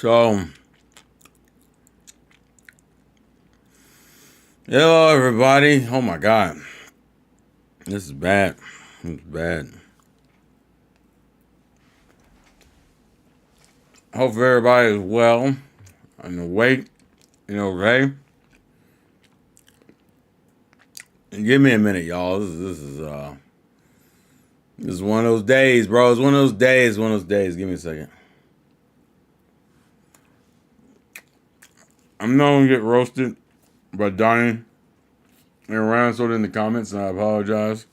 So, hello everybody. Oh my god. This is bad. This is bad. Hope everybody is well and awake and okay. And give me a minute, y'all. This is one of those days, bro. It's one of those days. One of those days. Give me a second. I'm not gonna get roasted by Donnie and Ransold in the comments, and I apologize.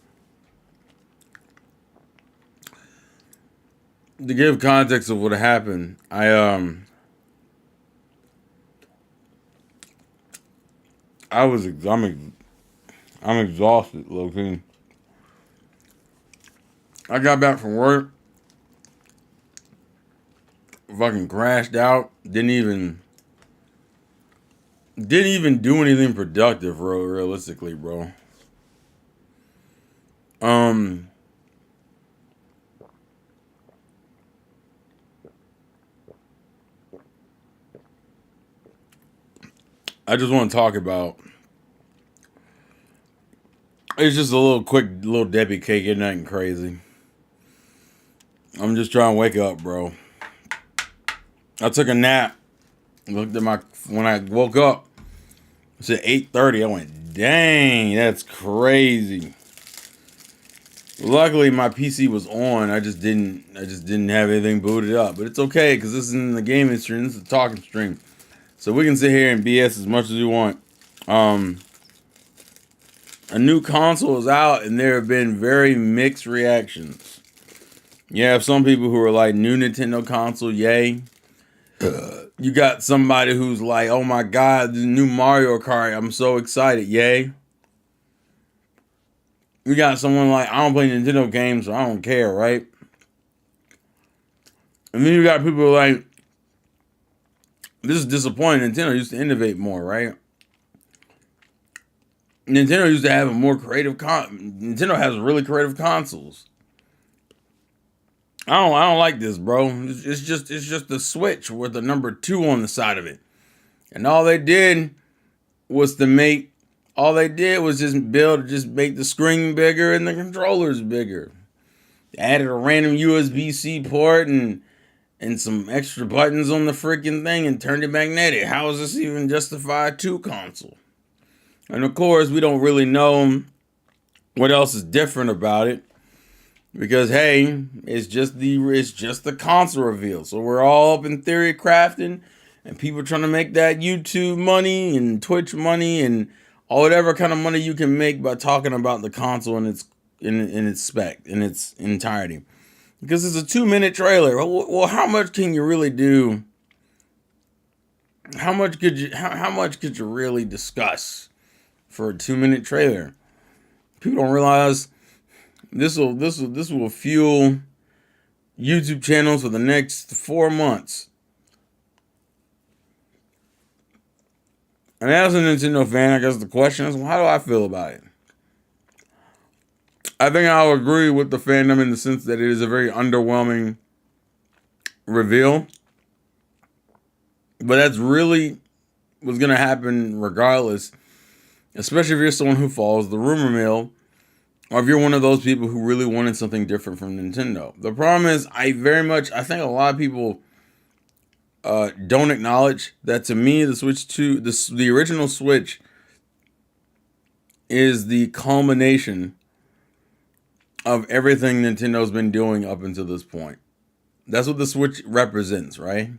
To give context of what happened, I'm exhausted, low-key. I got back from work, fucking crashed out, didn't even do anything productive, bro, realistically, bro. I just want to talk about, it's just a little quick little Debbie cake, ain't nothing crazy. I'm just trying to wake up, bro. I took a nap. Looked at when I woke up, it's at 8:30. I went, dang, that's crazy. Luckily my PC was on. I just didn't have anything booted up. But it's okay, because this isn't the gaming stream, this is a talking stream. So we can sit here and BS as much as we want. A new console is out, and there have been very mixed reactions. You have some people who are like, new Nintendo console, yay. You got somebody who's like, oh my god, the new Mario Kart, I'm so excited, yay. You got someone like, I don't play Nintendo games, so I don't care, right? And then you got people like, this is disappointing. Nintendo used to innovate more, right? Nintendo used to have a more creative Nintendo has really creative consoles. I don't like this, bro. It's just the Switch with the number 2 on the side of it. And all they did was just make the screen bigger and the controllers bigger. They added a random USB-C port and some extra buttons on the freaking thing and turned it magnetic. How is this even justify a 2 console? And of course, we don't really know what else is different about it, because hey, it's just the console reveal. So we're all up in theory crafting, and people trying to make that YouTube money and Twitch money and all whatever kind of money you can make by talking about the console and its spec in its entirety. Because it's a 2-minute trailer. Well, how much can you really do? How much could you really discuss for a 2-minute trailer? People don't realize this will fuel YouTube channels for the next 4 months. And as a Nintendo fan, I guess the question is, well, how do I feel about it? I think I'll agree with the fandom in the sense that it is a very underwhelming reveal. But that's really what's going to happen regardless, especially if you're someone who follows the rumor mill, or if you're one of those people who really wanted something different from Nintendo. The problem is, I think a lot of people don't acknowledge that, to me, the Switch 2, the original Switch, is the culmination of everything Nintendo's been doing up until this point. That's what the Switch represents, right?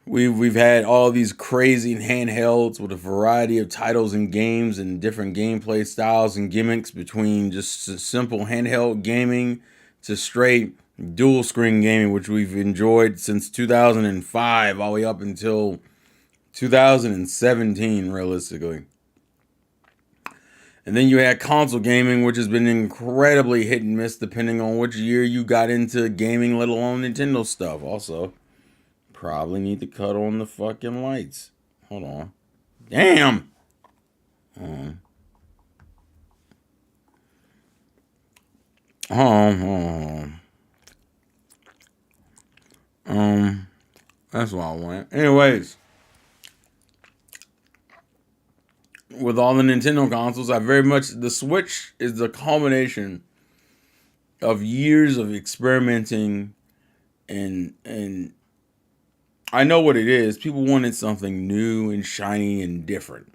We've had all these crazy handhelds with a variety of titles and games and different gameplay styles and gimmicks, between just simple handheld gaming to straight dual screen gaming, which we've enjoyed since 2005 all the way up until 2017, realistically. And then you had console gaming, which has been incredibly hit and miss depending on which year you got into gaming, let alone Nintendo stuff. Also, probably need to cut on the fucking lights. Hold on. Damn! Hold on. That's what I want. Anyways, with all the Nintendo consoles, the Switch is the culmination of years of experimenting, and I know what it is. People wanted something new and shiny and different.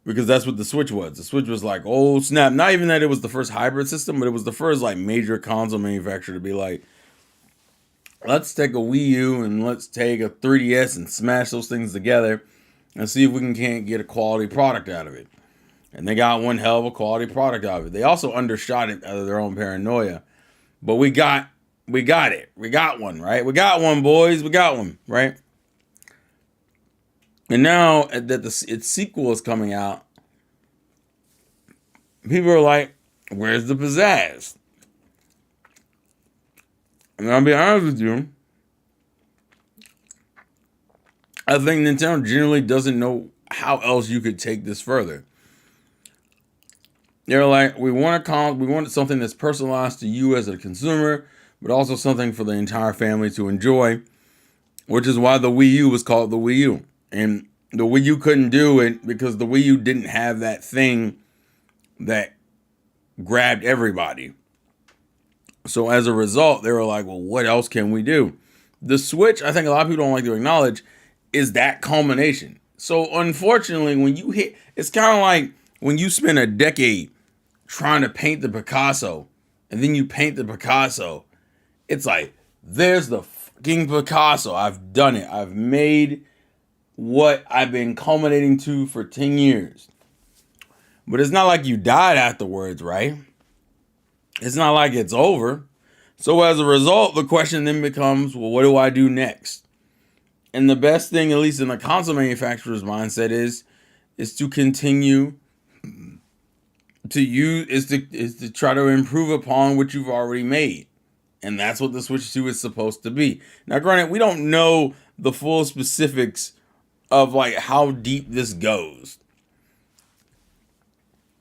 Because that's what the Switch was. The Switch was like, oh snap. Not even that it was the first hybrid system, but it was the first like major console manufacturer to be like, let's take a Wii U and let's take a 3DS and smash those things together and see if we can't get a quality product out of it. And they got one hell of a quality product out of it. They also undershot it out of their own paranoia. But we got it. We got one, right? We got one, boys. We got one, right? And now that its sequel is coming out, people are like, where's the pizzazz? And I'll be honest with you, I think Nintendo generally doesn't know how else you could take this further. They're like, we want something that's personalized to you as a consumer, but also something for the entire family to enjoy, which is why the Wii U was called the Wii U. And the Wii U couldn't do it because the Wii U didn't have that thing that grabbed everybody. So as a result, they were like, well, what else can we do? The Switch, I think a lot of people don't like to acknowledge, is that culmination. So unfortunately, when you hit, it's kind of like when you spend a decade trying to paint the Picasso, and then you paint the Picasso, it's like, there's the fucking Picasso. I've done it. I've made what I've been culminating to for 10 years. But it's not like you died afterwards, right? It's not like it's over. So as a result, the question then becomes, well, what do I do next? And the best thing, at least in the console manufacturer's mindset, is to continue to use, is to try to improve upon what you've already made. And that's what the Switch 2 is supposed to be. Now, granted, we don't know the full specifics of like how deep this goes.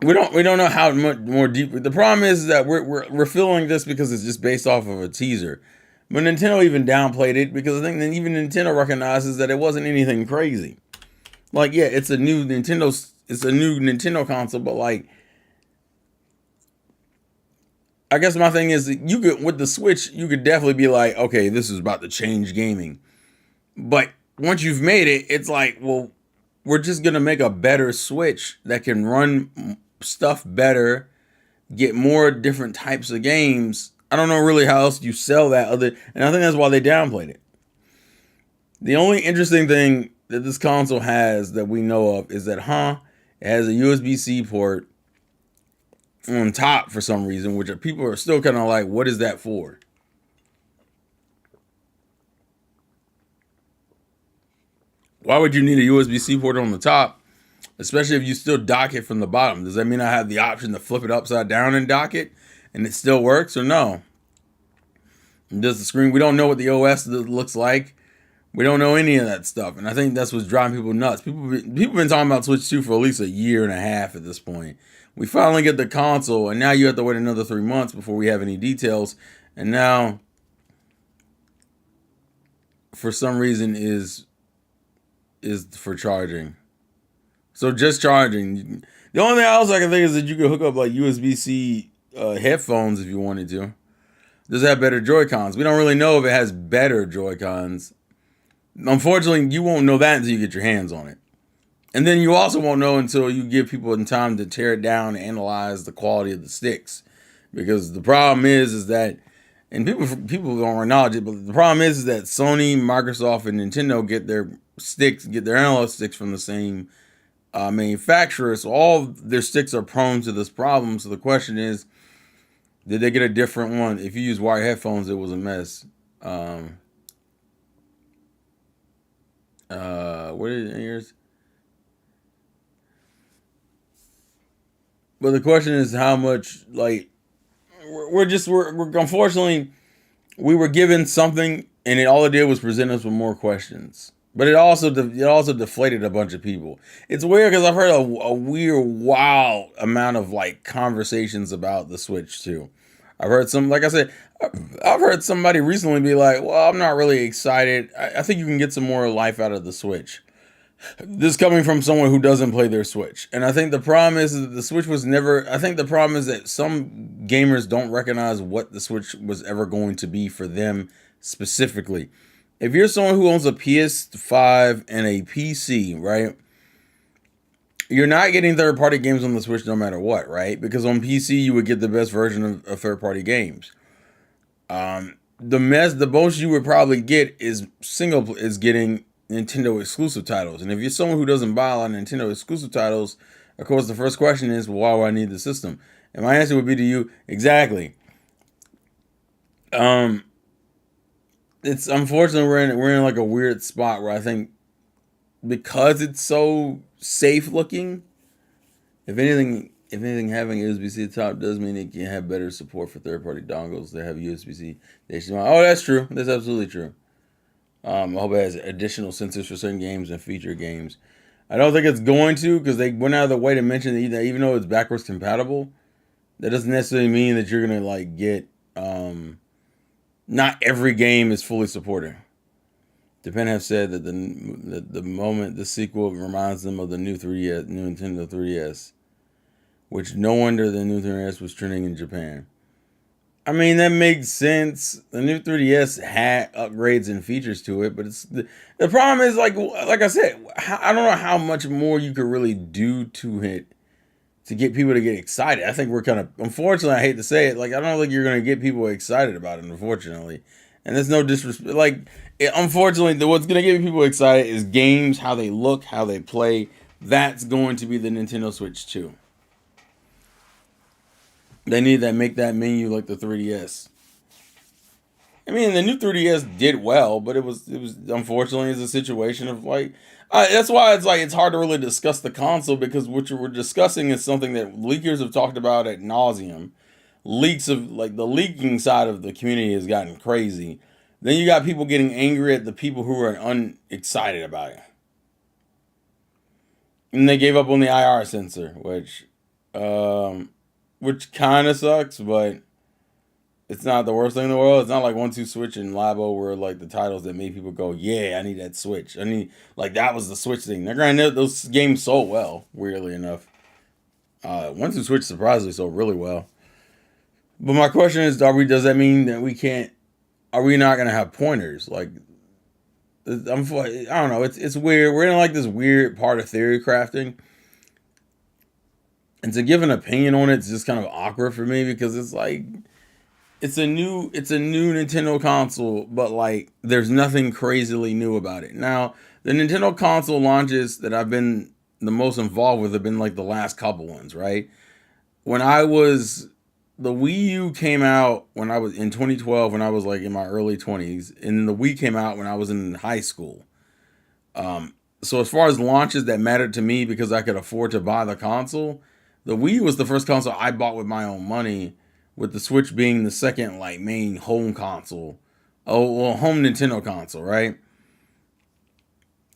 We don't know how much more deep. The problem is that we're feeling this because it's just based off of a teaser. But Nintendo even downplayed it because I think that even Nintendo recognizes that it wasn't anything crazy. Like, yeah, it's a new Nintendo console, but like, I guess my thing is that you could, with the Switch, you could definitely be like, okay, this is about to change gaming. But once you've made it, it's like, well, we're just gonna make a better Switch that can run stuff better, get more different types of games. I don't know really how else you sell that and I think that's why they downplayed it. The only interesting thing that this console has that we know of is that, it has a USB-C port on top for some reason, which people are still kind of like, what is that for? Why would you need a USB-C port on the top, especially if you still dock it from the bottom? Does that mean I have the option to flip it upside down and dock it and it still works, or no? Does the screen, we don't know what the OS looks like. We don't know any of that stuff. And I think that's what's driving people nuts. People been talking about Switch 2 for at least a year and a half at this point. We finally get the console, and now you have to wait another 3 months before we have any details. And now, for some reason, is for charging. So just charging. The only thing else I can think is that you could hook up like USB-C headphones if you wanted to. Does it have better Joy-Cons? We don't really know if it has better Joy-Cons. Unfortunately, you won't know that until you get your hands on it. And then you also won't know until you give people time to tear it down and analyze the quality of the sticks. Because the problem is that, and people don't acknowledge it, but the problem is that Sony, Microsoft, and Nintendo get their analog sticks from the same manufacturer. So all their sticks are prone to this problem. So the question is, did they get a different one? If you use wired headphones, it was a mess. What is it? Yours? But the question is how much, like, we're unfortunately, we were given something and all it did was present us with more questions. But it also deflated a bunch of people. It's weird because I've heard a weird, wild amount of like conversations about the Switch 2. I've heard like I said, I've heard somebody recently be like, well, I'm not really excited. I think you can get some more life out of the Switch. This coming from someone who doesn't play their Switch. And I think the problem is that the Switch was never, I think the problem is that some gamers don't recognize what the Switch was ever going to be for them specifically. If you're someone who owns a PS5 and a PC, right? You're not getting third party games on the Switch no matter what, right? Because on PC you would get the best version of third party games. The most you would probably get is getting Nintendo exclusive titles. And if you're someone who doesn't buy a lot of Nintendo exclusive titles, of course the first question is, well, why do I need the system? And my answer would be to you, exactly. It's unfortunately we're in like a weird spot where I think because it's so safe looking, if anything, having USB-C at the top does mean it can have better support for third-party dongles that have USB-C HDMI. Oh, that's true. That's absolutely true. I hope it has additional sensors for certain games and feature games. I don't think it's going to because they went out of the way to mention that even though it's backwards compatible, that doesn't necessarily mean that you're gonna like get. Not every game is fully supported. Japan have said that the moment the sequel reminds them of the new Nintendo 3DS, which no wonder the new 3DS was trending in Japan. I mean, that makes sense. The new 3DS had upgrades and features to it, but the problem is like I said, I don't know how much more you could really do to it to get people to get excited. I think we're kind of, unfortunately, I hate to say it, like I don't think you're going to get people excited about it, unfortunately. And there's no disrespect. Like, unfortunately, what's going to get people excited is games, how they look, how they play. That's going to be the Nintendo Switch 2. They need to make that menu like the 3DS. I mean, the new 3DS did well, but it was unfortunately is a situation of like that's why it's hard to really discuss the console because what we're discussing is something that leakers have talked about at nauseum. Leaks of like the leaking side of the community has gotten crazy. Then you got people getting angry at the people who are unexcited about it, and they gave up on the IR sensor, which kind of sucks, but it's not the worst thing in the world. It's not like 1-2-Switch and Labo were like the titles that made people go, yeah, I need that Switch. I need, like, that was the Switch thing. Now, granted, those games sold well, weirdly enough. 1-2-Switch surprisingly sold really well. But my question is, does that mean that are we not going to have pointers? Like, I don't know. It's weird. We're in like this weird part of theory crafting. And to give an opinion on it's just kind of awkward for me because it's like, it's a new Nintendo console, but like there's nothing crazily new about it. Now, the Nintendo console launches that I've been the most involved with have been like the last couple ones, right? The Wii U came out when I was in 2012 when I was like in my early 20s, and the Wii came out when I was in high school. So as far as launches that mattered to me because I could afford to buy the console, the Wii was the first console I bought with my own money, with the Switch being the second like main home console. Oh, well, home Nintendo console, right?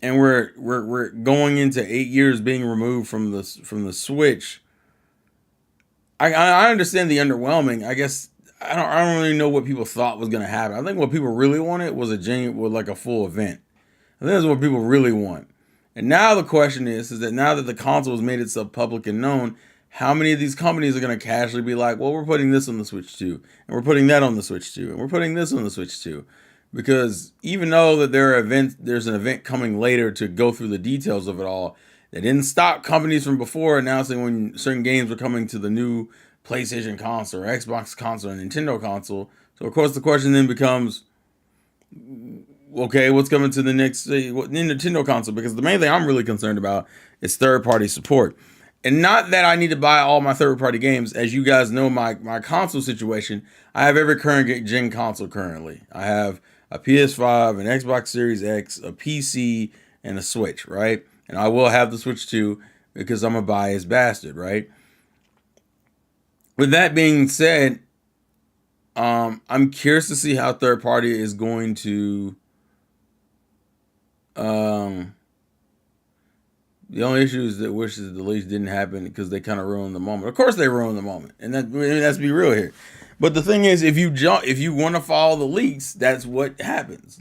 And we're going into 8 years being removed from the Switch. I understand the underwhelming. I guess I don't really know what people thought was gonna happen. I think what people really wanted was a full event. I think that's what people really want. And now the question is that now that the console has made itself public and known, how many of these companies are going to casually be like, well, we're putting this on the Switch 2, and we're putting that on the Switch 2, and we're putting this on the Switch 2? Because even though that there's an event coming later to go through the details of it all, they didn't stop companies from before announcing when certain games were coming to the new PlayStation console, or Xbox console, or Nintendo console. So of course the question then becomes, okay, what's coming to the next Nintendo console? Because the main thing I'm really concerned about is third-party support. And not that I need to buy all my third-party games. As you guys know, my console situation, I have every current gen console currently. I have a PS5, an Xbox Series X, a PC, and a Switch, right? And I will have the Switch 2 because I'm a biased bastard, right? With that being said, I'm curious to see how third-party is going to... The only issue is that wishes the leaks didn't happen because they kind of ruined the moment. Of course, they ruined the moment, and let's be real here. But the thing is, if you want to follow the leaks, that's what happens.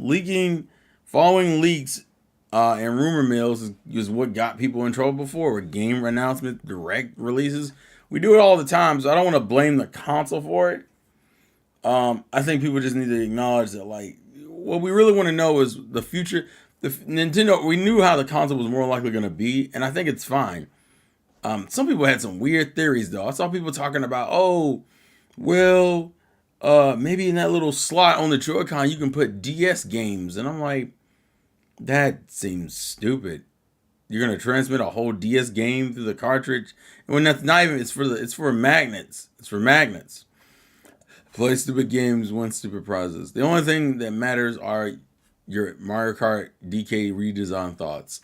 Following leaks, and rumor mills is what got people in trouble before with game announcements, direct releases. We do it all the time, so I don't want to blame the console for it. I think people just need to acknowledge that, like, what we really want to know is the future. The Nintendo, we knew how the console was more likely going to be, and I think it's fine. Some people had some weird theories, though. I saw people talking about, oh, well, maybe in that little slot on the Joy-Con you can put DS games, and I'm like, that seems stupid. You're gonna transmit a whole DS game through the cartridge, and when that's not even, it's for magnets. It's for magnets. Play stupid games, win stupid prizes. The only thing that matters are your Mario Kart DK redesign thoughts.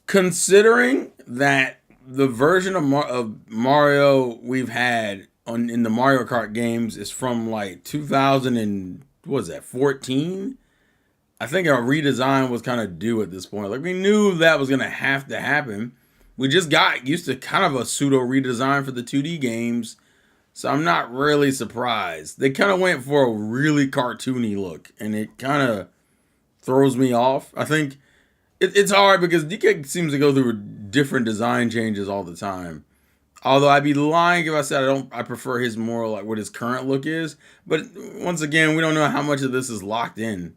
Considering that the version of Mario we've had in the Mario Kart games is from like 2000 and what was that, 14? I think our redesign was kind of due at this point. Like, we knew that was gonna have to happen. We just got used to kind of a pseudo redesign for the 2D games, so I'm not really surprised. They kind of went for a really cartoony look, and it kind of throws me off. I think it's hard because DK seems to go through different design changes all the time. Although I'd be lying if I said I prefer his more like what his current look is. But once again, we don't know how much of this is locked in.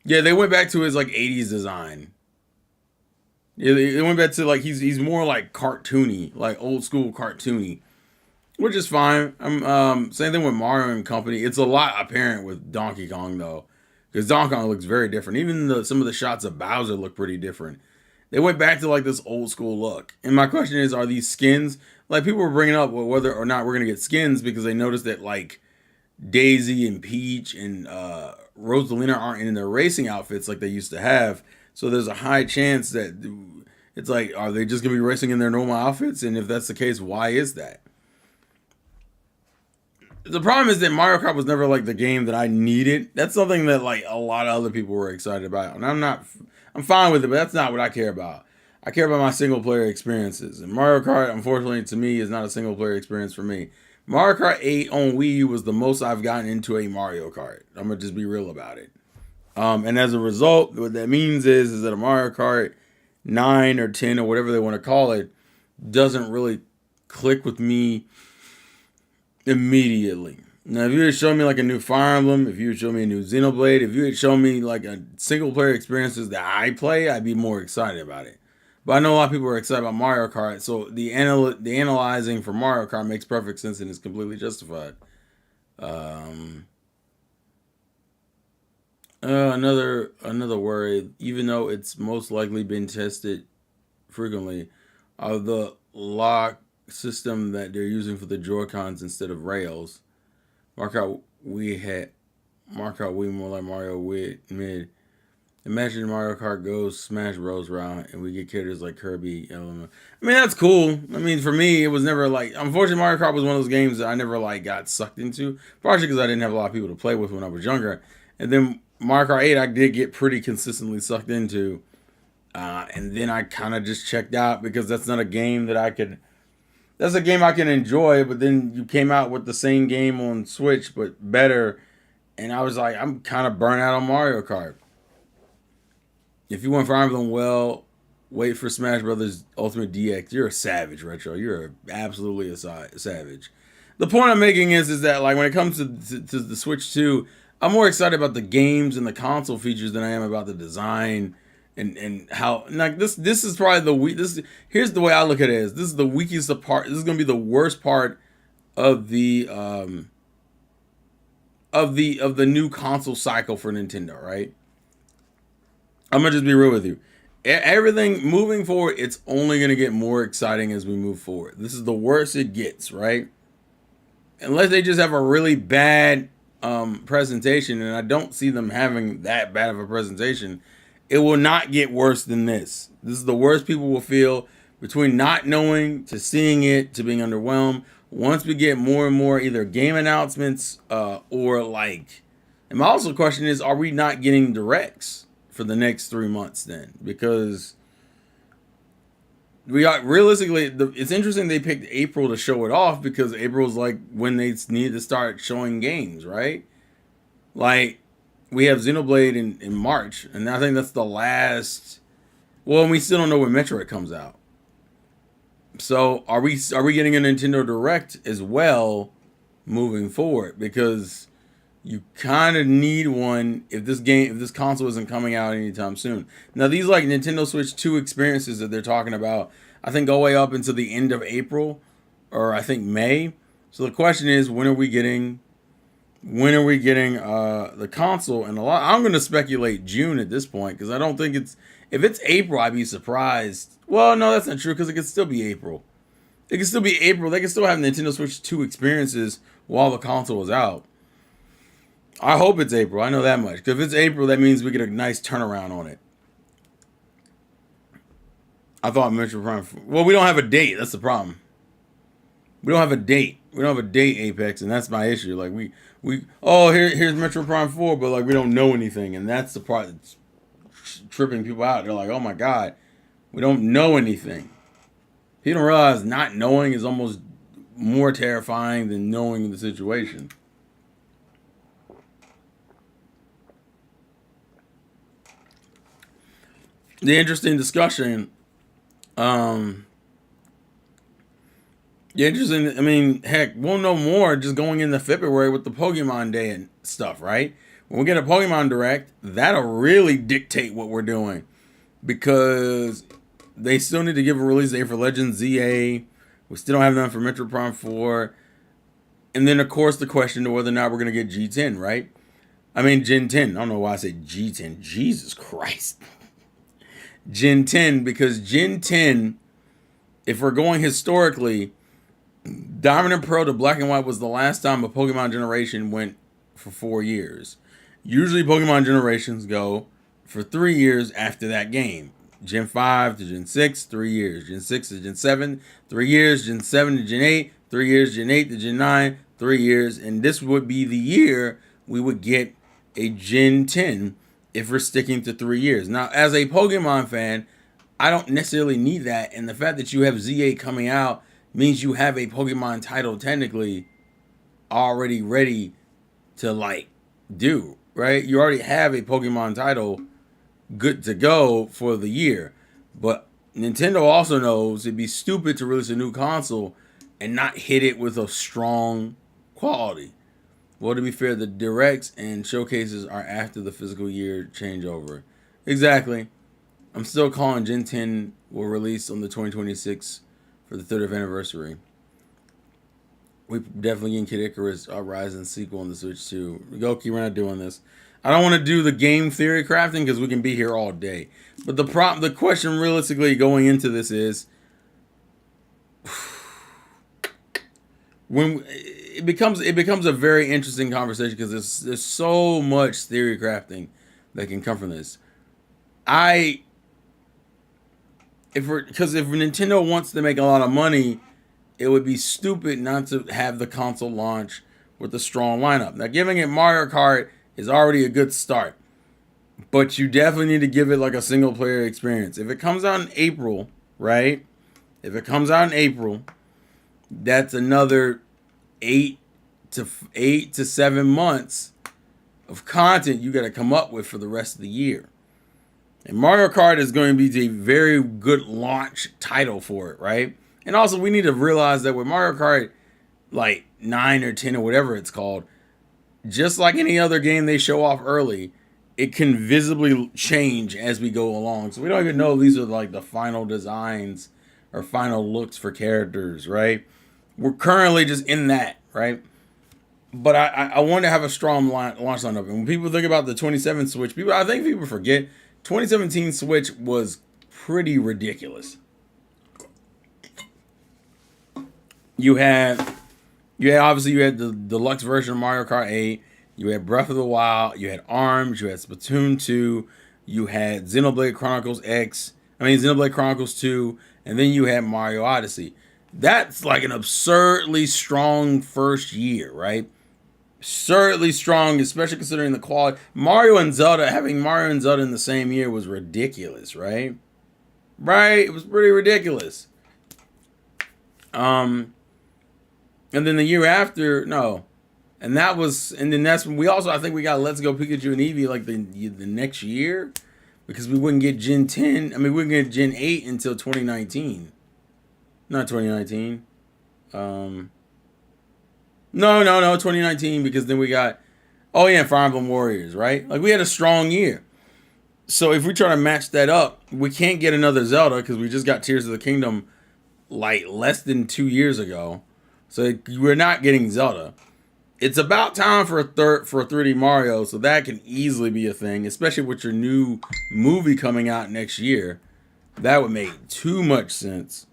Yeah, they went back to his like 80s design. Yeah, they went back to like he's more like cartoony, like old school cartoony, which is fine. Same thing with Mario and company. It's a lot apparent with Donkey Kong though, because Donkey Kong looks very different. Even some of the shots of Bowser look pretty different. They went back to like this old school look. And my question is, are these skins, like people were bringing up whether or not we're gonna get skins because they noticed that like Daisy and Peach and Rosalina aren't in their racing outfits like they used to have. So there's a high chance that it's like, are they just gonna be racing in their normal outfits? And if that's the case, why is that? The problem is that Mario Kart was never like the game that I needed. That's something that like a lot of other people were excited about, and I'm fine with it, but that's not what I care about. I care about my single player experiences, and Mario Kart, unfortunately, to me, is not a single player experience for me. Mario Kart 8 on Wii U was the most I've gotten into a Mario Kart. I'm gonna just be real about it. And as a result, what that means is that a Mario Kart 9 or 10 or whatever they want to call it doesn't really click with me immediately. Now, if you had shown me like a new Fire Emblem, if you had shown me a new Xenoblade, if you had shown me like a single player experiences that I play, I'd be more excited about it. But I know a lot of people are excited about Mario Kart, so the analyzing for Mario Kart makes perfect sense and is completely justified. Another worry, even though it's most likely been tested frequently, the lock system that they're using for the Joy-Cons instead of rails. Mark out Wii more like Mario Wii mid. Imagine Mario Kart goes Smash Bros. Round and we get characters like Kirby, Element. I mean, that's cool. I mean, for me, it was never like, unfortunately, Mario Kart was one of those games that I never like got sucked into. Partially because I didn't have a lot of people to play with when I was younger. And then Mario Kart 8, I did get pretty consistently sucked into. And then I kind of just checked out because that's not a game that that's a game I can enjoy, but then you came out with the same game on Switch, but better. And I was like, I'm kind of burnt out on Mario Kart. If you want Fire Emblem, well, wait for Smash Brothers Ultimate DX. You're a savage, Retro. You're absolutely a savage. The point I'm making is that like when it comes to the Switch 2, I'm more excited about the games and the console features than I am about the design and how like this is probably here's the way I look at it is this is the weakest part. This is gonna be the worst part of the new console cycle for Nintendo, right? I'm gonna just be real with you. Everything moving forward, it's only gonna get more exciting as we move forward. This is the worst it gets, right? Unless they just have a really bad presentation, and I don't see them having that bad of a presentation, it will not get worse than this. This is the worst people will feel between not knowing to seeing it to being underwhelmed. Once we get more and more either game announcements or like, and my also question is, are we not getting directs for the next 3 months then? Because we are realistically. It's interesting they picked April to show it off because April's like when they need to start showing games, right? Like we have Xenoblade in March, and I think that's the last. Well, and we still don't know when Metroid comes out. So are we getting a Nintendo Direct as well moving forward? Because you kind of need one if this console isn't coming out anytime soon. Now these like Nintendo Switch 2 experiences that they're talking about, I think go way up into the end of April or I think May. So the question is when are we getting the console? And I'm going to speculate June at this point because I don't think if it's April I'd be surprised. Well, no, that's not true because it could still be April. It can still be April. They can still have Nintendo Switch 2 experiences while the console is out. I hope it's April. I know that much. Because if it's April, that means we get a nice turnaround on it. I thought Metro Prime. Well, we don't have a date. That's the problem. We don't have a date. We don't have a date, Apex, and that's my issue. Like here's Metro Prime 4, but like we don't know anything, and that's the part that's tripping people out. They're like, oh my god, we don't know anything. People don't realize not knowing is almost more terrifying than knowing the situation. The interesting discussion. I mean, heck, we'll know more just going into February with the Pokemon Day and stuff, right? When we get a Pokemon Direct, that'll really dictate what we're doing because they still need to give a release date for Legend ZA. We still don't have none for Metro Prime 4. And then, of course, the question of whether or not we're going to get G10, right? I mean, Gen 10. I don't know why I say G10. Jesus Christ. Gen 10, because Gen 10, if we're going historically, Diamond and Pearl to Black and White was the last time a Pokemon generation went for 4 years. Usually Pokemon generations go for 3 years after that game. Gen 5 to Gen 6, 3 years. Gen 6 to Gen 7, 3 years. Gen 7 to Gen 8, 3 years. Gen 8 to Gen 9, 3 years. And this would be the year we would get a Gen 10 if we're sticking to 3 years. Now, as a Pokemon fan, I don't necessarily need that. And the fact that you have ZA coming out means you have a Pokemon title technically already ready to like do, right? You already have a Pokemon title good to go for the year. But Nintendo also knows it'd be stupid to release a new console and not hit it with a strong quality. Well, to be fair, the directs and showcases are after the fiscal year changeover. Exactly. I'm still calling Gen 10 will release on the 2026 for the 30th anniversary. We definitely getting Kid Icarus Rising sequel on the Switch too. Goki, we're not doing this. I don't want to do the game theory crafting because we can be here all day. But the question realistically going into this is when it becomes a very interesting conversation because there's so much theory crafting that can come from this. If Nintendo wants to make a lot of money, it would be stupid not to have the console launch with a strong lineup. Now, giving it Mario Kart is already a good start, but you definitely need to give it like a single player experience. If it comes out in April, right? If it comes out in April, that's another 8 to 7 months of content you got to come up with for the rest of the year. And Mario Kart is going to be a very good launch title for it, right? And also, we need to realize that with Mario Kart, like 9 or 10 or whatever it's called, just like any other game they show off early, it can visibly change as we go along. So we don't even know these are like the final designs or final looks for characters, right? We're currently just in that, right? But I want to have a strong launch lineup. And when people think about the 2017 Switch, I think people forget 2017 Switch was pretty ridiculous. You had the deluxe version of Mario Kart 8. You had Breath of the Wild. You had ARMS. You had Splatoon 2. You had Xenoblade Chronicles 2. And then you had Mario Odyssey. That's like an absurdly strong first year, right? Absurdly strong, especially considering the quality. Having Mario and Zelda in the same year was ridiculous, right? right? It was pretty ridiculous. And then the year after, no, and then that's when we also, I think we got Let's Go Pikachu and Eevee like the next year, because we wouldn't get Gen 10. I mean, we wouldn't get Gen 8 until 2019. Not 2019. No, 2019, because then we got, oh yeah, Fire Emblem Warriors, right? Like, we had a strong year. So if we try to match that up, we can't get another Zelda because we just got Tears of the Kingdom like less than 2 years ago. So we're not getting Zelda. It's about time for a 3D Mario, so that can easily be a thing, especially with your new movie coming out next year. That would make too much sense.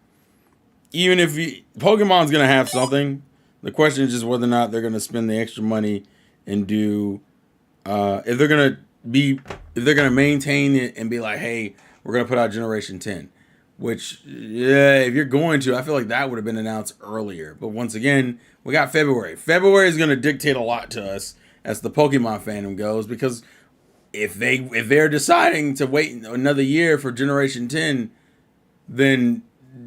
Even if Pokemon's gonna have something, the question is just whether or not they're gonna spend the extra money and do if they're gonna maintain it and be like, hey, we're gonna put out Generation 10. Which, yeah, if you're going to, I feel like that would have been announced earlier. But once again, we got February. February is gonna dictate a lot to us as the Pokemon fandom goes, because if they're deciding to wait another year for Generation 10, then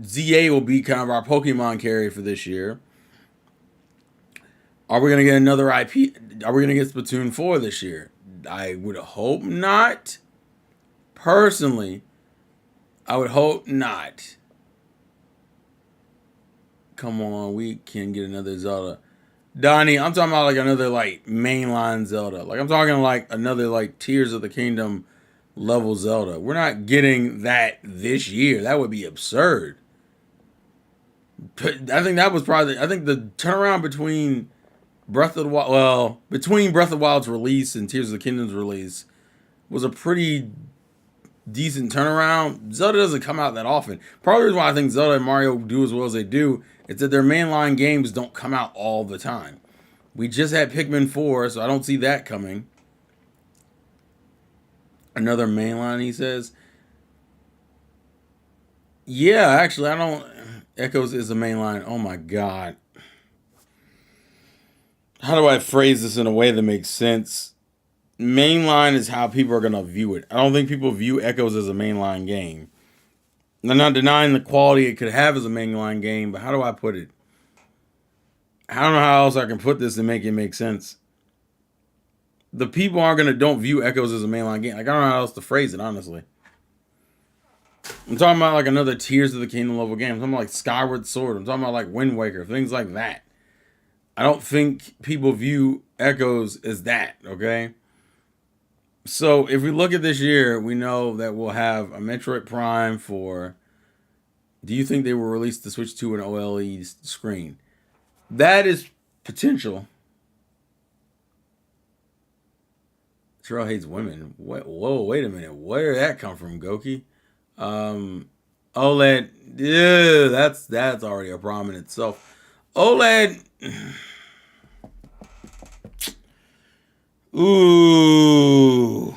ZA will be kind of our Pokemon carry for this year. Are we going to get another IP? Are we going to get Splatoon 4 this year? I would hope not. Personally, I would hope not. Come on, we can get another Zelda. Donnie, I'm talking about like another like mainline Zelda. Like, I'm talking like another like Tears of the Kingdom level Zelda. We're not getting that this year. That would be absurd. I think that was probably, I think the turnaround between Breath of the Wild, well, between Breath of the Wild's release and Tears of the Kingdom's release was a pretty decent turnaround. Zelda doesn't come out that often. Part of the reason why I think Zelda and Mario do as well as they do is that their mainline games don't come out all the time. We just had Pikmin 4, so I don't see that coming. Another mainline, he says. Yeah, actually, I don't. Echoes is a mainline. Oh my god. How do I phrase this in a way that makes sense? Mainline is how people are going to view it. I don't think people view Echoes as a mainline game. I'm not denying the quality it could have as a mainline game, but how do I put it? I don't know how else I can put this and make it make sense. The people don't view Echoes as a mainline game. Like, I don't know how else to phrase it, honestly. I'm talking about like another Tears of the Kingdom level game. I'm talking about like Skyward Sword. I'm talking about like Wind Waker, things like that. I don't think people view Echoes as that, okay? So if we look at this year, we know that we'll have a Metroid Prime 4. Do you think they will release the Switch 2 an OLED screen? That is potential. Cheryl hates women. Whoa, wait a minute. Where did that come from, Goki? OLED. Yeah, that's already a problem in itself. OLED. Ooh.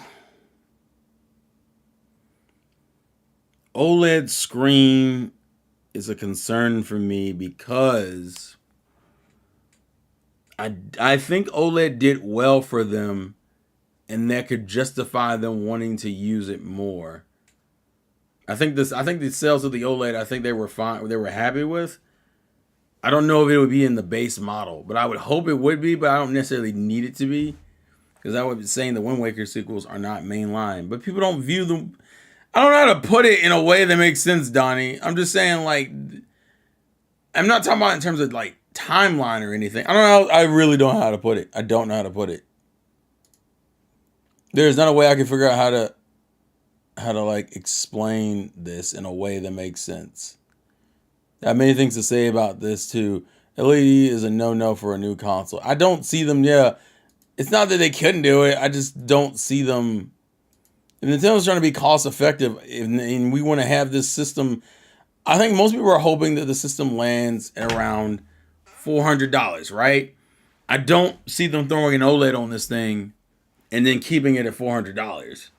OLED screen is a concern for me because I think OLED did well for them, and that could justify them wanting to use it more. I think the sales of the OLED, I think they were fine. They were happy with. I don't know if it would be in the base model, but I would hope it would be. But I don't necessarily need it to be, because I would be saying the Wind Waker sequels are not mainline. But people don't view them. I don't know how to put it in a way that makes sense, Donnie. I'm just saying, like, I'm not talking about in terms of like timeline or anything. I don't know. I really don't know how to put it. I don't know how to put it. There's not a way I can figure out how to like explain this in a way that makes sense. I have many things to say about this too. LED is a no for a new console. I don't see them. Yeah, it's not that they couldn't do it. I just don't see them. If Nintendo's trying to be cost effective, and we want to have this system, I think most people are hoping that the system lands at around $400, right? I don't see them throwing an OLED on this thing and then keeping it at $400.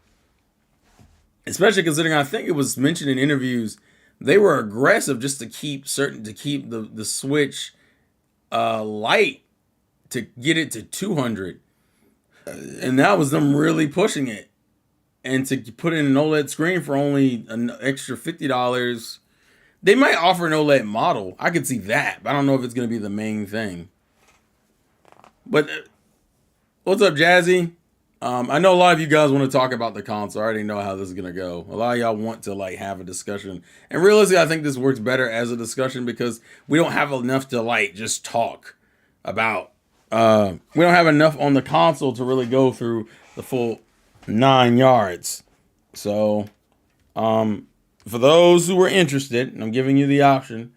Especially considering, I think it was mentioned in interviews, they were aggressive just to keep the Switch light, to get it to 200, and that was them really pushing it. and to put in an OLED screen for only an extra $50, they might offer an OLED model. I could see that, but I don't know if it's going to be the main thing. But what's up, Jazzy? I know a lot of you guys want to talk about the console. I already know how this is gonna go. A lot of y'all want to like have a discussion, and realistically, I think this works better as a discussion because we don't have enough to like just talk about. We don't have enough on the console to really go through the full 9 yards. So, for those who are interested, and I'm giving you the option,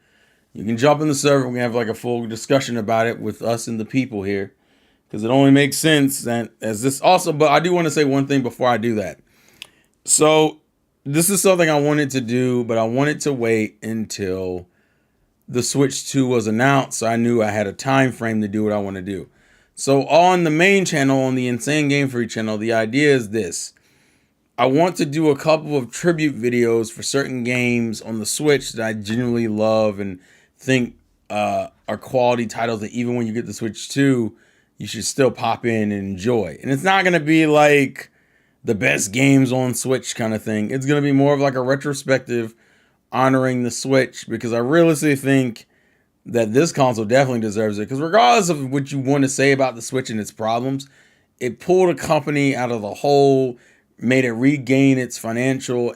you can jump in the server. We can have like a full discussion about it with us and the people here because it only makes sense that as this also. But I do want to say one thing before I do that. So this is something I wanted to do, but I wanted to wait until the Switch 2 was announced, so I knew I had a time frame to do what I want to do. So on the main channel, on the Insane Game Freak channel, the idea is this. I want to do a couple of tribute videos for certain games on the Switch that I genuinely love and think are quality titles that even when you get the Switch 2, you should still pop in and enjoy. And it's not going to be like the best games on Switch kind of thing. It's going to be more of like a retrospective honoring the Switch because I realistically think that this console definitely deserves it. Because regardless of what you want to say about the Switch and its problems, it pulled a company out of the hole, made it regain its financial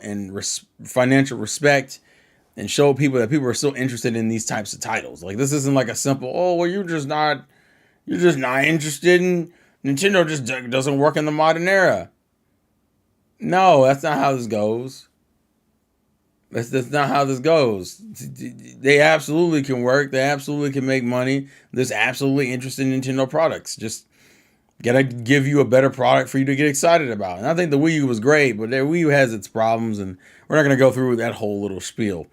financial respect, and showed people that people are still interested in these types of titles. Like this isn't like a simple, oh well, you're just not interested in Nintendo. Just doesn't work in the modern era. No, that's not how this goes. That's not how this goes. They absolutely can work. They absolutely can make money. There's absolutely interest in Nintendo products. Just gotta give you a better product for you to get excited about. And I think the Wii U was great, but the Wii U has its problems, and we're not gonna go through that whole little spiel.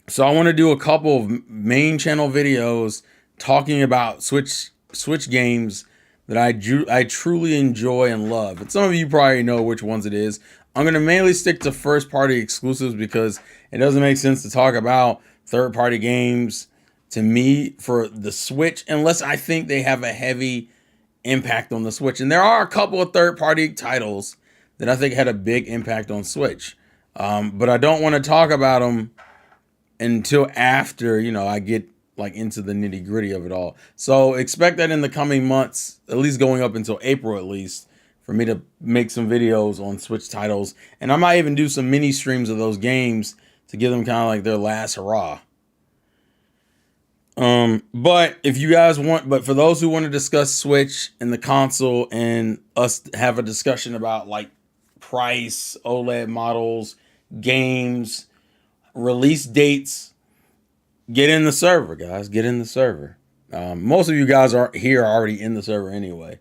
So I want to do a couple of main channel videos talking about Switch games that I truly enjoy and love. And some of you probably know which ones it is. I'm going to mainly stick to first party exclusives because it doesn't make sense to talk about third party games to me for the Switch unless I think they have a heavy impact on the Switch. And there are a couple of third party titles that I think had a big impact on Switch. But I don't want to talk about them until after, I get like into the nitty gritty of it all. So expect that in the coming months, at least going up until April at least, for me to make some videos on Switch titles. And I might even do some mini streams of those games to give them kind of like their last hurrah. But if you guys but for those who want to discuss Switch and the console and us have a discussion about like price, OLED models, games, release dates, get in the server, guys. Get in the server. Most of you guys are already in the server anyway.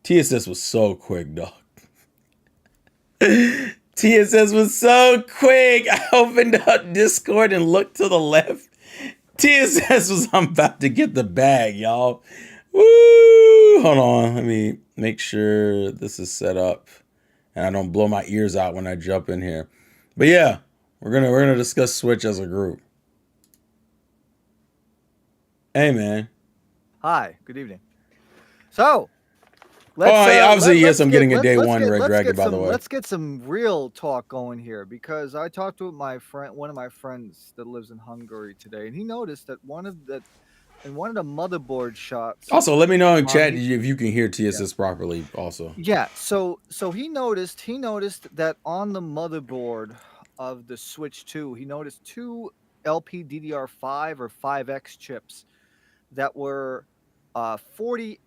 TSS was so quick, dog. TSS was so quick. I opened up Discord and looked to the left. TSS was, I'm about to get the bag, y'all. Woo! Hold on. Let me make sure this is set up and I don't blow my ears out when I jump in here. But yeah, we're gonna discuss Switch as a group. Hey, man. Hi. Good evening. So, obviously, yes, I'm getting a day one Red Dragon, by the way. Let's get some real talk going here because I talked to one of my friends that lives in Hungary today, and he noticed that one of the motherboard shots. Also, let me know in chat if you can hear TSS properly. Also, yeah. So he noticed that on the motherboard of the Switch 2, he noticed two LPDDR5 or 5X chips that were 48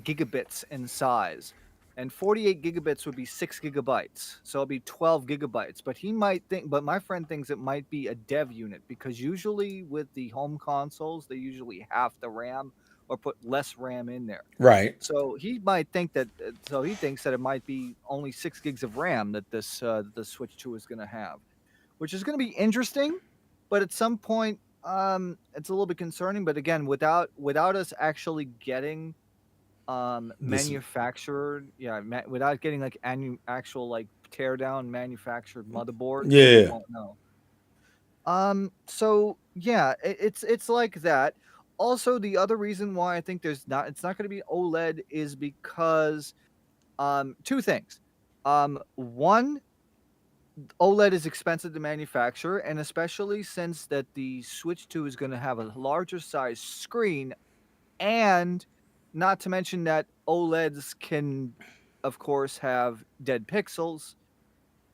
gigabits in size, and 48 gigabits would be 6 gigabytes, so it'll be 12 gigabytes. But my friend thinks it might be a dev unit because usually with the home consoles they usually half the RAM or put less RAM in there. Right. So he thinks that it might be only 6 gigs of RAM that the Switch 2 is going to have, which is going to be interesting, but at some point it's a little bit concerning. But again, without us actually getting manufactured, without getting like actual like tear down manufactured motherboard, we won't know. So yeah, it's like that. Also, the other reason why I think it's not going to be OLED is because Two things. One, OLED is expensive to manufacture, and especially since that the Switch 2 is going to have a larger size screen, and not to mention that OLEDs can, of course, have dead pixels.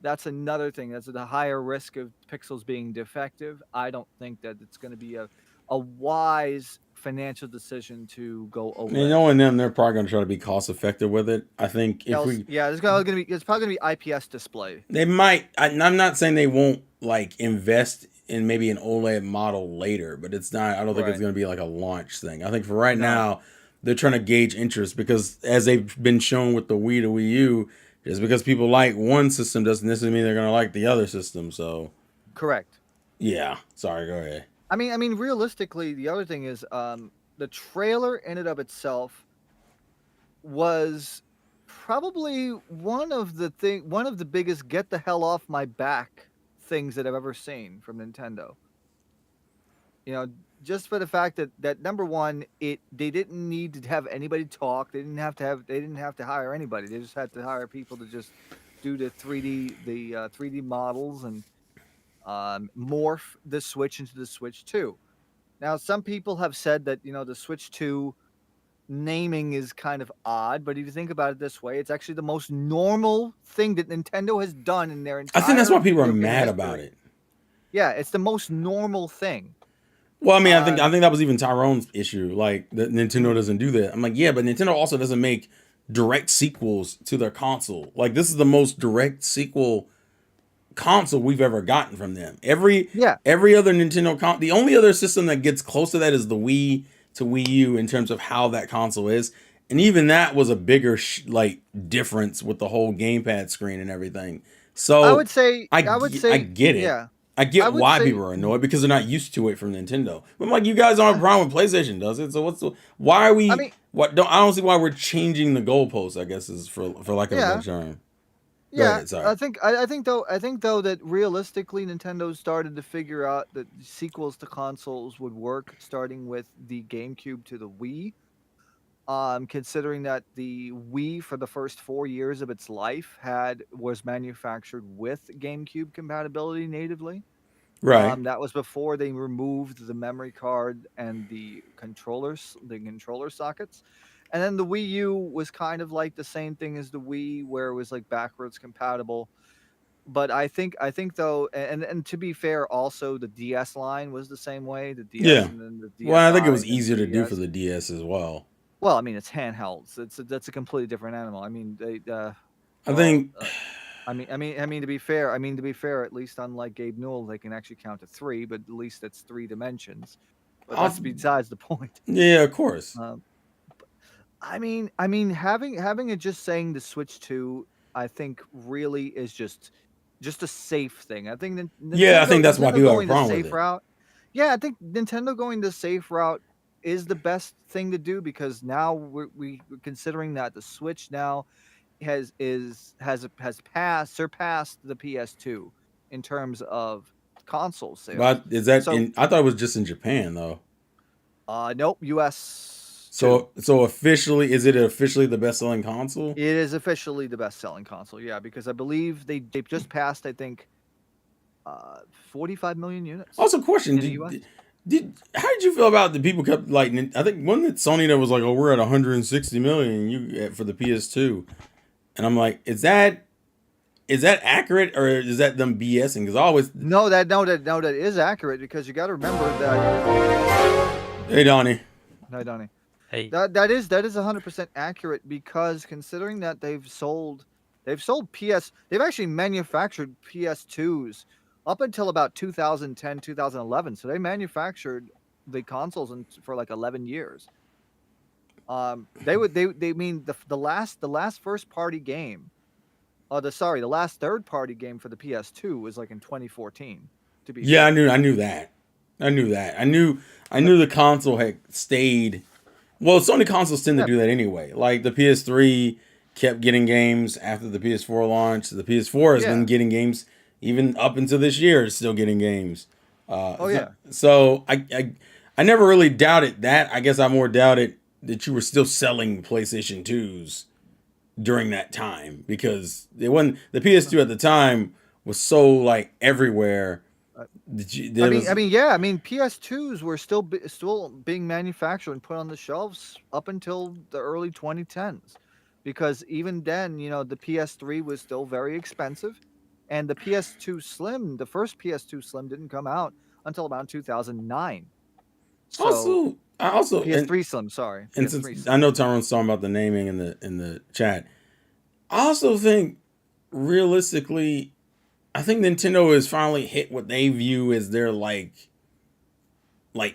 That's another thing. That's the higher risk of pixels being defective. I don't think that it's going to be a wise financial decision to go And OLED. knowing them, they're probably going to try to be cost effective with it. I think if Else, we, yeah, it's probably going to be IPS display. they might. I'm not saying they won't like invest in maybe an OLED model later, but it's not. I don't think it's Right. going to be like a launch thing. I think for right No. now, they're trying to gauge interest because as they've been shown with the Wii to Wii U, just because people like one system doesn't necessarily mean they're going to like the other system. So Correct. yeah, sorry, go ahead. I mean, realistically, the other thing is, the trailer in and of itself was probably one of the biggest "get the hell off my back" things that I've ever seen from Nintendo. You know, just for the fact that number one, they didn't need to have anybody talk. They didn't have to hire anybody. They just had to hire people to just do the 3D models and morph the Switch into the Switch 2. Now, some people have said that the Switch 2 naming is kind of odd, but if you think about it this way, it's actually the most normal thing that Nintendo has done in their entire. I think that's why people are video game mad history. about it. Yeah, it's the most normal thing. Well, I mean, I think that was even Tyrone's issue. Like that Nintendo doesn't do that. I'm like, yeah, but Nintendo also doesn't make direct sequels to their console. Like this is the most direct sequel console we've ever gotten from them. Every other the only other system that gets close to that is the Wii to Wii U in terms of how that console is, and even that was a bigger like difference with the whole gamepad screen and everything. So I would say I get it. Yeah. I get why say, people are annoyed because they're not used to it from Nintendo. But I'm like, you guys aren't problem with PlayStation, does it? So why are we? I don't see why we're changing the goalposts. I guess is for lack of a better term. Yeah, I think though that realistically Nintendo started to figure out that sequels to consoles would work, starting with the GameCube to the Wii. Considering that the Wii for the first 4 years of its life was manufactured with GameCube compatibility natively. Right. That was before they removed the memory card and the controller sockets. And then the Wii U was kind of like the same thing as the Wii, where it was like backwards compatible. But I think though, and to be fair, also the DS line was the same way. The DS and then the DS. Well, I think it was easier to do for the DS as well. Well, I mean, it's handhelds. That's a completely different animal. I mean, I think. I mean, to be fair, at least unlike Gabe Newell, they can actually count to three, but at least it's 3 dimensions. But that's besides the point. Yeah, of course. I mean, having it just saying the Switch 2, I think really is just a safe thing. I think I think that's why people have a problem with it. Route. Yeah, I think Nintendo going the safe route is the best thing to do because now we're considering that the Switch now has surpassed the PS2 in terms of console sales. But is that I thought it was just in Japan though. Nope, US. So officially, is it officially the best-selling console? It is officially the best-selling console, yeah, because I believe they just passed, I think, 45 million units. Also, question: how did you feel about the people kept like? I think one that Sony that was like, "Oh, we're at 160 million for the PS2," and I'm like, "Is that accurate or is that them BSing?" Because I always no, that is accurate because you got to remember that. Hey, Donnie. Hi, Donnie. Hey. That is 100% accurate because considering that they've actually manufactured PS2s up until about 2010, 2011. So they manufactured the consoles for like 11 years. The last first party game, the last third party game for the PS2 was like in 2014. Yeah, I knew that. I knew the console had stayed. Well, Sony consoles tend to do that anyway. Like the PS3 kept getting games after the PS4 launch. The PS4 has been getting games even up until this year. It's still getting games. So I never really doubted that. I guess I more doubted that you were still selling PlayStation 2s during that time because it wasn't the PS2 at the time was so like everywhere. Uh, There was yeah. I mean, PS2s were still being manufactured and put on the shelves up until the early 2010s, because even then, the PS3 was still very expensive, and the PS2 Slim, the first PS2 Slim, didn't come out until around 2009. So also I also PS3 Slim, sorry, and PS3 since I Slim. know Tyrone's talking about the naming in the chat, I also think realistically, I think Nintendo has finally hit what they view as their like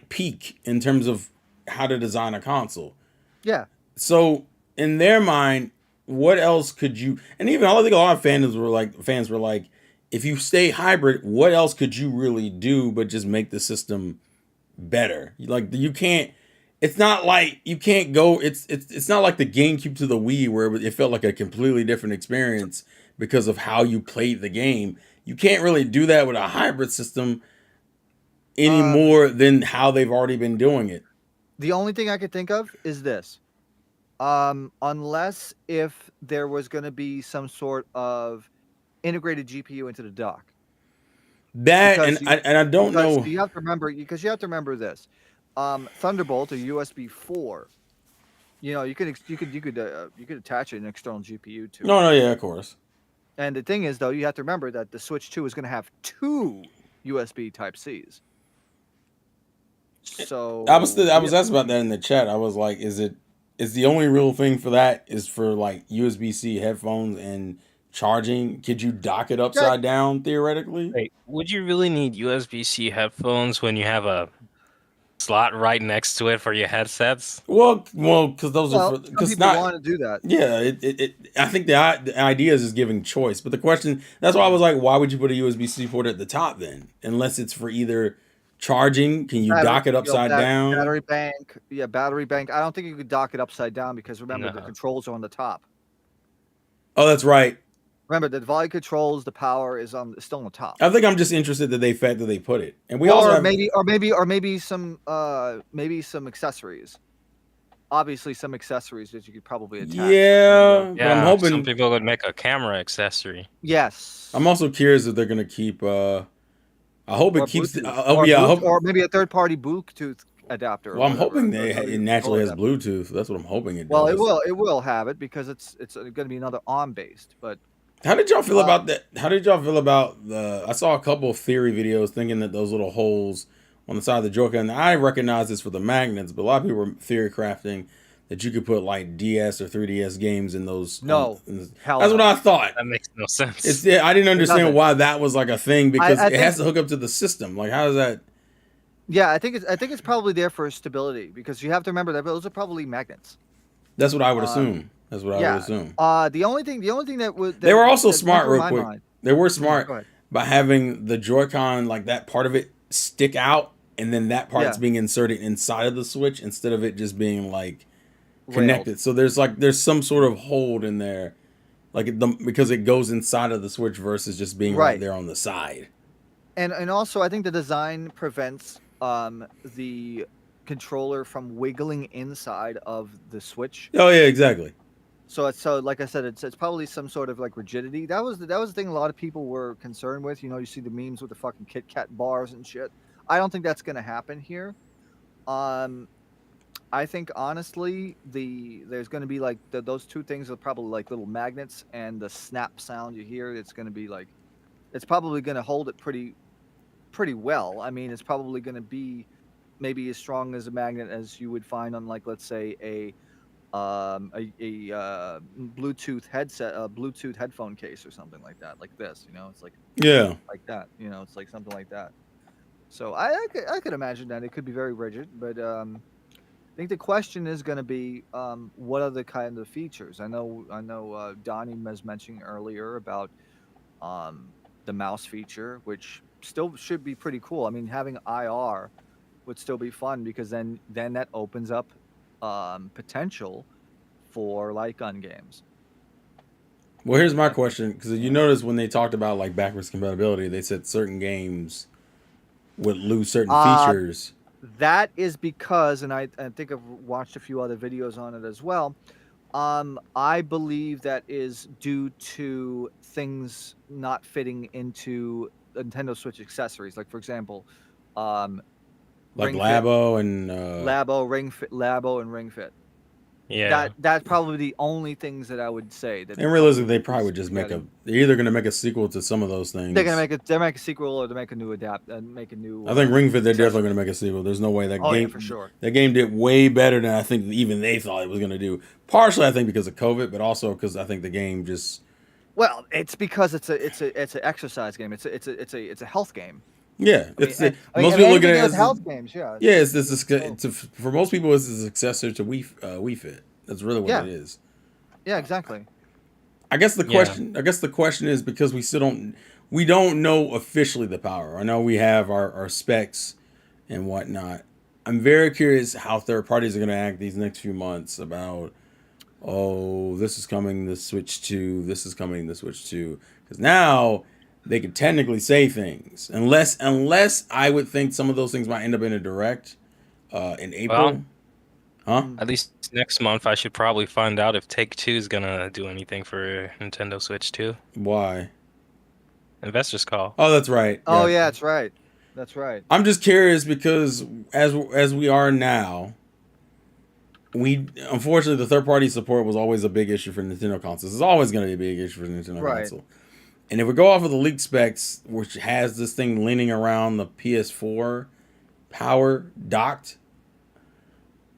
peak in terms of how to design a console. Yeah. So in their mind, what else could you? And even I think a lot of fans were like, if you stay hybrid, what else could you really do but just make the system better? Like you can't. It's not like you can't go. It's not like the GameCube to the Wii where it felt like a completely different experience because of how you played the game. You can't really do that with a hybrid system any Um, more than how they've already been doing it. the only thing I could think of is this. Unless if there was going to be some sort of integrated GPU into the dock, That because and I don't know. you have to remember, this. Thunderbolt or USB 4. You could attach an external GPU to No, it. no, yeah, of course. And the thing is, though, you have to remember that the Switch 2 is going to have two USB Type Cs. So I was asked about that in the chat. I was like, is the only real thing for that is for like USB-C headphones and charging? Could you dock it yeah, upside down theoretically? Wait, would you really need USB-C headphones when you have a slot right next to it for your headsets? Well, because those are for some because people not want to do that. yeah. I think the idea is just giving choice, but the question that's why I was like, why would you put a USB-C port at the top then, unless it's for either charging? Can you dock it upside down? Battery bank. Yeah, battery bank. I don't think you could dock it upside down because remember the No. controls are on the top. Oh, that's right. Remember the volume controls, the power is still on the top. I think I'm just interested that they fact that they put it, and we also have maybe some accessories. Obviously, some accessories that you could probably attach. yeah. But Yeah, I'm hoping some people would make a camera accessory. Yes. I'm also curious if they're gonna keep. I hope Or it keeps. Bluetooth, I hope. or maybe a third-party Bluetooth adapter. Well, I'm hoping it naturally has Bluetooth. That's what I'm hoping it does. Well, it will have it because it's going to be another ARM-based. But how did y'all feel about that? How did y'all feel about the? I saw a couple of theory videos thinking that those little holes on the side of the Joker, and I recognize this for the magnets, but a lot of people were theory crafting that you could put like DS or 3DS games in those. No, that's what I thought. That makes no sense. I didn't understand why that was like a thing because it has to hook up to the system. Like, how does that? Yeah, I think it's probably there for stability because you have to remember that those are probably magnets. That's what I would assume. That's what I would assume. The only thing that would they were also smart real quick. Mind. They were smart by having the Joy-Con, like that part of it stick out, and then that part's being inserted inside of the Switch instead of it just being like connected. Railed. So there's some sort of hold in there, because it goes inside of the Switch versus just being right there on the side. And also I think the design prevents the controller from wiggling inside of the Switch. Oh yeah, exactly. So like I said, it's probably some sort of like rigidity. That was the thing a lot of people were concerned with. You see the memes with the fucking Kit Kat bars and shit. I don't think that's gonna happen here. I think honestly, there's gonna be like those two things are probably like little magnets, and the snap sound you hear, it's gonna be like, it's probably gonna hold it pretty well. I mean, it's probably gonna be maybe as strong as a magnet as you would find on, like, let's say a Bluetooth headset, a Bluetooth headphone case or something like that, like this. It's like like that. It's like something like that. So I could imagine that it could be very rigid, but I think the question is going to be what are the kind of features? I know Donnie was mentioning earlier about the mouse feature, which still should be pretty cool. I mean, having IR would still be fun because then that opens up potential for light gun games. Well, here's my question, because you notice when they talked about like backwards compatibility, they said certain games would lose certain features. That is because, and I think I've watched a few other videos on it as well. I believe that is due to things not fitting into Nintendo Switch accessories. Like for example, um, Like Ring Fit, Labo and Labo, and Ring Fit. Yeah. That's probably the only things that I would say that realistically, they probably probably is would just make a. forgetting. They're either gonna make a sequel to some of those things. They make a sequel or they make a new make a new. I think Ring Fit, they're accessory. definitely gonna make a sequel. There's no way that Oh yeah, game. for sure. That game did way better than I think even they thought it was gonna do. Partially, I think because of COVID, but also because I think the game just. Well, it's because it's an exercise game. It's a health game. Yeah, I mean, it's most most people look at it as health games. Yeah. yeah. For most people, it's a successor to Wii Fit. That's really what Yeah. it is. Yeah, exactly. I guess the Yeah. question. I guess the question is because we don't know officially the power. I know we have our specs and whatnot. I'm very curious how third parties are going to act these next few months about. Oh, this is coming. The Switch 2. This is coming. The Switch 2. Because now they can technically say things, unless I would think some of those things might end up in a direct in April. Huh? At least next month, I should probably find out if Take-Two is gonna do anything for Nintendo Switch 2. Why? Investors call. Oh, that's right. Oh yeah, that's right. That's right. I'm just curious because as we are now, we unfortunately the third party support was always a big issue for Nintendo consoles. It's always going to be a big issue for Nintendo Right. console. And if we go off of the leak specs, which has this thing leaning around the PS4 power docked,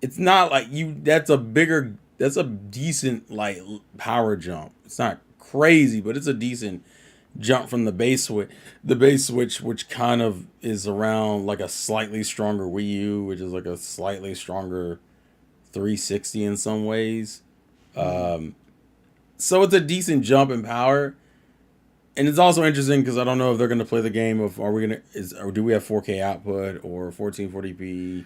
it's not like that's a decent like power jump. It's not crazy, but it's a decent jump from the base switch, which kind of is around like a slightly stronger Wii U, which is like a slightly stronger 360 in some ways. So it's a decent jump in power, and it's also interesting because I don't know if they're going to play the game of or do we have 4K output or 1440p?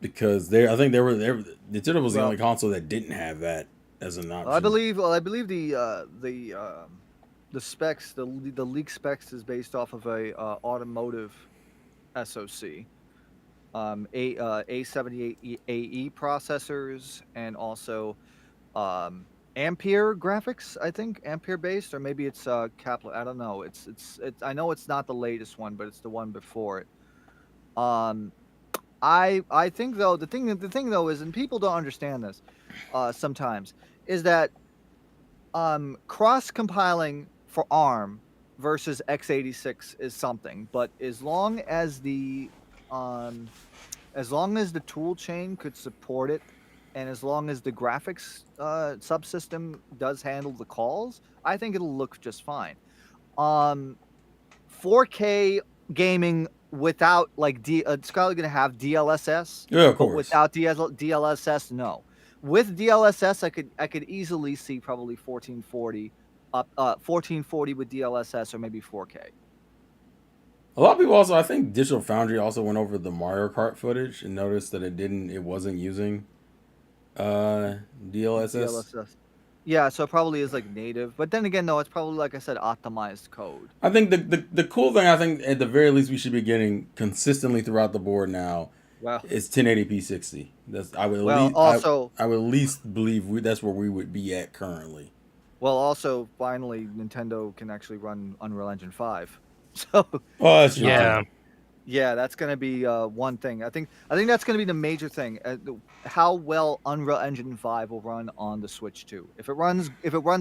Because I think Nintendo was the only console that didn't have that as an option. I believe the specs, the leak specs is based off of a automotive SoC, A78 AE processors, and also Ampere graphics. I think Ampere based, or maybe it's Kaplan. I don't know. It's I know it's not the latest one, but it's the one before it. I think though the thing though is, and people don't understand this sometimes, is that cross compiling for ARM versus x86 is something, but as long as the tool chain could support it, and as long as the graphics subsystem does handle the calls, I think it'll look just fine. 4K gaming without like it's probably gonna have DLSS. Yeah, of course. But without DLSS, no. With DLSS, I could easily see probably 1440 1440 with DLSS, or maybe 4K. A lot of people also, I think Digital Foundry also went over the Mario Kart footage and noticed that it wasn't using DLSS. Yeah, so it probably is like native, but then again, though, it's probably, like I said, optimized code. I think the cool thing, I think at the very least we should be getting consistently throughout the board now Well, is 1080p 60. I would at least believe that's where we would be at currently. Well, also, finally, Nintendo can actually run Unreal Engine 5. So, Oh, that's true. Yeah. yeah, that's going to be one thing. I think that's going to be the major thing. How well Unreal Engine 5 will run on the Switch 2. If it runs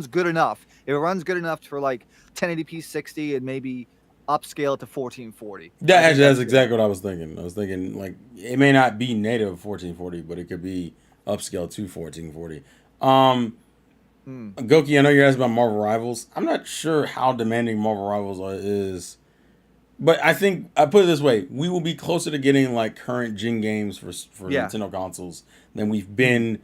good enough, for like 1080p 60 and maybe upscale it to 1440. That's exactly what I was thinking. I was thinking like it may not be native 1440, but it could be upscale to 1440. Goki, I know you're asking about Marvel Rivals. I'm not sure how demanding Marvel Rivals is. But I think I put it this way: we will be closer to getting like current gen games for Nintendo consoles than we've been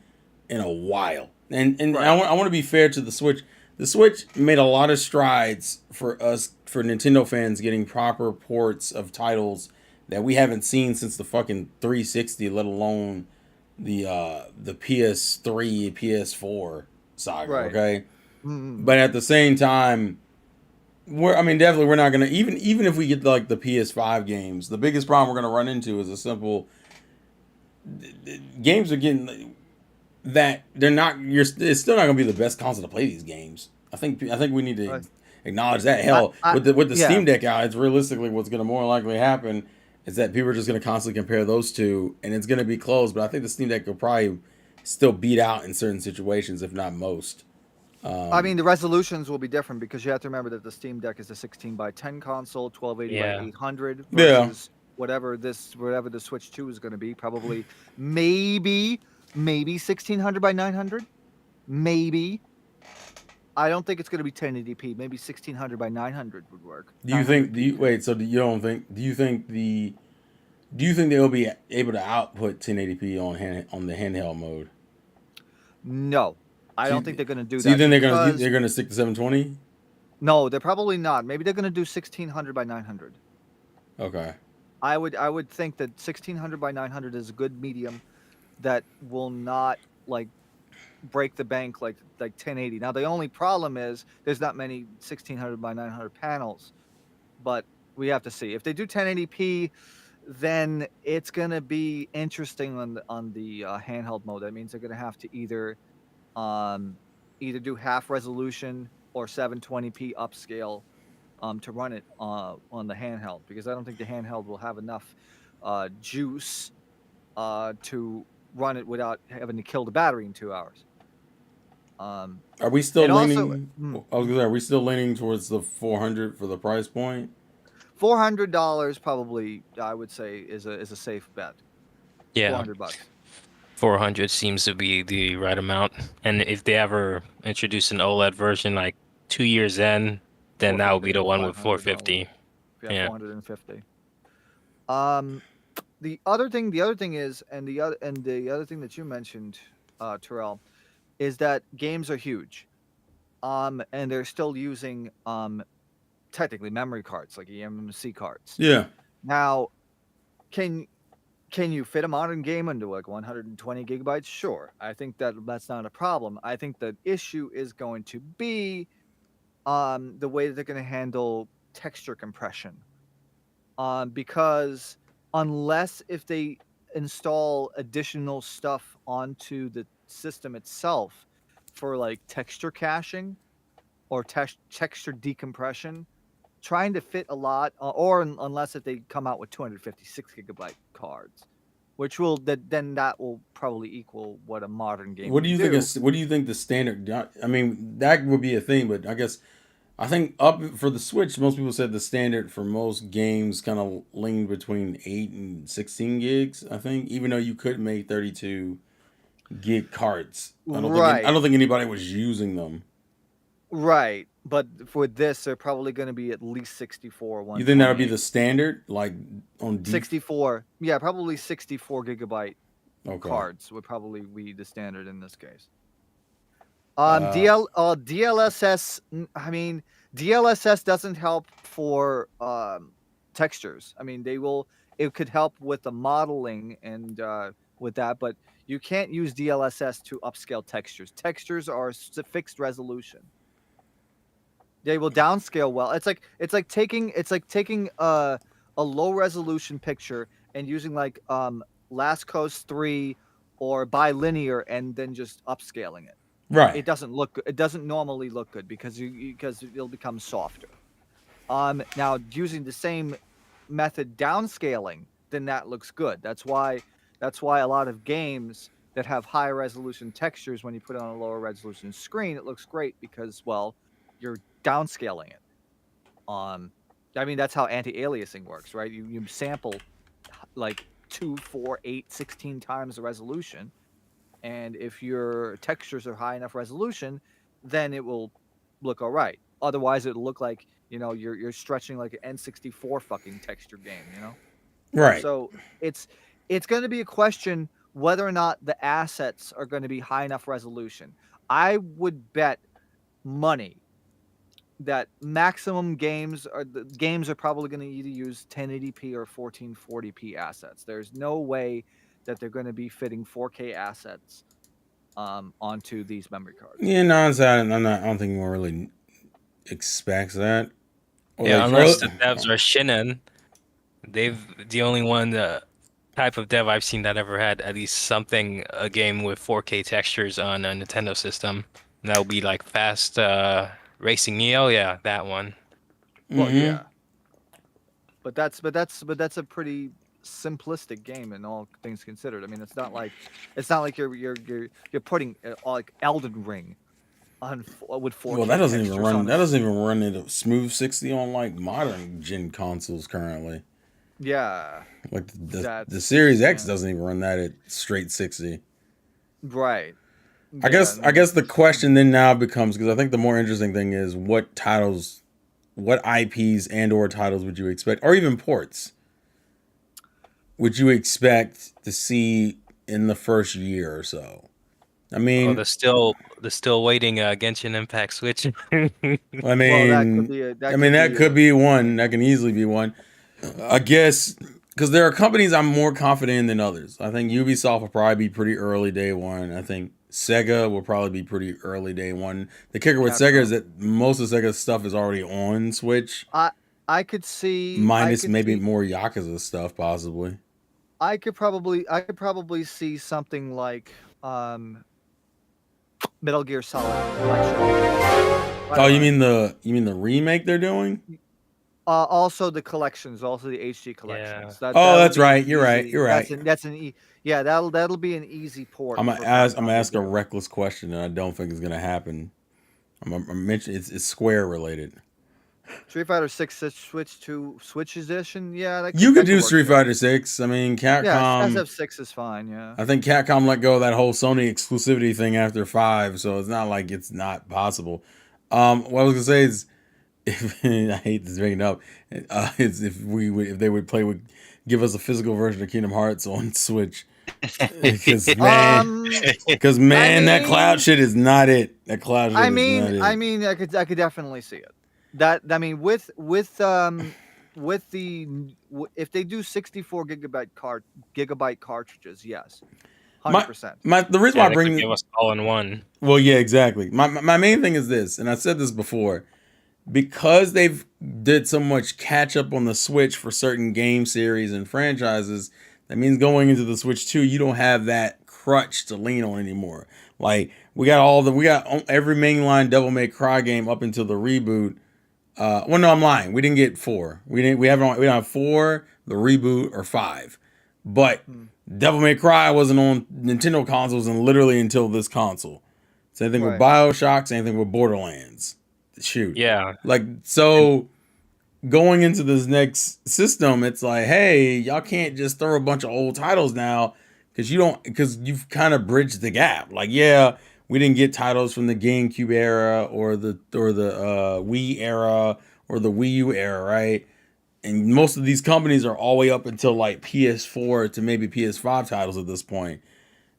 in a while. And Right. I want to be fair to the Switch. The Switch made a lot of strides for Nintendo fans getting proper ports of titles that we haven't seen since the fucking 360, let alone the PS3, PS4 saga. Right. Okay, Mm-hmm. but at the same time. Definitely we're not gonna even if we get like the PS5 games, the biggest problem we're gonna run into is a simple games are getting that they're not. It's still not going to be the best console to play these games. I think we need to Right. acknowledge that. Hell, I with the yeah. Steam Deck out, it's realistically what's going to more likely happen is that people are just going to constantly compare those two, and it's going to be close. But I think the Steam Deck will probably still beat out in certain situations, if not most. I mean, the resolutions will be different because you have to remember that the Steam Deck is a 16 by 10 console, 1280 by Yeah. 800 Yeah. versus whatever the Switch 2 is going to be. Probably, maybe 1600 by 900. Maybe. I don't think it's going to be 1080p. Maybe 1600 by 900 would work. Do you think? 900p Do you too. wait? So you don't think? Do you think they'll be able to output 1080p on the handheld mode? No, I So don't you- think they're going to do So you that. think because- they're gonna stick to 720? No, they're probably not. Maybe they're going to do 1600 by 900. Okay. I would think that 1600 by 900 is a good medium that will not like break the bank like 1080. Now the only problem is there's not many 1600 by 900 panels, but we have to see. If they do 1080p, then it's gonna be interesting on the handheld mode. That means they're gonna have to either do half resolution or 720p upscale to run it on the handheld, because I don't think the handheld will have enough juice to run it without having to kill the battery in 2 hours. Are we still It also- leaning? Hmm. I was gonna say, are we still leaning towards the 400 for the price point? $400 probably, I would say, is a safe bet. Yeah, $400. 400 seems to be the right amount. And if they ever introduce an OLED version like 2 years in, then that will be the one with 450. Yeah. 450. The other thing is, and the other thing that you mentioned, Terrell, is that games are huge, and they're still using technically memory cards like eMMC cards. Yeah. Now, can you fit a modern game into like 120 gigabytes? Sure, I think that's not a problem. I think the issue is going to be the way that they're going to handle texture compression, because unless if they install additional stuff onto the system itself for like texture caching or texture decompression, trying to fit a lot, unless if they come out with 256 gigabyte cards, which will then that will probably equal what a modern game. What do you would think? What do you think the standard? I mean, that would be a thing, but I think up for the Switch, most people said the standard for most games kind of leaned between 8 and 16 gigs. I think, even though you could make 32 gig cards, I don't think anybody was using them. Right, but for this, they're probably going to be at least 64. You think that would be the standard, like on 64? Yeah, probably 64 gigabyte Okay. cards would probably be the standard in this case. DLSS. I mean, DLSS doesn't help for textures. I mean, it could help with the modeling and with that, but you can't use DLSS to upscale textures. Textures are fixed resolution. They will downscale well. It's like taking a low resolution picture and using like Lascos 3 or bilinear and then just upscaling it. Right. It doesn't look good. It doesn't normally look good because it'll become softer. Now using the same method downscaling, then that looks good. That's why a lot of games that have high resolution textures, when you put it on a lower resolution screen, it looks great because, well, you're downscaling it. I mean, that's how anti-aliasing works, right? You sample like 2, 4, 8, 16 times the resolution, and if your textures are high enough resolution, then it will look all right. Otherwise, it'll look like, you're stretching like an N64 fucking texture game, Right. So it's going to be a question whether or not the assets are going to be high enough resolution. I would bet money that maximum games are probably going to either use 1080p or 1440p assets. There's no way that they're going to be fitting 4K assets onto these memory cards. Yeah, no, I don't think anyone really expects that. Yeah, unless the devs are Shinnen. The only one that type of dev I've seen that ever had at least a game with 4K textures on a Nintendo system. And that would be like Fast Racing Neo. Yeah, that one. Well, Mm-hmm. yeah, but that's a pretty simplistic game in all things considered. I mean, it's not like you're putting like Elden Ring on with 4K Well, that doesn't even textures run. on That a doesn't even run at a smooth 60 on like modern gen consoles currently. yeah. Like the That's Series X yeah. doesn't even run that at straight 60. Right. I Yeah, guess I I mean, guess the question then now becomes, because I think the more interesting thing is what titles, what IPs and or titles would you expect, or even ports, would you expect to see in the first year or so? I Oh, mean, the still waiting Genshin Impact Switch. I well, that could mean, be a I that mean could that be could a be one. That can easily be one. I guess because there are companies I'm more confident in than others. I think Ubisoft will probably be pretty early day one. I think Sega will probably be pretty early day one. The kicker with Sega is Capcom. that most of Sega's stuff is already on Switch, I I could see I minus could maybe see more Yakuza stuff possibly. I could probably see something like Metal Gear Solid Collection right Oh, away. you mean the remake they're doing? Also the collections, also the HD Yeah. collections. Oh, That'll that's be an right. You're right. easy. You're right. Yeah, that'll be an easy port for I'm Capcom gonna to ask a do. reckless question, and I don't think it's gonna happen. I'm mention it's Square related. Street Fighter 6 Switch edition. Yeah, that You could could that could do work Street too. Fighter Six. I mean, Yeah, Capcom. SF6 is fine. Yeah. I think Capcom let go of that whole Sony exclusivity thing after five, so it's not like it's not possible. What I was gonna say is, if, I hate this bringing it up. It's if they would give us a physical version of Kingdom Hearts on Switch, because Um, I that cloud mean, shit is not it. That cloud shit I is mean, not I it. mean, I could definitely see it. That I mean, with if they do 64 gigabyte cartridges, yes, My 100%. the reason why Yeah, I they could give bring us all in one. well, yeah, exactly. My main thing is this, and I said this before, because they've did so much catch up on the Switch for certain game series and franchises. That means going into the Switch 2, you don't have that crutch to lean on anymore. Like we got every mainline Devil May Cry game up until the reboot. Well, no, I'm lying. We didn't get four. We don't have four, the reboot, or five. But Hmm. Devil May Cry wasn't on Nintendo consoles and literally until this console. Same thing with Right. Bioshock. Same thing with Borderlands. Shoot, Yeah. like And so going into this next system, it's like, hey, y'all can't just throw a bunch of old titles now because you've kind of bridged the gap. Like, yeah, we didn't get titles from the GameCube era or the Wii era or the Wii U era, right? And most of these companies are all the way up until like PS4 to maybe PS5 titles at this point.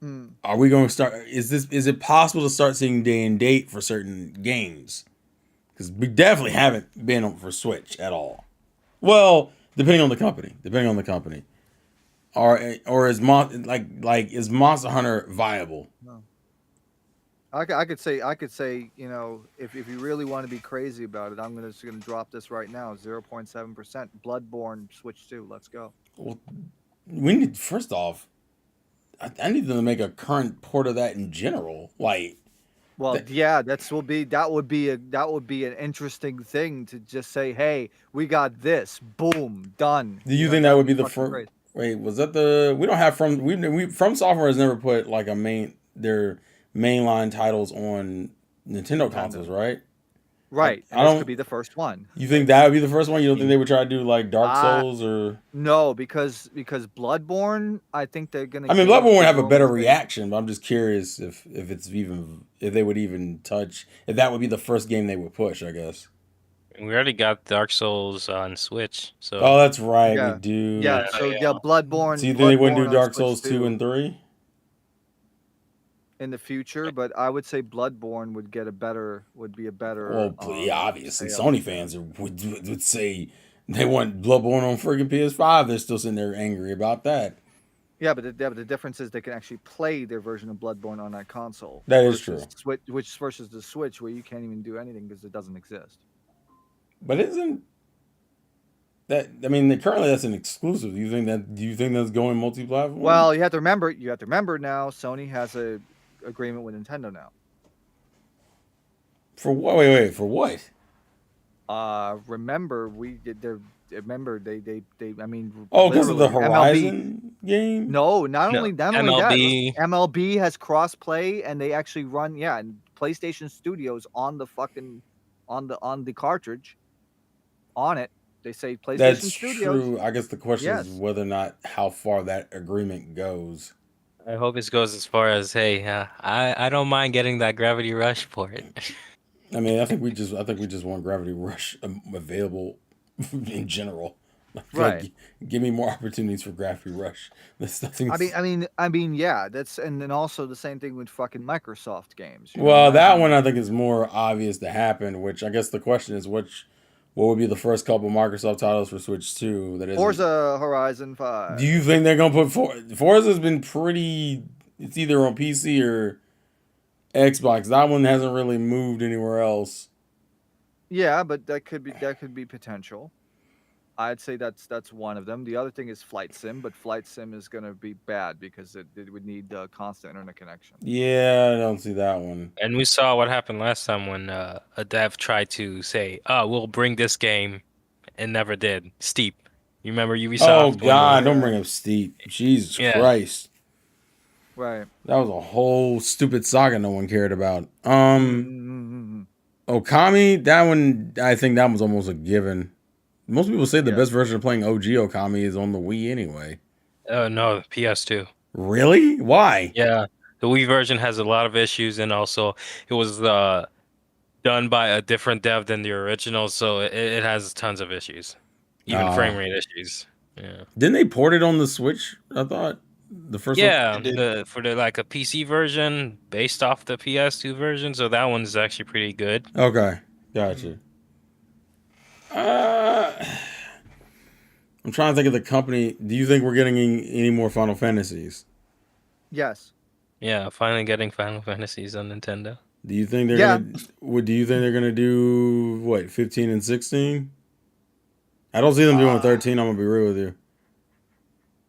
Hmm. Are we going to start? Is it possible to start seeing day and date for certain games? Because we definitely haven't been for Switch at all. Well, depending on the company, or is Monster Hunter viable? No. I could say, if you really want to be crazy about it, I'm just gonna drop this right now. 0.7%. Bloodborne Switch 2. Let's go. Well, we need first off, I need them to make a current port of that in general. Like, Well, that, yeah, that would be an interesting thing to just say, "Hey, we got this. Boom, done." do you think that That'd would be be the fucking first? great. Wait, was that the? We don't have from Software has never put like their mainline titles on Nintendo consoles, Nintendo. right? Right, and I this could don't. be the first one. You think that would be the first one? You don't think they would try to do like Dark Uh Souls or? no, because Bloodborne, I think they're gonna I mean, give Bloodborne us would the have a better Roman stage. reaction, but I'm just curious if they would even touch if that would be the first game they would push. I guess. we already got Dark Souls on Switch, Oh, so that's right, we Yeah, do. yeah. yeah, So yeah, yeah. So Bloodborne, you think they wouldn't do Bloodborne on Dark Switch Souls 2 2 and 3? in the future, but I would say Bloodborne would be a better Well, yeah, obviously, sale. Sony Yeah. fans would say they want Bloodborne on freaking PS5. They're still sitting there angry about that. Yeah, but the difference is they can actually play their version of Bloodborne on that console That is versus true. versus the Switch where you can't even do anything because it doesn't exist. But isn't currently that's an exclusive. Do you think that's going multi-platform? Well, you have to remember now. Sony has a agreement with Nintendo now. For what? Wait, for what? Remember we did their. Remember they. I mean. Oh, because of the literally, Horizon game. No, not No, only that. MLB. MLB has cross-play, and they actually run and PlayStation Studios on the fucking on the cartridge. On it, they say PlayStation That's Studios. true. I guess the question is Yes. whether or not how far that agreement goes. I hope it goes as far as, hey, I don't mind getting that Gravity Rush port. I mean, I think we just want Gravity Rush available in general. Right. Give me more opportunities for Gravity Rush. That's nothing. I mean, yeah. That's and then also the same thing with fucking Microsoft games. you know, Well, I that mean, one I think is more obvious to happen. Which I guess the question is, what would be the first couple Microsoft titles for Switch 2? That is Forza Horizon 5. Do you think they're gonna put Forza's been pretty? It's either on PC or Xbox. That one hasn't really moved anywhere else. Yeah, but that could be potential. I'd say that's one of them. The other thing is Flight Sim, but Flight Sim is going to be bad because it would need constant internet connection. Yeah, I don't see that one. And we saw what happened last time when a dev tried to say, "Oh, we'll bring this game," and never did. Steep. You remember Ubisoft? Oh God, don't bring up Steep. Jesus Christ. Right. That was a whole stupid saga no one cared about. Mm-hmm. Okami, that one, I think that was almost a given. Most people say the best version of playing OG Okami is on the Wii anyway. No, PS2. Really? Why? Yeah, the Wii version has a lot of issues, and also it was done by a different dev than the original, so it has tons of issues, even frame rate issues. Yeah. Didn't they port it on the Switch? I thought the first one. For the like a PC version based off the PS2 version, so that one's actually pretty good. Okay, gotcha. I'm trying to think of the company. Do you think we're getting any more Final Fantasies? Yes. Yeah, finally getting Final Fantasies on Nintendo. Do you think they're gonna? Do you think they're gonna do what 15 and 16? I don't see them doing 13. I'm gonna be real with you.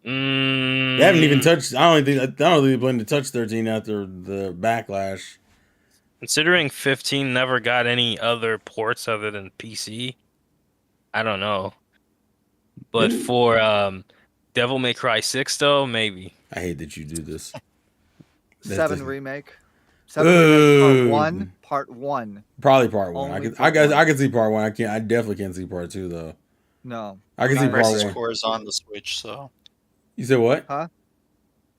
They haven't even touched. I don't think they plan to touch 13 after the backlash. Considering 15 never got any other ports other than PC, I don't know. But for Devil May Cry 6 though, maybe. I hate that you do this. 7 remake. 7 remake part 1. Probably part 1. I can see part 1. I definitely can't see part 2 though. No. I can see part 1. Crisis Core is on the Switch, so. You said what? Huh?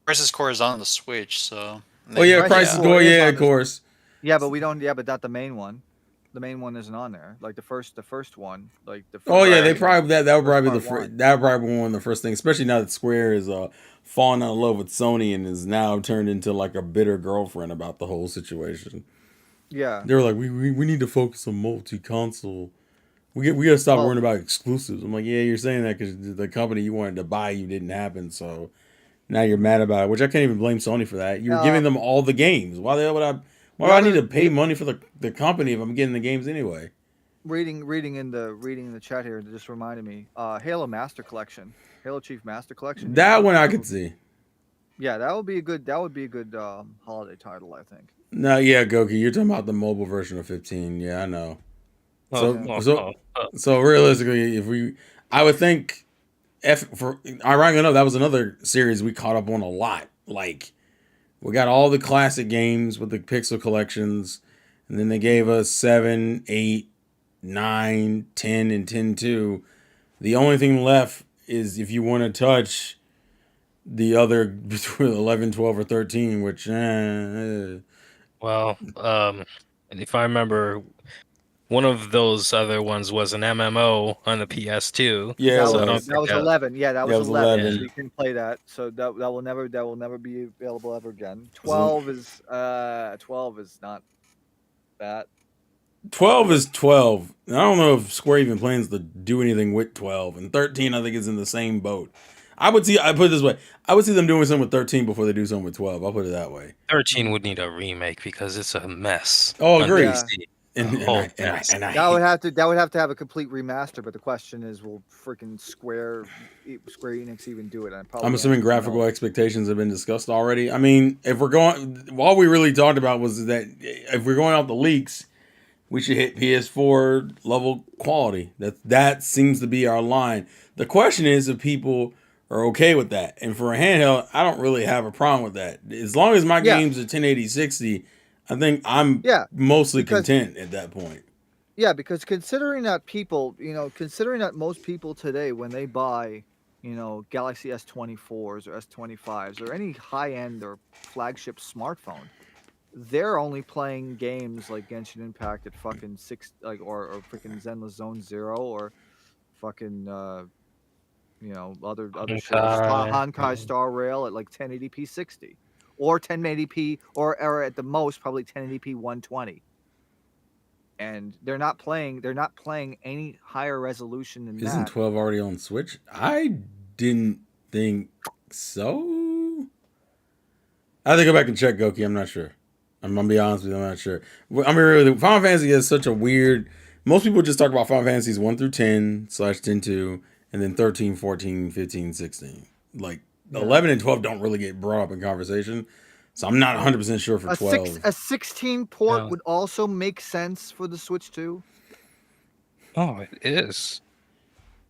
Crisis Core is on the Switch, so. Oh yeah, Crisis Core, yeah, of course. Yeah, but we don't. Yeah, but not the main one. The main one isn't on there. Like the first one. Like the. First Oh yeah, they probably that would probably be that would probably be one of the first things, especially now that Square is falling out of love with Sony and is now turned into like a bitter girlfriend about the whole situation. Yeah, they were like, we need to focus on multi-console. We gotta stop worrying about exclusives. I'm like, yeah, you're saying that because the company you wanted to buy you didn't happen, so now you're mad about it. Which I can't even blame Sony for that. You're giving them all the games. Why the hell would I? Why do I need to pay money for the company if I'm getting the games anyway? Reading in the chat here, it just reminded me. Halo Master Collection, Halo Chief Master Collection. That one I could see. Yeah, that would be a good holiday title, I think. No, yeah, Goki, you're talking about the mobile version of 15. Yeah, I know. So realistically, I would think, ironically enough, that was another series we caught up on a lot. Like, we got all the classic games with the pixel collections, and then they gave us 7, 8, 9, 10, and 10-2. The only thing left is if you want to touch the other between 11, 12, or 13, which, Well, if I remember, one of those other ones was an MMO on the PS2. Yeah, that was 11. Yeah, that was 11. So you can play that. So that will never be available ever again. 12 is not that. 12 is 12. I don't know if Square even plans to do anything with 12, and 13 I think is in the same boat. I put it this way. I would see them doing something with 13 before they do something with 12. I'll put it that way. 13 would need a remake because it's a mess. Oh, agreed. And Oh, I yes. That would have to have a complete remaster. But the question is, will freaking Square Enix even do it? And I'm assuming graphical expectations have been discussed already. I mean, if we're going, all we really talked about was that if we're going out the leaks, we should hit PS4 level quality. That seems to be our line. The question is if people are okay with that. And for a handheld, I don't really have a problem with that. As long as my games are 1080 60, I think I'm mostly content at that point. Yeah, because considering that most people today, when they buy, Galaxy S24s or S25s or any high-end or flagship smartphone, they're only playing games like Genshin Impact at fucking or freaking Zenless Zone Zero or fucking other shit, Honkai Star Rail at like 1080p 60 or 1080p or at the most probably 1080p 120. And they're not playing any higher resolution than that. Isn't 12 already on Switch? I didn't think so. I have to go back and check, Goki. I'm not sure. I'm gonna be honest with you. I'm not sure. I mean, really, Final Fantasy is such a weird. Most people just talk about Final Fantasies 1 through 10/10-2, and then 13, 14, 15, 16. Like 11 and 12 don't really get brought up in conversation. So I'm not 100% sure for 12. A 16 port would also make sense for the Switch 2. Oh, it is.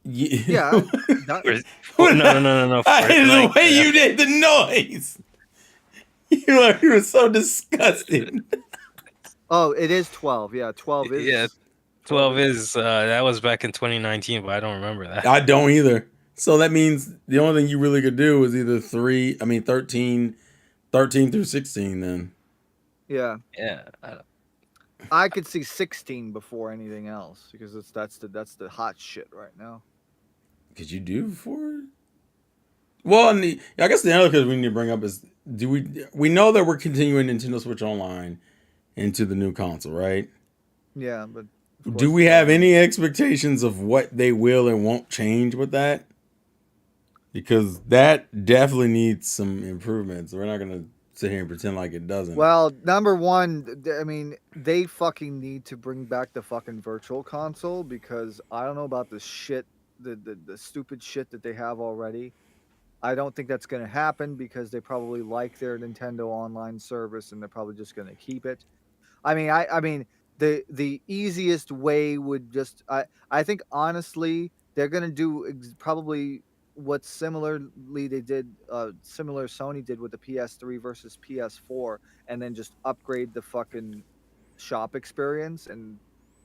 Yeah. No. I hate the way you did the noise. You were so disgusted. Oh, it is 12. Yeah, 12 is. Yeah, 12 is. That was back in 2019, but I don't remember that. I don't either. So that means the only thing you really could do is either 13 through 16 then. Yeah. Yeah. I could see 16 before anything else because that's the hot shit right now. Could you do 4? Well, I guess the other thing we need to bring up is we know that we're continuing Nintendo Switch Online into the new console, right? Yeah, but do we have any expectations of what they will and won't change with that? Because that definitely needs some improvements. We're not going to sit here and pretend like it doesn't. Well, number one, I mean, they fucking need to bring back the fucking virtual console because I don't know about the shit, the stupid shit that they have already. I don't think that's going to happen because they probably like their Nintendo Online service and they're probably just going to keep it. I mean, the easiest way would just I think honestly they're going to do probably what similar Sony did with the PS3 versus PS4 and then just upgrade the fucking shop experience and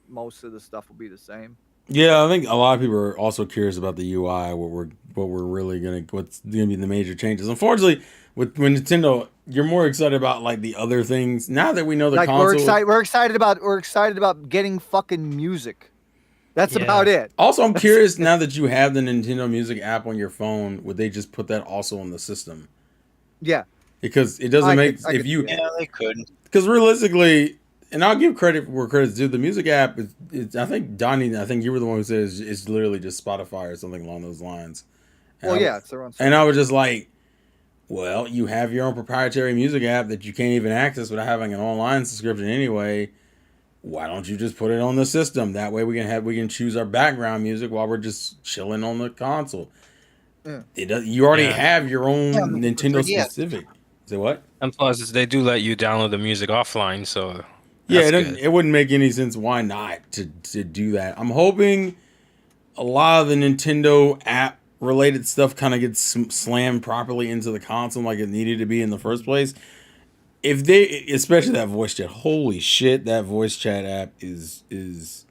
most of the stuff will be the same. Yeah, I think a lot of people are also curious about the UI, what's gonna be the major changes. Unfortunately, with Nintendo, you're more excited about like the other things now that we know the console. We're excited about getting fucking music. That's about it. Also, I'm curious now that you have the Nintendo Music app on your phone, would they just put that also on the system? Yeah, because it doesn't Yeah, they could. Because realistically. And I'll give credit where credit's due. The music app is I think Donnie, I think you were the one who said it's literally just Spotify or something along those lines. And it's their own. And I was just like, well, you have your own proprietary music app that you can't even access without having an online subscription anyway. Why don't you just put it on the system? That way we can choose our background music while we're just chilling on the console. Yeah. You already have your own Nintendo specific. Say what? And plus, they do let you download the music offline, so. Yeah, it wouldn't make any sense. Why not to do that? I'm hoping a lot of the Nintendo app related stuff kind of gets slammed properly into the console like it needed to be in the first place. If they, especially that voice chat, holy shit, that voice chat app is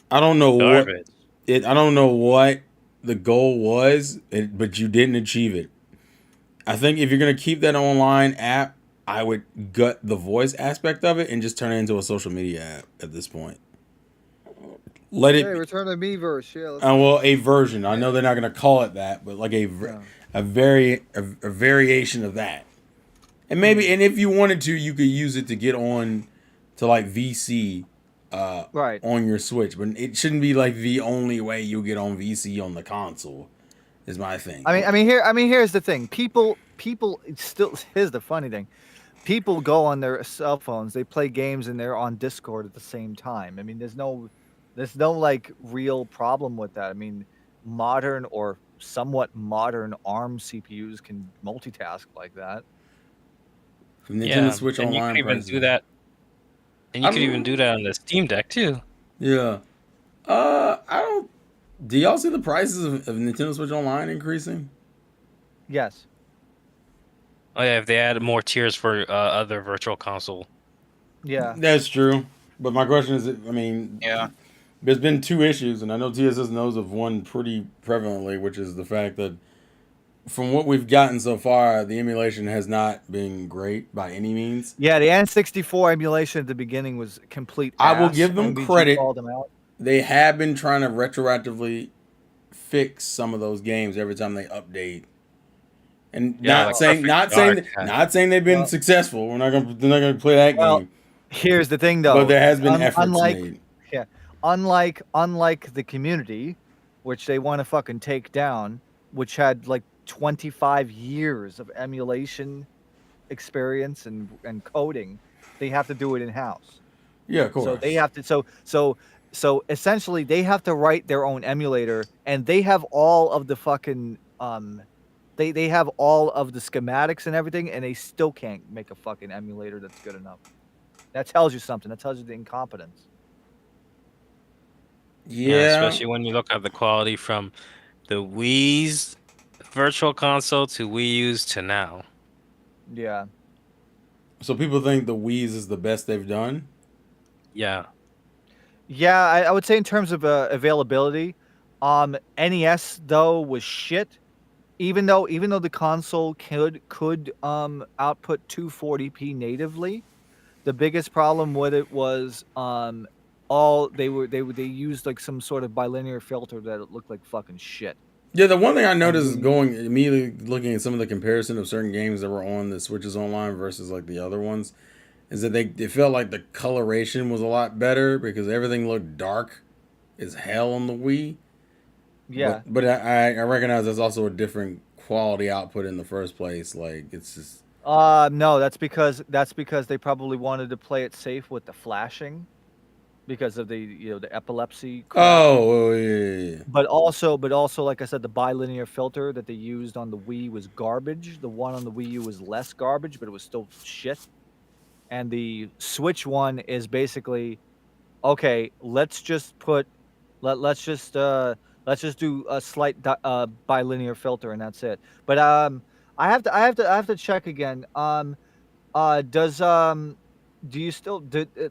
I don't know I don't know what the goal was, but you didn't achieve it. I think if you're gonna keep that online app, I would gut the voice aspect of it and just turn it into a social media app at this point. Return to Miiverse. Yeah. Well, a version. I know they're not going to call it that, but like a variation of that. And maybe, and if you wanted to, you could use it to get on to like VC on your Switch. But it shouldn't be like the only way you get on VC on the console. Is my thing. I mean, here's the thing. People still. Here's the funny thing. people go on their cell phones, they play games, and they're on Discord at the same time. I mean, there's no like real problem with that. I mean, modern or somewhat modern ARM CPUs can multitask like that. Nintendo Yeah, Switch and you could Online even prices. do that. And you could even do that on the Steam Deck too. Yeah. I don't. Do y'all see the prices of Nintendo Switch Online increasing? Yes. Oh yeah, if they added more tiers for other virtual console. Yeah. That's true. But my question is, I mean, Yeah. there's been two issues, and I know TSS knows of one pretty prevalently, which is the fact that from what we've gotten so far, the emulation has not been great by any means. Yeah, the N64 emulation at the beginning was complete I will ass. give them MVG credit. called them out. They have been trying to retroactively fix some of those games every time they update. And Yeah, not like saying Perfect Dark. not saying they've been Well- successful. They're not gonna play that Well, game. Here's the thing, though. But there has been efforts unlike, made. unlike the community, which they want to fucking take down, which had like 25 years of emulation experience and coding, they have to do it in house. Yeah, of course. So they have to. So essentially, they have to write their own emulator, and they have all of the fucking They have all of the schematics and everything, and they still can't make a fucking emulator that's good enough. That tells you something. That tells you the incompetence. Yeah. Especially when you look at the quality from the Wii's virtual console to Wii U's to now. Yeah. So people think the Wii's is the best they've done. Yeah. Yeah, I would say in terms of availability, NES though was shit. Even though the console could output 240p natively, the biggest problem with it was they used like some sort of bilinear filter that looked like fucking shit. Yeah, the one thing I noticed is going immediately looking at some of the comparison of certain games that were on the Switches Online versus like the other ones, is that it felt like the coloration was a lot better because everything looked dark as hell on the Wii. Yeah. But I recognize there's also a different quality output in the first place. Like it's just No, that's because they probably wanted to play it safe with the flashing, because of the the epilepsy. crap. oh yeah. But also, like I said, the bilinear filter that they used on the Wii was garbage. The one on the Wii U was less garbage, but it was still shit. And the Switch one is basically, okay, let's just do a slight bilinear filter, and that's it. But I have to check again. Do you still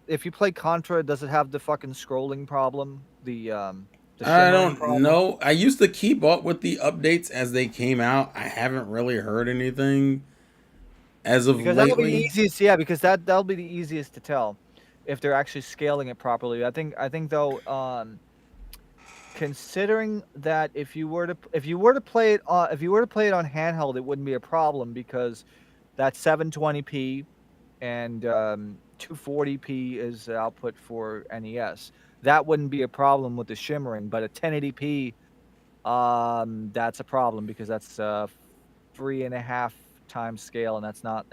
if you play Contra, does it have the fucking scrolling problem? The I shimmering don't problem? know. I used to keep up with the updates as they came out. I haven't really heard anything as of Because that'll be the lately. easiest. Yeah, because that'll be the easiest to tell if they're actually scaling it properly. I think though, considering that if you were to play it on handheld, it wouldn't be a problem because that's 720p and 240p is the output for NES. That wouldn't be a problem with the shimmering, but at 1080p, that's a problem because that's 3.5 times scale, and that's not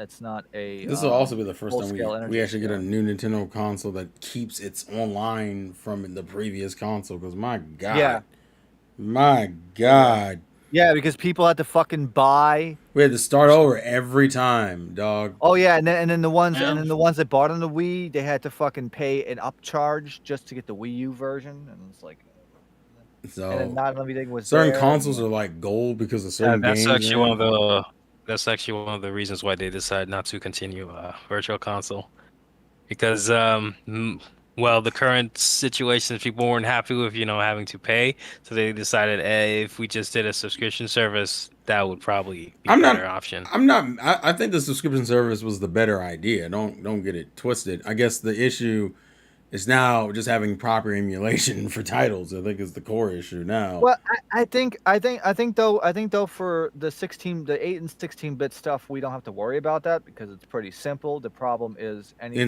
a. This will also be the first time full-scale energy we actually get a scale. new Nintendo console that keeps its online from the previous console. Because my God, Yeah. my God, Yeah, because people had to fucking buy. we had to start over every time, dog. Oh yeah, and then the ones Yeah. that bought on the Wii, they had to fucking pay an upcharge just to get the Wii U version, and it's like, and then So not everything was certain there, consoles and- are like gold because of Yeah, certain games. that's actually one of the reasons why they decided not to continue Virtual Console, because well, the current situation, people weren't happy with having to pay, so they decided, hey, if we just did a subscription service, that would probably be a better option. I think the subscription service was the better idea. Don't get it twisted. I guess the issue is now just having proper emulation for titles. I think is the core issue now. Well, I think though for the 8 and 16-bit stuff, we don't have to worry about that because it's pretty simple. The problem is anything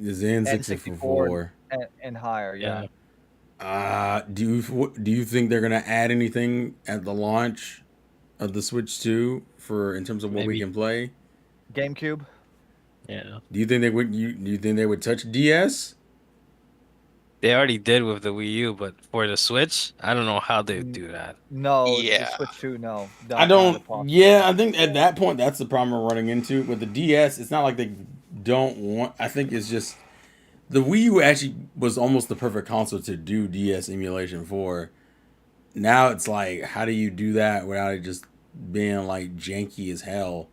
N64. and higher. Yeah. Do you think they're gonna add anything at the launch of the Switch 2 in terms of what we Maybe. can play? GameCube. Yeah, Do you think they would? Do you think they would touch DS? they already did with the Wii U, but for the Switch, I don't know how they would Mm, do that. No, the Yeah. Switch 2, no, I not a don't. possibility. Yeah, I think at that point that's the problem we're running into with the DS. It's not like they don't want. I think it's just the Wii U actually was almost the perfect console to do DS emulation for. Now it's like, how do you do that without it just being like janky as hell?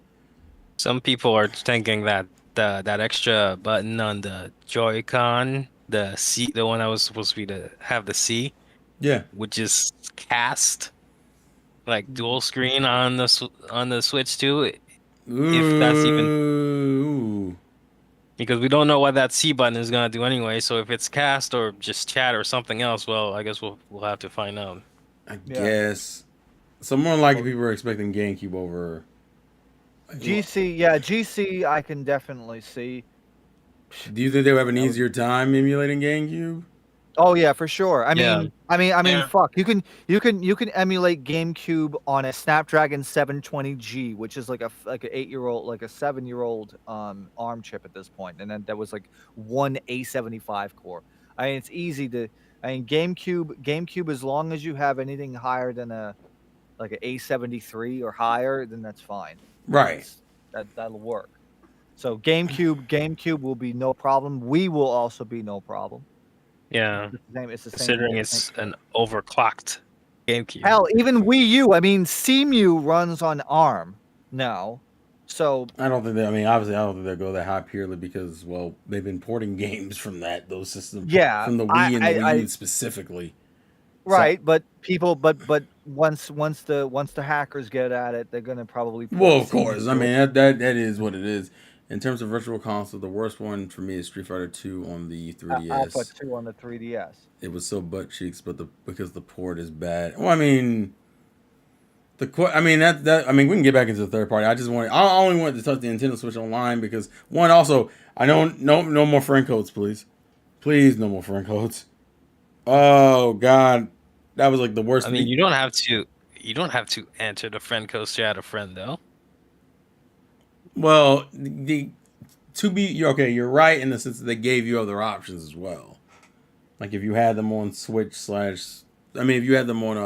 Some people are thinking that that extra button on the Joy-Con, the C, the one that was supposed to be to have the C, Yeah. would just cast like dual screen on the on the Switch too, if that's even Ooh. because we don't know what that C button is gonna do anyway. So if it's cast or just chat or something else, well, I guess we'll have to find out. I Yeah. guess. So more likely Well, people are expecting GameCube over. GC, yeah, GC, I can definitely see. Do you think they would have an That would easier time emulating GameCube? Oh yeah, for sure. Yeah. Yeah. Fuck. You can emulate GameCube on a Snapdragon 720G, which is like like a 8-year-old, like a 7-year-old ARM chip at this point, and then that was like one A75 core. I mean, it's easy to. I mean, GameCube, as long as you have anything higher than a like an A73 or higher, then that's fine. Right. That'll work. So GameCube will be no problem. We will also be no problem. Yeah, It's the same considering thing. it's an overclocked GameCube. Hell, even Wii U. I mean, CMU runs on ARM now, so I don't think they. I mean, obviously, I don't think they'll go that high purely because, well, they've been porting games from those systems yeah. from the Wii and the Wii U specifically. Right, but once the hackers get at it, they're gonna probably port Well, of CMU course. I to mean, it. that is what it is. In terms of virtual console, the worst one for me is Street Fighter 2 on the Alpha 3DS. 2 on the 3DS. It was so butt cheeks, but because the port is bad. Well, I mean, I mean that I mean we can get back into the third party. I only wanted to touch the Nintendo Switch Online because one also I don't no more friend codes, please no more friend codes. Oh God, that was like the worst. I mean, you don't have to enter the friend code to add a friend though. Well, the to be you're okay. You're right in the sense that they gave you other options as well. Like if you had them on Switch slash, I mean, if you had them on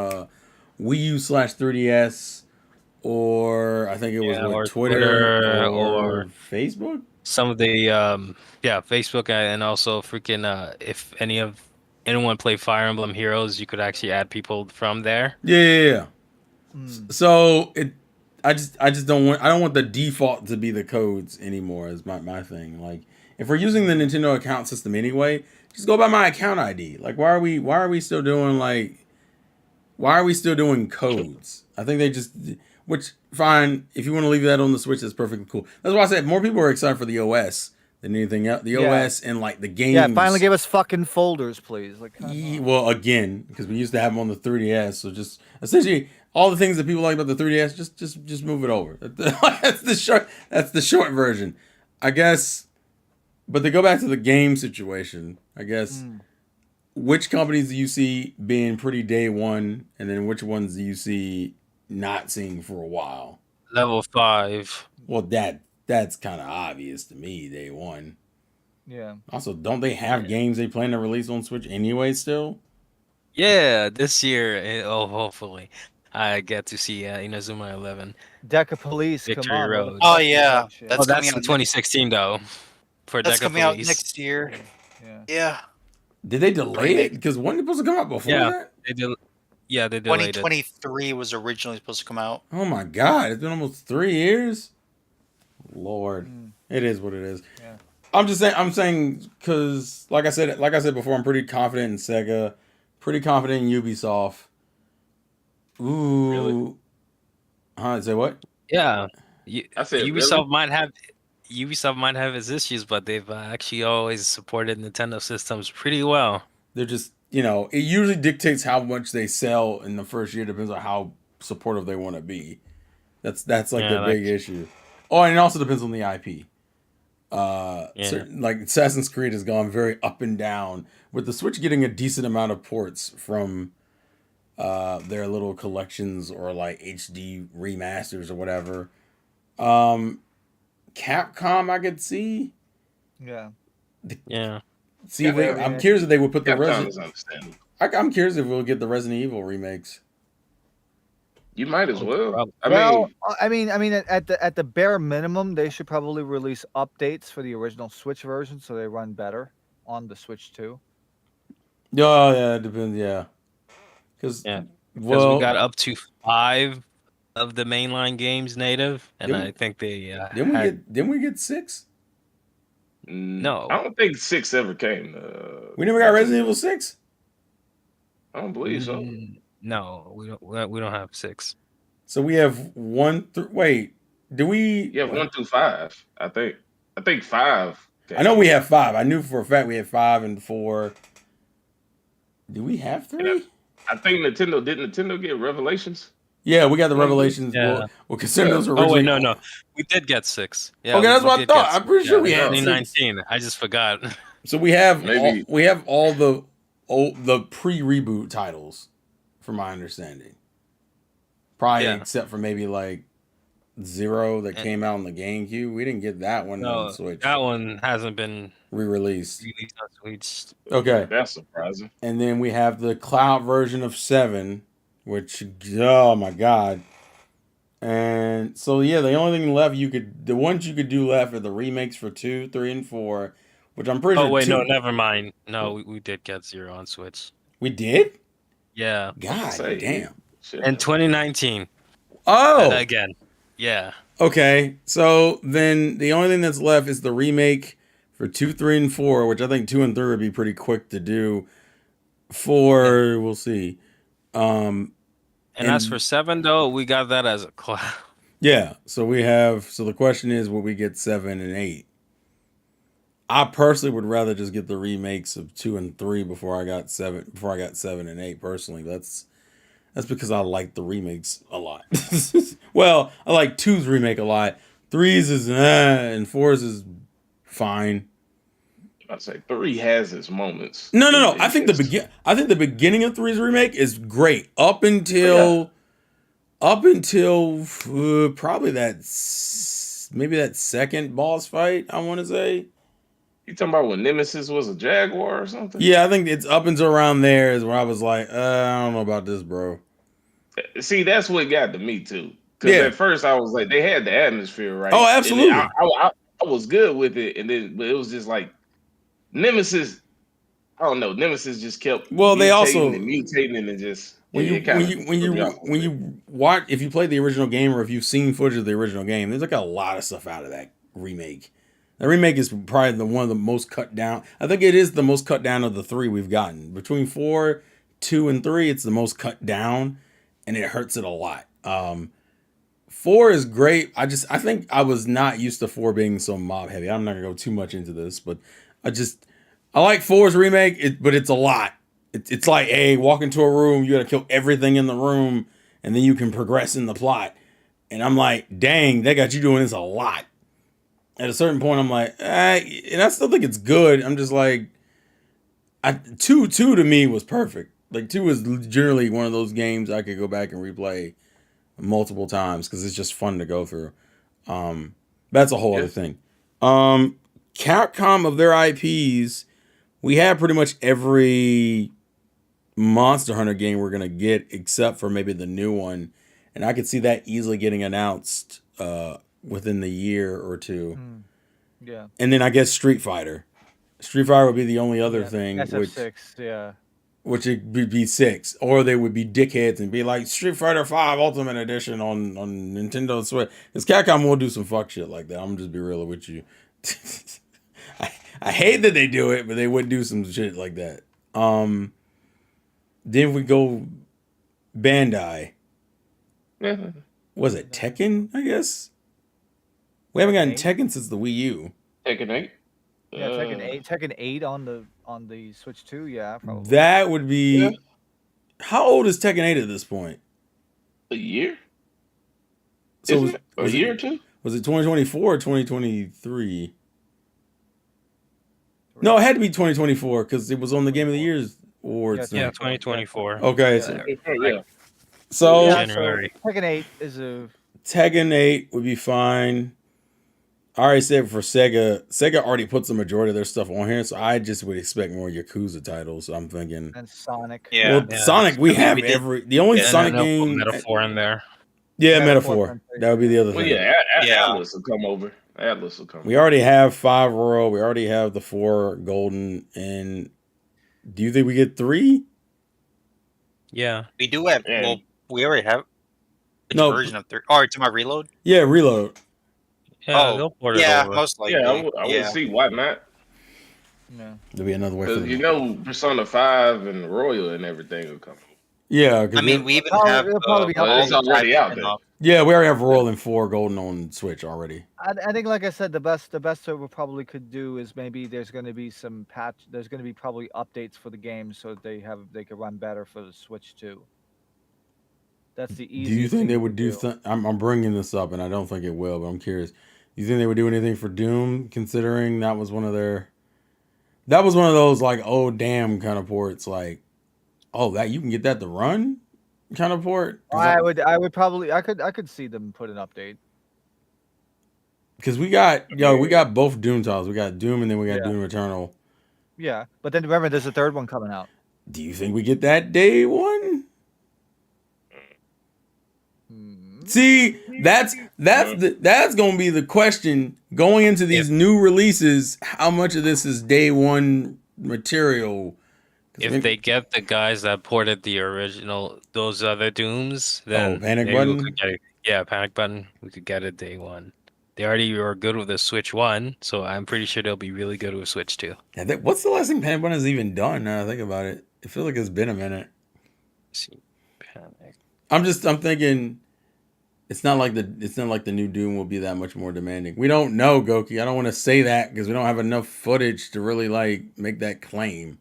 Wii U slash 3DS, or I think it was Yeah, or Twitter or or Facebook. some of the yeah, Facebook and also freaking if anyone played Fire Emblem Heroes, you could actually add people from there. Yeah. Mm. So I just I don't want the default to be the codes anymore. Is my thing. Like if we're using the Nintendo account system anyway, just go by my account ID. Like why are we still doing codes? I think they just which fine if you want to leave that on the Switch, that's perfectly cool. That's why I said more people are excited for the OS than anything else. The Yeah. OS and like the games. Yeah, finally give us fucking folders, please. Like, come on. Well, again, because we used to have them on the 3DS, so just essentially all the things that people like about the 3DS, just move it over. That's the short version, I guess. But to go back to the game situation, I guess which companies do you see being pretty day one, and then which ones do you see not seeing for a while? Level 5. Well, that's kind of obvious to me, day one. Yeah. Also, don't they have games they plan to release on Switch anyway still? Yeah, this year, hopefully, I get to see Inazuma 11. Deca Police, come Victory on. Road. Oh yeah, Shit. that's Oh, that's coming in out. 2016 though. For That's Deca coming out Police. next year. Yeah. Yeah, Did they delay it? Because wasn't it supposed to come out before Yeah, that? they did. Yeah, they delayed it. 2023 was originally supposed to come out. Oh my God! It's been almost 3 years. Lord, it is what it is. Yeah. I'm saying because, like I said before, I'm pretty confident in Sega, pretty confident in Ubisoft. Ooh, Really? huh? Say what? Yeah, I said, Ubisoft might have its issues, but they've actually always supported Nintendo systems pretty well. They're just it usually dictates how much they sell in the first year. Depends on how supportive they want to be. That's like Yeah, the like- big issue. Oh, and it also depends on the IP. Yeah. Like Assassin's Creed has gone very up and down with the Switch getting a decent amount of ports from their little collections or like HD remasters or whatever. Capcom, I could see. Yeah. Yeah. See, if Yeah, they, I I'm mean, curious if they would put the Capcom Resident. is understandable. I'm curious if we'll get the Resident Evil remakes. You might as well. Probably. I mean, I mean, at the bare minimum, they should probably release updates for the original Switch version so they run better on the Switch too. Oh yeah, it depends. Yeah, because Yeah. Because well, we got up to 5 of the mainline games native, and Didn't- I think they didn't we get 6? No. I don't think 6 ever came. We never got Resident Evil 6. I don't believe so. No, we don't have 6. So we have 1 through. Wait, do we? Yeah, 1 through 5. I think 5. I know we have 5. I knew for a fact we had 5 and 4. Do we have 3? I think Nintendo get Revelations? Yeah, we got the Revelations. Yeah. Well, consider those Oh originally. wait, no, we did get 6. Yeah, Okay, that's we what I did thought. get I'm pretty sure we had 6. 2019. I just forgot. So we have Maybe- all the pre-reboot titles, from my understanding. Probably Yeah. except for maybe like 0 that came out on the GameCube. We didn't get that one No, on Switch that one hasn't been re-released. released on Switch. Okay, That's surprising. and then we have the cloud version of 7, which oh my god. And so yeah, the only thing left the ones you could do left are the remakes for 2, 3, and 4, which I'm pretty Oh sure. wait, 2 no, never mind. No, we did get 0 on Switch. We did? Yeah, God Say, damn. Shit. in 2019 Oh, again. Yeah, okay. So then the only thing that's left is the remake for 2, 3, and 4, which I think 2 and 3 would be pretty quick to do. 4, we'll see. and as for 7 though, we got that as a cloud. Yeah. So the question is, will we get 7 and 8? I personally would rather just get the remakes of 2 and 3 before I got 7 and 8 personally. That's because I like the remakes a lot. Well, I like 2's remake a lot. 3's is and 4's is fine. I'd say 3 has its moments. No. I think the beginning of 3's remake is great up until probably maybe that second boss fight, I want to say. You talking about when Nemesis was a Jaguar or something? Yeah, I think it's up until around there is where I was like, I don't know about this, bro. See, that's what got to me too. Because Yeah. at first I was like, they had the atmosphere right. Oh, And then absolutely. I was good with it, but it was just like Nemesis. I don't know. Nemesis just kept. Well, they also- mutating and just. When you watch, if you play the original game or if you've seen footage of the original game, there's like a lot of stuff out of that remake. The remake is probably one of the most cut down. I think it is the most cut down of the 3 we've gotten. Between 4, 2, and 3, it's the most cut down, and it hurts it a lot. 4 is great. I think I was not used to 4 being so mob heavy. I'm not gonna go too much into this, but I like 4's remake, but it's a lot. It's like, hey, walk into a room, you gotta kill everything in the room, and then you can progress in the plot. And I'm like, dang, they got you doing this a lot. At a certain point, I'm like, and I still think it's good. I'm just like, 2 to me was perfect. Like 2 is generally one of those games I could go back and replay multiple times because it's just fun to go through. That's a whole other thing. Capcom of their IPs, we have pretty much every Monster Hunter game we're gonna get except for maybe the new one, and I could see that easily getting announced within the year or 2. Yeah. And then I guess Street Fighter. Street Fighter would be the only other thing, SF6, yeah. which it would be 6, or they would be dickheads and be like Street Fighter 5 Ultimate Edition on Nintendo Switch. Because Capcom will do some fuck shit like that. I'm gonna just be real with you. I hate that they do it, but they would do some shit like that. Then we go Bandai. Yeah. Was it Tekken? I guess we haven't gotten Tekken since the Wii U. Tekken 8. Yeah, Tekken 8 on the Switch 2, yeah, probably. That would be. Yeah. How old is Tekken 8 at this point? A year? So Isn't it? A year or two? Was it 2024 or 2023? No, it had to be 2024 because it was on the Game of the Year's awards. Yeah, thing. 2024. Okay, Yeah. so Yeah, January. so Tekken 8 is a Tekken 8 would be fine. I already said for Sega. Sega already puts the majority of their stuff on here, so I just would expect more Yakuza titles. So I'm thinking, And Sonic. Yeah. well, Yeah. Sonic, we I mean, have we did- every. The only yeah, And Sonic then they'll put game, Metaphor in there. yeah, Metaphor Metaphor. Country, That would be the other Well, thing. yeah, Yeah. Atlas will come over. Atlas will come. We already have 5 Royal. We already have the 4 Golden. And do you think we get 3? Yeah. We do have. Yeah. Well, we already have. Which No. version of 3? Oh, to my reload. Yeah, Reload. Yeah, Oh, they'll port it Yeah, over. most likely. Yeah, I would see why not. Yeah. There'll be another way for Because them. Persona 5 and Royal and everything will come. Yeah, 'cause I mean, we even Probably- have. it'll probably be Well, it's updated. already out there. yeah, we already have Royal and 4 Golden on Switch already. I think, like I said, the best that we probably could do is maybe there's going to be some patch. There's going to be probably updates for the game so they could run better for the Switch too. That's the Do easiest. you think thing they to would do? I'm bringing this up, and I don't think it will, but I'm curious. You think they would do anything for Doom, considering that was one of their? That was one of those like, oh damn, kind of ports. Like, oh that you can get that to run, kind of port. I would probably I could see them put an update. Because we got both Doom titles. We got Doom, and then we got Doom Eternal. Yeah, but then remember, there's a third one coming out. Do you think we get that day one? See, that's gonna be the question going into these new releases. How much of this is day one material? If they get the guys that ported the original, those other Dooms, then Panic maybe we Button? could get it. Yeah, Panic Button. We could get it day one. They already were good with the Switch 1, so I'm pretty sure they'll be really good with Switch 2. Yeah, what's the last thing Panic Button has even done? Now that I think about it, it feels like it's been a minute. Let's see, Panic. I'm thinking. It's not like the new Doom will be that much more demanding. We don't know, Goki. I don't want to say that because we don't have enough footage to really like make that claim.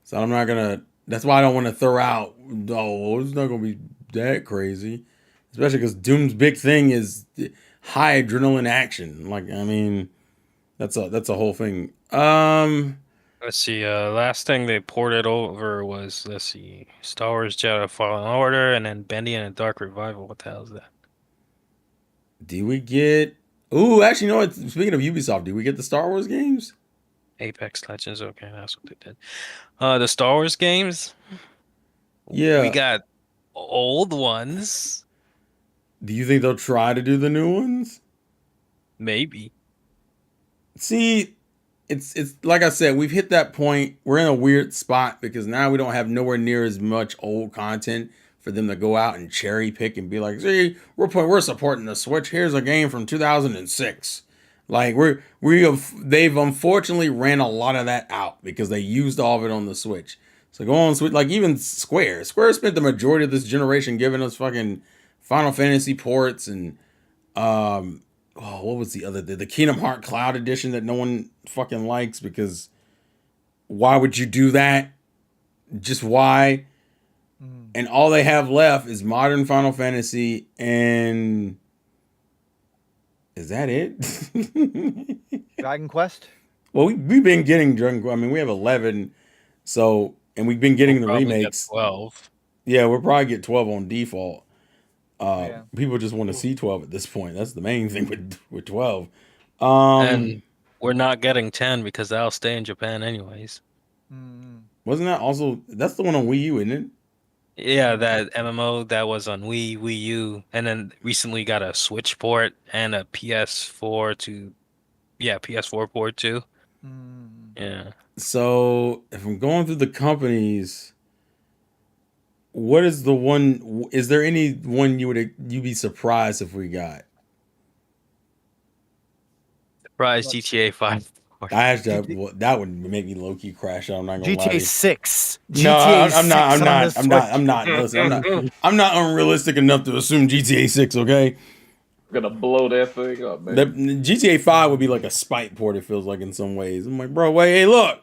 So I'm not gonna. That's why I don't want to throw out. Oh, it's not gonna be that crazy, especially because Doom's big thing is high adrenaline action. Like, I mean, that's a whole thing. Let's see. Last thing they ported over was, let's see, Star Wars Jedi Fallen Order, and then Bendy and a Dark Revival. What the hell is that? Do we get? Ooh, actually, you know what? Speaking of Ubisoft, do we get the Star Wars games? Apex Legends. Okay, that's what they did. The Star Wars games. Yeah. We got old ones. Do you think they'll try to do the new ones? Maybe. See, it's like I said, we've hit that point. We're in a weird spot because now we don't have nowhere near as much old content for them to go out and cherry pick and be like, see, we're supporting the Switch. Here's a game from 2006. Like they've unfortunately ran a lot of that out because they used all of it on the Switch. So go on Switch, like even Square spent the majority of this generation giving us fucking Final Fantasy ports and what was the Kingdom Hearts Cloud Edition that no one fucking likes because why would you do that? Just why? And all they have left is modern Final Fantasy and is that it? Dragon Quest. Well, we've been getting Dragon Quest. I mean, we have 11, so and we've been getting the remakes. 12. Yeah, we'll probably get 12 on default. Yeah. People just want to see 12 at this point. That's the main thing with 12. And we're not getting 10 because that'll stay in Japan anyways. Wasn't that also that's the one on Wii U, isn't it? Yeah, that MMO that was on Wii U, and then recently got a Switch port and a PS4 port too. Yeah. So if I'm going through the companies, what is the one? Is there any one you'd be surprised if we got? Surprise GTA 5. I actually that would make me low key crash out. I'm not gonna lie. GTA 6. No, I'm not. GTA Listen, I'm not unrealistic enough to assume GTA 6. Okay, Gonna blow that thing up, man. GTA 5 would be like a spite port. It feels like in some ways. I'm like, bro, wait, hey, look,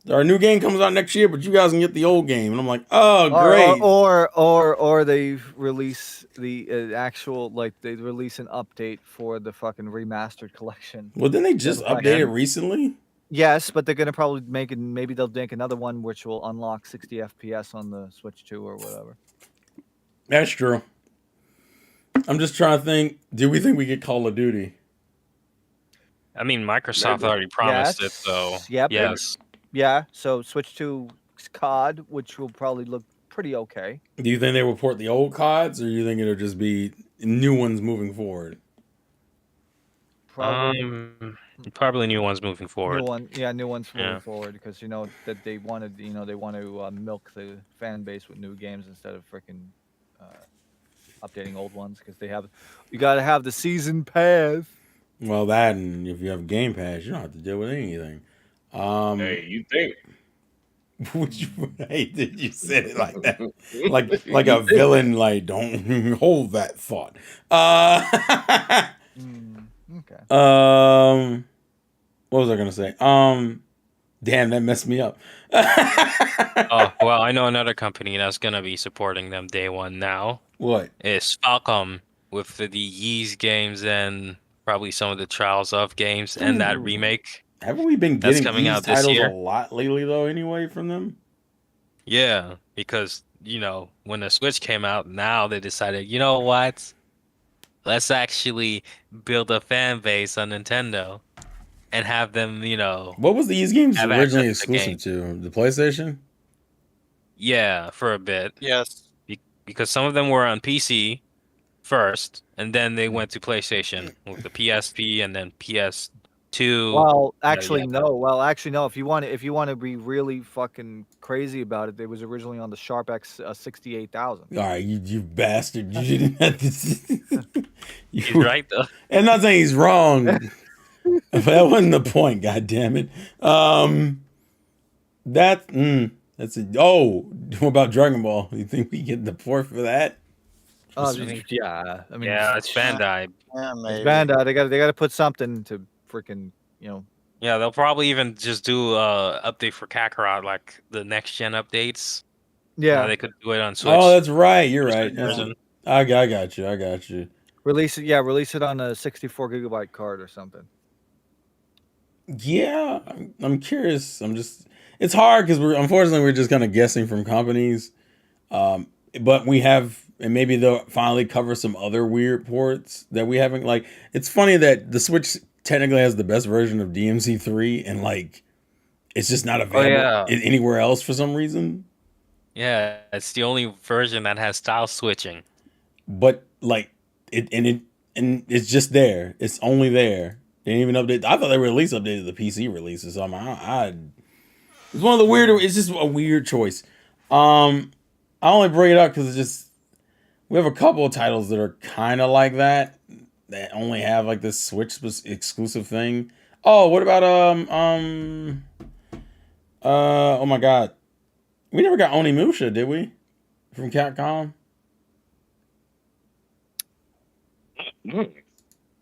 our new game comes out next year, but you guys can get the old game, and I'm like, oh, great. Or they release the actual they release an update for the fucking remastered collection. Well, didn't they just update it recently? Yes, but they're gonna probably make it. Maybe they'll make another one which will unlock 60 FPS on the Switch 2 or whatever. That's true. I'm just trying to think. Do we think we get Call of Duty? I mean, Microsoft already promised it, so Yes, yep. yes. Yeah, so switch to COD, which will probably look pretty okay. Do you think they will port the old CODs, or do you think it'll just be new ones moving forward? Probably Probably new ones moving new forward. one, yeah, new ones moving Yeah. forward because that they wanted, they want to milk the fan base with new games instead of freaking updating old ones because you got to have the season pass. Well, that, and if you have Game Pass, you don't have to deal with anything. Hey, you think? Hey, did you say it like that? Like a villain, like, don't hold that thought. Okay. What was I gonna say? Damn, that messed me up. Oh, well, I know another company that's gonna be supporting them day one now. What? Is Falcom with the Ys games and probably some of the Trials of games and that Ooh. remake. Haven't we been That's getting coming these out this titles year. a lot lately, though? Anyway, from them. Yeah, because when the Switch came out, now they decided, you know what? Let's actually build a fan base on Nintendo and have them, What was these games have originally access to the exclusive to? The PlayStation? yeah, for a bit. Yes. Because some of them were on PC first, and then they went to PlayStation with the PSP and then PS2. Well, actually, yeah. no. Well, actually, no. If you want to be really fucking crazy about it, it was originally on the Sharp X 68,000. All right, you bastard! You didn't have to. He's right though. I'm not saying he's wrong. But that wasn't the point. God damn it. That's it. Oh, what about Dragon Ball? You think we get the port for that? Yeah. I mean, Yeah, it's Bandai. Yeah, it's maybe. Bandai. They got to put something to freaking Yeah, they'll probably even just do a update for Kakarot, like the next gen updates. Yeah. They could do it on Switch. Oh, that's right. You're right. Switch version. I got you. Release it. Yeah, release it on a 64 gigabyte card or something. Yeah, I'm curious. It's hard because we're just kind of guessing from companies. But we have, and maybe they'll finally cover some other weird ports that we haven't. Like, it's funny that the Switch technically has the best version of DMC3, and like, it's just not available anywhere else for some reason. Yeah, it's the only version that has style switching. But like, it's just there. It's only there. They didn't even update. I thought they were at least updated the PC releases. So it's one of the weirder. It's just a weird choice. I only bring it up because it's just we have a couple of titles that are kind of like that only have like this Switch exclusive thing. Oh, what about oh my God, we never got Onimusha, did we? From Capcom.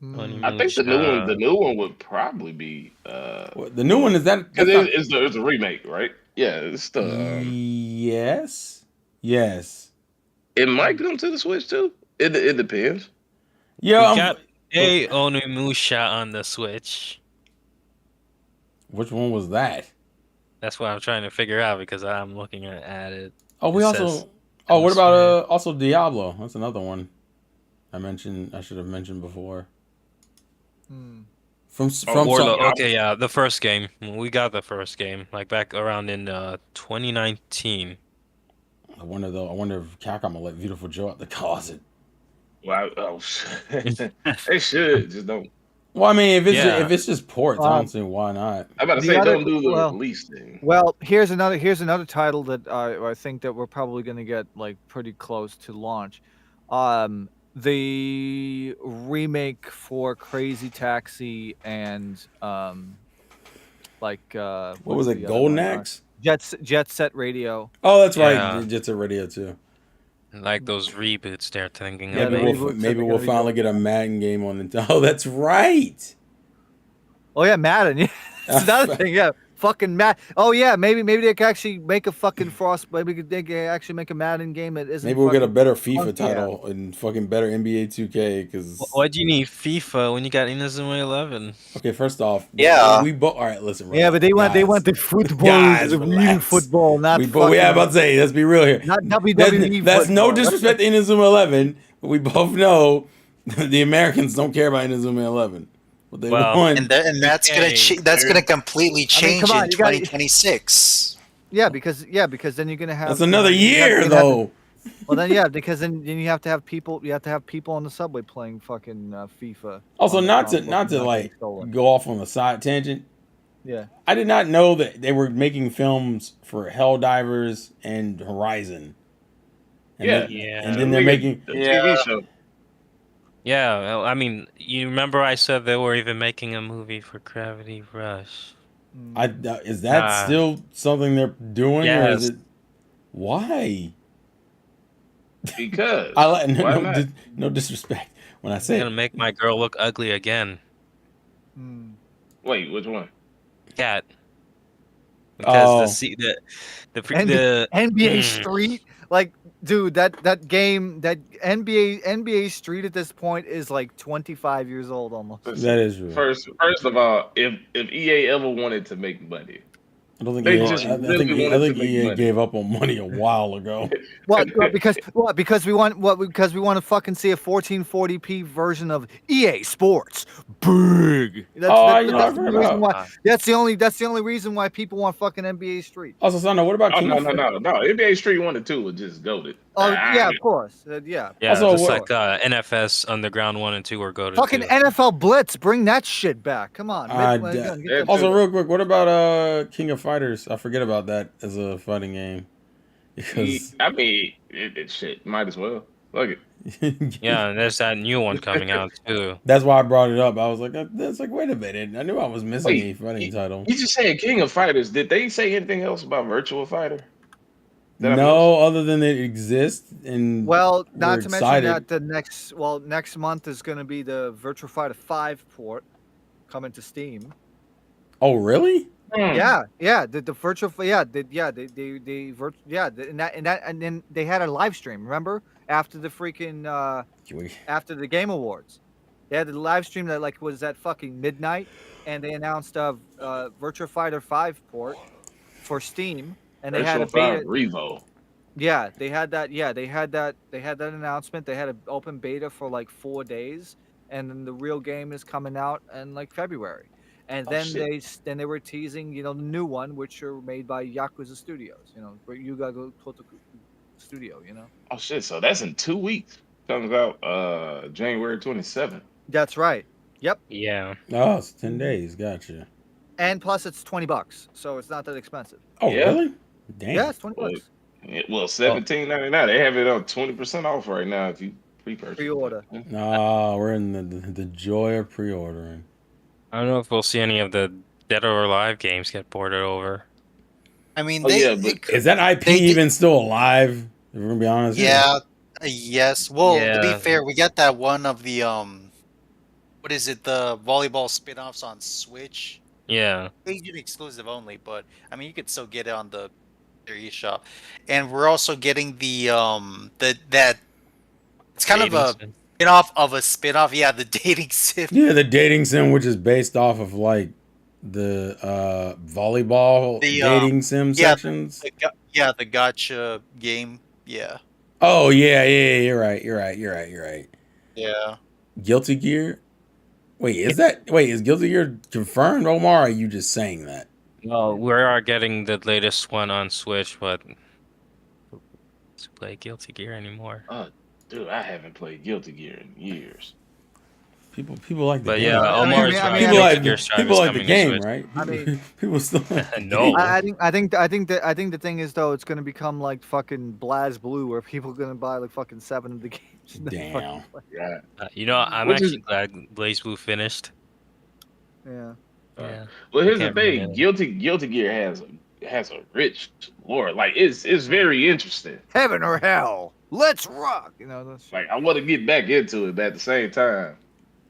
I think the new one would probably be the new one is that because it's a remake, right? Yeah, it's the yes. It might come to the Switch too. It depends. Yeah, we got a Onimusha on the Switch. Which one was that? That's what I'm trying to figure out because I'm looking at it. Oh, we also. Oh, what about also Diablo? That's another one. I should have mentioned before. From okay, yeah, the first game. We got the first game like back around in 2019. I wonder if Capcom will let Beautiful Joe out the closet. Well, they should just don't. Well, I mean, if it's just ports, I don't see why not. I'm about to say don't do the release thing. Well, here's another title that I think that we're probably going to get like pretty close to launch. The remake for Crazy Taxi and what was it? Golden Axe? Jet Set Radio. Oh, that's right. Jet Set Radio too. Like those reboots they're thinking of. Maybe we'll finally get a Madden game on Nintendo. Oh, that's right. Oh yeah, Madden. Yeah, that's another thing. Yeah, fucking Madden. Oh yeah, maybe they can actually make a fucking Maybe they can actually make a Madden game that isn't. Maybe we'll get a better FIFA title and fucking better NBA 2K. Because why do you need FIFA when you got Inazuma 11? Okay, first off, yeah, we both. All right, listen. Yeah, but they want the football, the real football, not. We about to say, let's be real here. Not WWE. That's no disrespect to Inazuma 11, but we both know the Americans don't care about Inazuma 11. What they Well, want. and that's gonna Okay. that's gonna completely change come on, in you gotta- 2026. Yeah, because then you're gonna have. That's another year, you're gonna have though. well, then yeah, because then you have to have people. You have to have people on the subway playing fucking FIFA. Also, on the not to console not to getting like stolen. go off on a side tangent. Yeah. I did not know that they were making films for Helldivers and Horizon. And Yeah. then, Yeah. and then they're making. the Yeah. TV show. Yeah, well, I mean, you remember I said they were even making a movie for Gravity Rush. Is that Nah. still something they're doing, or is Yes. it? Why? Because I like why no, not? no disrespect when I It's say gonna make my girl look ugly again. Mm. Wait, which one? Cat. Because Oh. NBA Mm. Street, like, dude, that game, that NBA Street at this point is like 25 years old almost. that is true. First of all, if EA ever wanted to make money, I don't think they EA, just I really think wanted to make EA money. gave up on money a while ago. Because we want to fucking see a 1440p version of EA Sports. Big. I've heard about. That's the only reason why people want fucking NBA Street. Also, Sandra, what about Oh King no of no no no! NBA Street 1 and 2 was just goaded. Oh yeah, of course. Yeah. Yeah, Also, just what- like NFS Underground 1 and 2 were go to Fucking NFL Blitz, bring that shit back. Come on. Yeah, Also, real quick, what about King of Fighters? I forget about that as a fighting game. Because I mean, it shit might as well. Look it. Yeah, and there's that new one coming out too. That's why I brought it up. I was like, that's like, wait a minute. I knew I was missing Wait, a fighting title. You just saying King of Fighters. Did they say anything else about Virtual Fighter? That I No, other than it exists and Well, we're not to excited. mention that next month is going to be the Virtua Fighter 5 port coming to Steam. Oh, really? Yeah, the virtual, and then they had a live stream. Remember after the freaking after the Game Awards, they had the live stream that like was at fucking midnight, and they announced Virtua Fighter 5 port for Steam, and they had a Virtual beta. 5 Revo. Yeah, they had that. Yeah, they had that announcement. They had an open beta for like 4 days, and then the real game is coming out in like February. And Oh, then shit. they were teasing, the new one, which are made by Yakuza Studios. Yuga Kotoku Studio. Oh shit! So that's in 2 weeks. Comes out January 27th. That's right. Yep. Yeah. Oh, it's 10 days. Gotcha. And plus, it's $20, so it's not that expensive. Oh, Yeah. really? Damn. Yeah, it's $20. Well, $17.99. They have it on 20% off right now if you pre-purchase. Pre-order. No, we're in the joy of pre-ordering. I don't know if we'll see any of the Dead or Alive games get ported over. I mean, Oh, yeah, but Is that IP They did- even still alive? If we're gonna be honest. yes. Well, to Yeah. be fair, we got that one of the what is it? The volleyball spin-offs on Switch. Yeah. Agent exclusive only, but I mean, you could still get it on the eShop. And we're also getting the that it's kind of a Dating sim. spin-off of a spin-off. Yeah, the dating sim. Yeah, the dating sim, which is based off of like the volleyball The, dating sim yeah, sections. The gotcha game. Yeah. Oh yeah, you're right. You're right. Yeah. Guilty Gear. Is Guilty Gear confirmed, Omar? Or are you just saying that? No, we are getting the latest one on Switch, but to play Guilty Gear anymore. Dude, I haven't played Guilty Gear in years. People like the But game. yeah, Omar's I right. mean, people like Gear Strive people is like the coming to game, Switch. right? I mean- people still. No. I think the thing is though, it's gonna become like fucking Blaz Blue, where people are gonna buy like fucking 7 of the games. and then fucking Damn. play. Yeah. I'm Which is- actually glad Blaze Blue finished. Yeah. Yeah. Well, here's the Can't remember thing. Guilty Gear has a rich lore. Like it's very interesting. Heaven or hell, let's rock. That's Like I want to get back into it, but at the same time,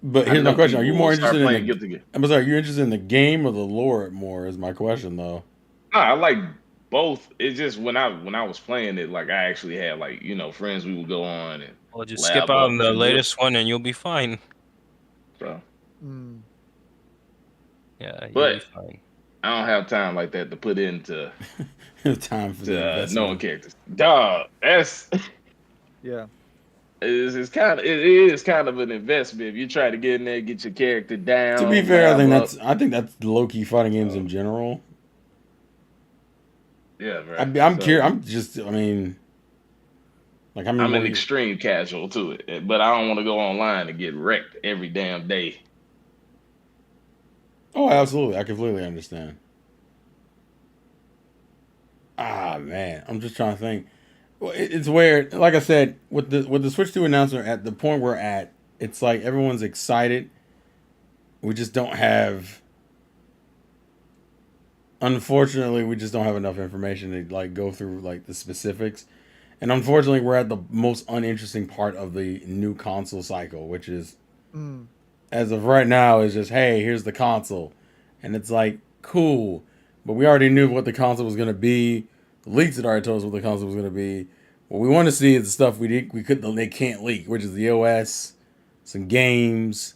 But I here's my know question: Are you people more will start interested in playing the? Guilty Gear? I'm sorry. Are you interested in the game or the lore more? Is my question though. No, I like both. It's just when I was playing it, like I actually had like friends we would go on and Well, just Lab skip up out on the and latest one and you'll be fine. so Mm. Yeah, you'll But- be fine. I don't have time like that to put into Time for the investment. knowing characters. Dog, that's Yeah. it is kind of an investment if you try to get in there, get your character down, To be fair, lab up. I think that's low key fighting games in general. Yeah, I'm bro. curious. I'm just. I mean, like how many I'm more? an extreme casual to it, but I don't want to go online and get wrecked every damn day. Oh, absolutely. I completely understand. Ah, man, I'm just trying to think. Well, it's weird. Like I said, with the Switch 2 announcement, at the point we're at, it's like everyone's excited. We just don't have. Unfortunately, we just don't have enough information to like go through like the specifics. And unfortunately, we're at the most uninteresting part of the new console cycle, which is, Mm. as of right now, is just, hey, here's the console. And it's like, cool. But we already knew what the console was going to be. The leaks had already told us what the console was going to be. What we want to see is the stuff they can't leak, which is the OS, some games.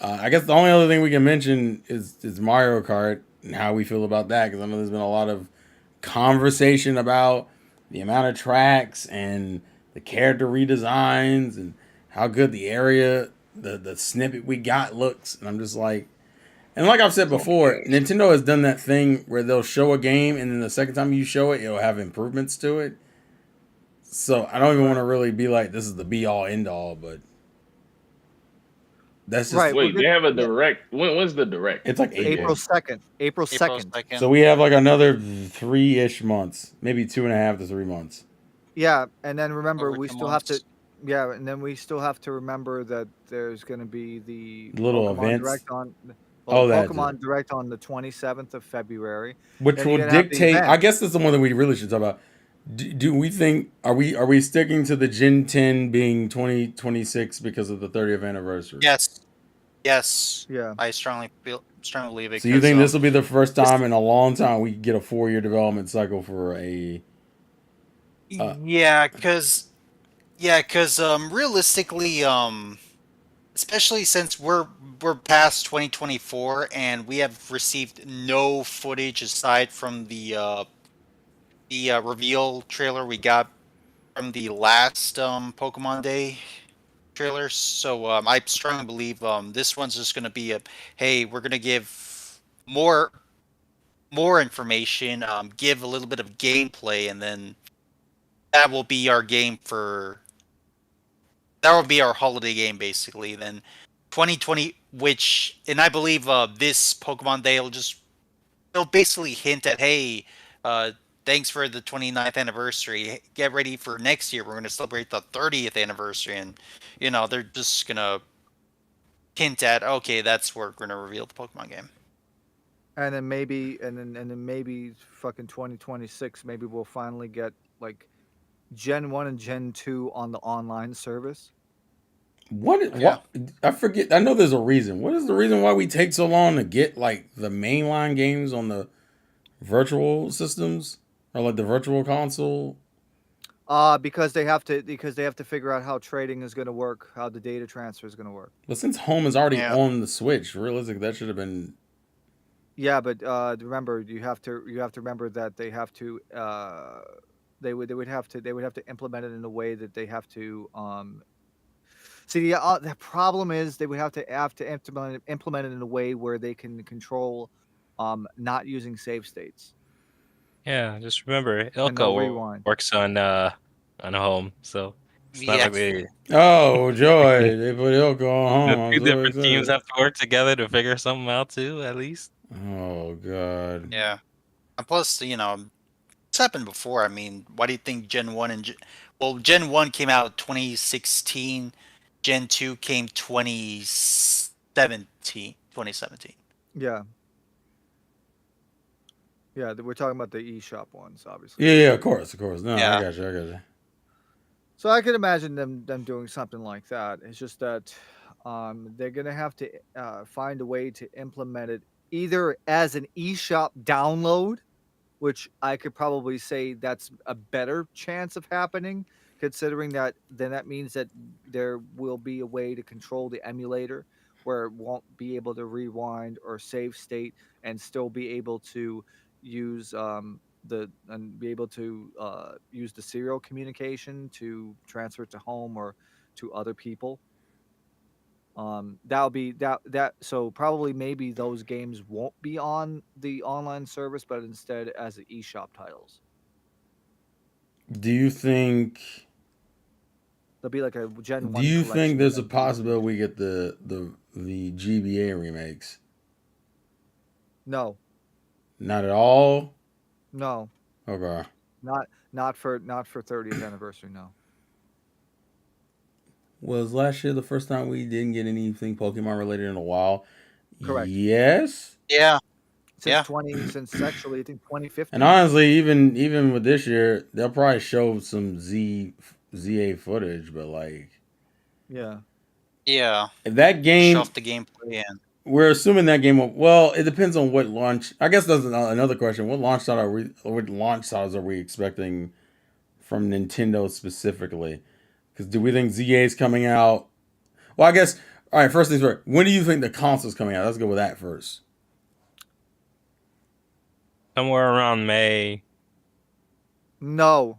I guess the only other thing we can mention is Mario Kart and how we feel about that, because I know there's been a lot of conversation about the amount of tracks and the character redesigns and how good the area, the snippet we got looks. And I'm just like, and like I've said before, Nintendo has done that thing where they'll show a game and then the second time you show it, it'll have improvements to it. So I don't even want to really be like, this is the be all end all, but that's just Right. Wait, they have a direct. When's the direct? it's like April 2nd. April April 2nd. 2nd. So we have like another 3-ish months, maybe 2.5 to 3 months. Yeah, and then remember Over we 2 still have to. months. Yeah, and then we still have to remember that there's going to be the Little Pokemon events. Direct on. Oh, The that's Pokemon it. Direct on the 27th of February, Which then will you're gonna have the dictate. I event. guess that's the one that we really should talk about. Do we think are we sticking to the Gen 10 being 2026 because of the 30th anniversary? Yes. Yes. Yeah. I strongly believe it. So you think 'Cause, this will be the first this- time in a long time we get a 4-year development cycle for a? yeah, because realistically, especially since we're past 2024 and we have received no footage aside from the reveal trailer we got from the last Pokemon Day trailer. So I strongly believe this one's just gonna be a hey, we're gonna give more information, give a little bit of gameplay, and then that will be our game for that will be our holiday game basically. Then 2020, which and I believe this Pokemon Day will just it'll basically hint at hey, thanks for the 29th anniversary. Get ready for next year. We're going to celebrate the 30th anniversary, and they're just gonna hint at okay, that's where we're going to reveal the Pokemon game. And then maybe fucking 2026. Maybe we'll finally get like Gen 1 and Gen 2 on the online service. What? I forget. I know there's a reason. What is the reason why we take so long to get like the mainline games on the virtual systems or like the virtual console? Because they have to figure out how trading is going to work, how the data transfer is going to work. But since Home is already Yeah. on the Switch, realistically, that should have been. Yeah, but remember, you have to remember that they have to they would have to implement it in a way that they have to see the problem is they would have to implement it in a way where they can control not using save states. Yeah, just remember, no Ilko rewind. works on home, so it's not Yeah. like they Oh joy! They put Ilko on the home. I'm two so different teams excited. have to work together to figure something out too, at least. Oh god. Yeah. And plus, it's happened before. I mean, why do you think Gen 1 and Gen 1 came out 2016, Gen 2 came 2017. Yeah. Yeah, we're talking about the eShop ones, obviously. Yeah, of course. No, Yeah. I got you. So I could imagine them doing something like that. It's just that they're gonna have to find a way to implement it either as an eShop download, which I could probably say that's a better chance of happening, considering that then that means that there will be a way to control the emulator where it won't be able to rewind or save state and still be able to use use the serial communication to transfer to home or to other people. That'll be that. So probably maybe those games won't be on the online service, but instead as the eShop titles. Do you think? There'll be like a Gen 1 Do you collection think there's a and then possibility we get the GBA remakes? No, Not at all. no, Okay. not for 30th anniversary. No. Was last year the first time we didn't get anything Pokemon related in a while? Correct. Yes. Yeah. Since Yeah. since actually I think 2015. And honestly, even with this year, they'll probably show some ZA footage, but like Yeah. Yeah. if that game, Shelf the gameplay and we're assuming that game. Well, it depends on what launch. I guess that's another question. What launch title are we? What launch titles are we expecting from Nintendo specifically? Because do we think ZA is coming out? Well, I guess. All right. First things first. When do you think the console's coming out? Let's go with that first. Somewhere around May. No.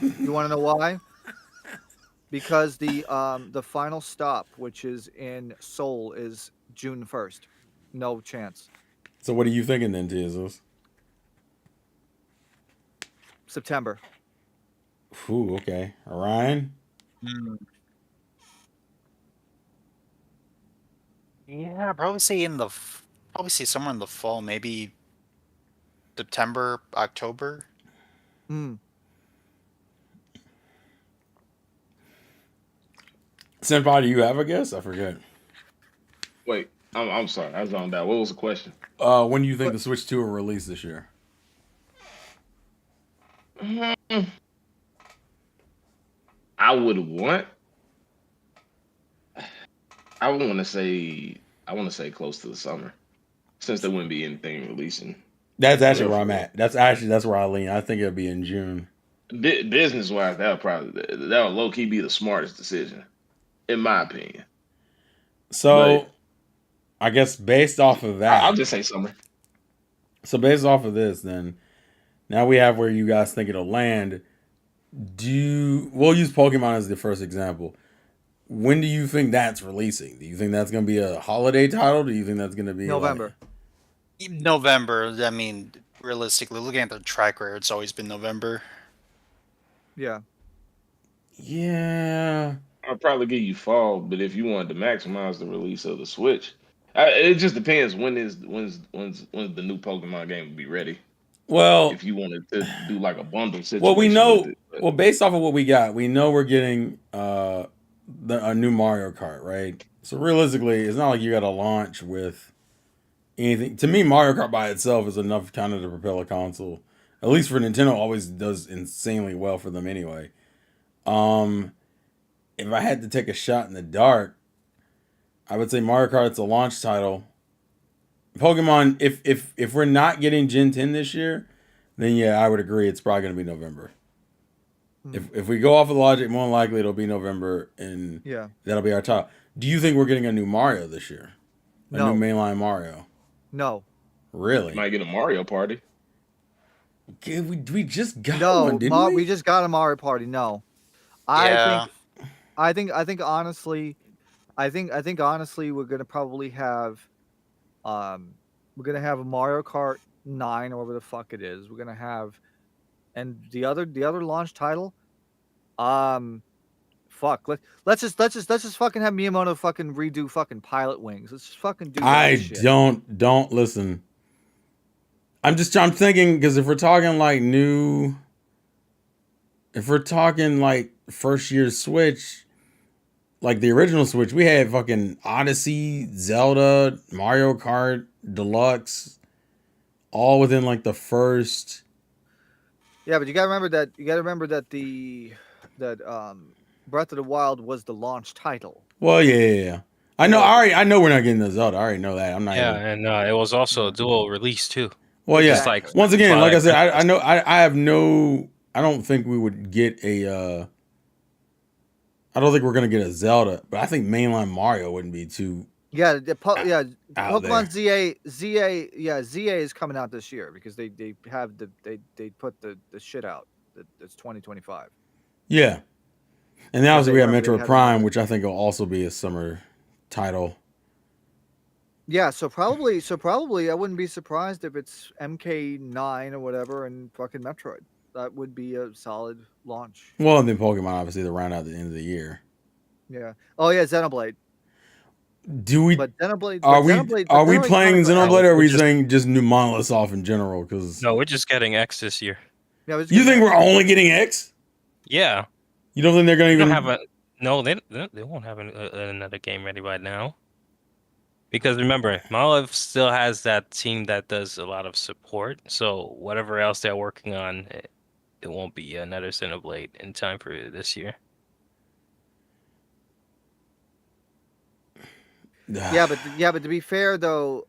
You want to know why? Because the final stop, which is in Seoul, is June 1st. No chance. So what are you thinking then, Jesus? September. Ooh, okay. Ryan? yeah, probably say somewhere in the fall, maybe September, October. Mm. Senpai, do you have a guess? I forget. Wait, I'm sorry. I zoned out. What was the question? When do you think the Switch 2 will release this year? I would want. I want to say close to the summer, since there wouldn't be anything releasing. That's actually where I'm at. That's where I lean. I think it'll be in June. Business wise, that'll low key be the smartest decision, in my opinion. So, But I guess based off of that, I'll just say summer. so based off of this, then now we have where you guys think it'll land. We'll use Pokemon as the first example. When do you think that's releasing? Do you think that's going to be a holiday title? Do you think that's going to be November. November. I mean, realistically, looking at the track record, it's always been November. Yeah. Yeah. I'll probably give you fall, but if you wanted to maximize the release of the Switch, it just depends when's the new Pokemon game will be ready. Well, If you wanted to do like a bundle situation. well, we know. with it, but- Well, based off of what we got, we know we're getting a new Mario Kart, right? So realistically, it's not like you got to launch with anything. To me, Mario Kart by itself is enough kind of to propel a console. At least for Nintendo, always does insanely well for them anyway. If I had to take a shot in the dark, I would say Mario Kart's a launch title. Pokemon, if we're not getting Gen 10 this year, then yeah, I would agree it's probably going to be November. If we go off of logic, more than likely it'll be November, and Yeah. that'll be our top. Do you think we're getting a new Mario this year? A No. new mainline Mario? No. Really? might get a Mario Party. Okay, we just got No. one, didn't We just got a Mario Party. No. Yeah. I think honestly we're gonna probably have a Mario Kart 9 or whatever the fuck it is. We're gonna have, and the other launch title, fuck. Let's just fucking have Miyamoto fucking redo fucking Pilot Wings. Let's just fucking do that I shit. don't listen. I'm thinking, because if we're talking like first year Switch, like the original Switch, we had fucking Odyssey, Zelda, Mario Kart Deluxe, all within like the first. Yeah, but you gotta remember that Breath of the Wild was the launch title. Well, yeah. I know. I know we're not getting the Zelda. I already know that. I'm not. Yeah, even- and it was also a dual release too. Well, yeah. Just like Once again, like I said, Twilight I know. I have no. I don't think we would get a. I don't think we're gonna get a Zelda, but I think mainline Mario wouldn't be too. Yeah, out Pokemon ZA is coming out this year because they put the shit out. It's 2025. Yeah. And then obviously we have already Metroid had Prime, another- which I think will also be a summer title. Yeah, so probably I wouldn't be surprised if it's MK9 or whatever and fucking Metroid. That would be a solid launch. Well, and then Pokemon obviously to round out the end of the year. Yeah. Oh yeah, Xenoblade. Do we? But Xenoblade. Are but we? Xenoblade, but Are we they're already playing kinda Xenoblade, out. or are we We're just- saying just new monoliths off in general? Because No, we're just getting X this year. Yeah, it was you good. think we're only getting X? Yeah. You don't think they're going to They even don't have a no. They won't have another game ready by now. Because remember, Monolith still has that team that does a lot of support. So whatever else they're working on, it won't be another Xenoblade in time for this year. Yeah, but to be fair though,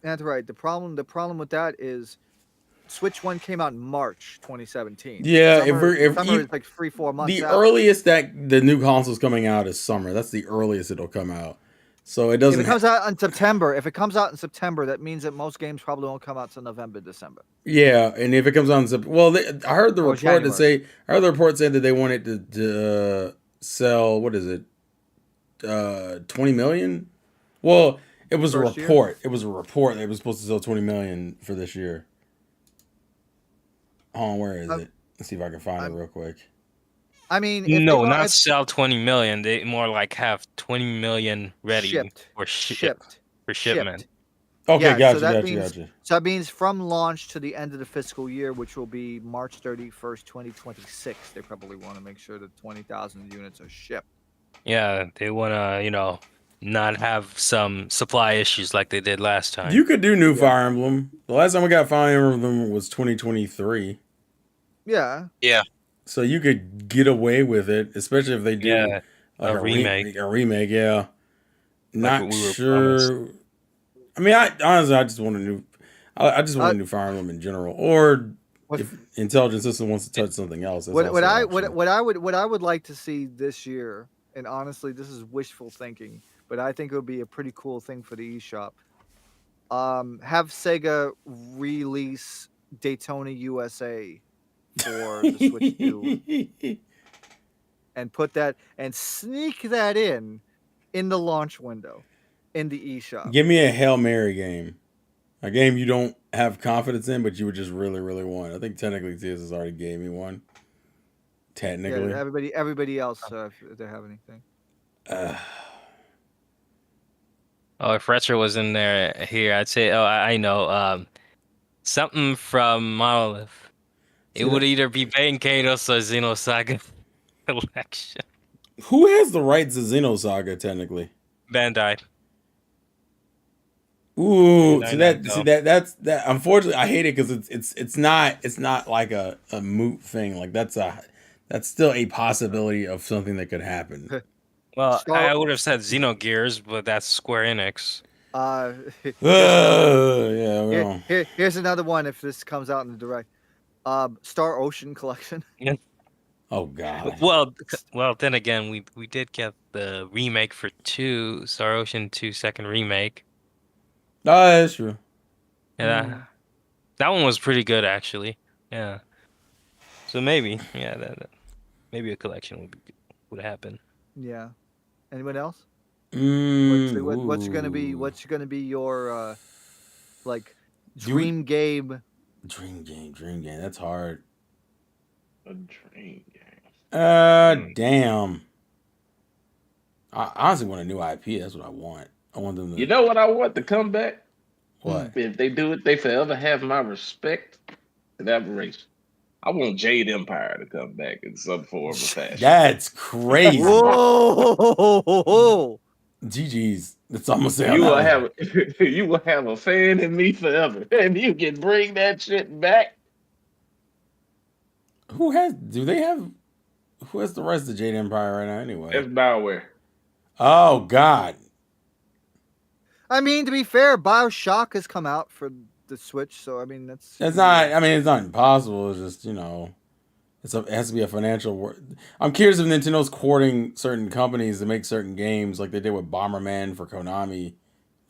that's right. The problem with that is Switch 1 came out in March 2017. Yeah, if summer, we're- if summer you- is like 3-4 months the out. earliest that the new console's coming out is summer. That's the earliest it'll come out. So it If doesn't. it comes out in September, that means that most games probably won't come out till November, December. Yeah, and if it comes out in September, well, I heard the Or report that January. say I heard the report said that they wanted to sell, what is it, 20 million. Well, it was First a year? report. It was a report. They were supposed to sell 20 million for this year. Hold on, where is I'm- it? Let's see if I can find it I'm- real quick. I mean, if No, they, not if sell 20 million. They more like have 20 million ready shipped, for shipped. shipment. Okay, Yeah, gotcha, so that gotcha, means- gotcha. So that means from launch to the end of the fiscal year, which will be March 31st, 2026. They probably want to make sure that 20,000 units are shipped. Yeah, they want to, not have some supply issues like they did last time. You could do new Yeah. Fire Emblem. The last time we got Fire Emblem was 2023. Yeah. So you could get away with it, especially if they do Yeah, like a remake. A remake, yeah. Not what we were sure. I mean, I honestly, I just want a new. I just want a new Fire Emblem in general, or What- if Intelligent System wants to touch something else. That's What also an I option. what I would like to see this year, and honestly, this is wishful thinking, but I think it would be a pretty cool thing for the eShop. Have Sega release Daytona USA for the Switch 2 and put that and sneak that in the launch window in the eShop. Give me a Hail Mary game, a game you don't have confidence in, but you would just really, really want. I think technically TS has already gave me one. Technically, Yeah, everybody else, if they have anything. Oh, if Retro was in there here, I'd say, I know. Something from Monolith. It See would that- either be Bane Kados or Xenosaga Collection. who has the rights to Xenosaga technically? Bandai. Ooh, I see know, that's that. Unfortunately, I hate it because it's not like a moot thing. Like that's still a possibility of something that could happen. Well, Star- I would have said Xenogears, but that's Square Enix. Yeah, well, Here's another one if this comes out in the direct. Star Ocean Collection. oh god. Well, then again, we did get the remake for Star Ocean 2 second remake. Oh, that's true. Yeah, that one was pretty good actually. Yeah. So maybe, yeah, maybe a collection would happen. Yeah. Anyone else? Mm, What's gonna be ooh. your like Do we- dream game? Dream game. That's hard. A dream game. Damn. I honestly want a new IP. That's what I want. I want them to. You know what I want to come back? What? If they do it, they forever have my respect and admiration. I want Jade Empire to come back in some form or fashion. That's crazy. Whoa! GG's. That's almost it. You will have you will have a fan in me forever, and you can bring that shit back. Who has the rest of Jade Empire right now anyway? That's Bioware. Oh god. I mean, to be fair, BioShock has come out for the Switch, so I mean It's not it's not impossible. It's just, it has to be a financial I'm curious if Nintendo's courting certain companies to make certain games like they did with Bomberman for Konami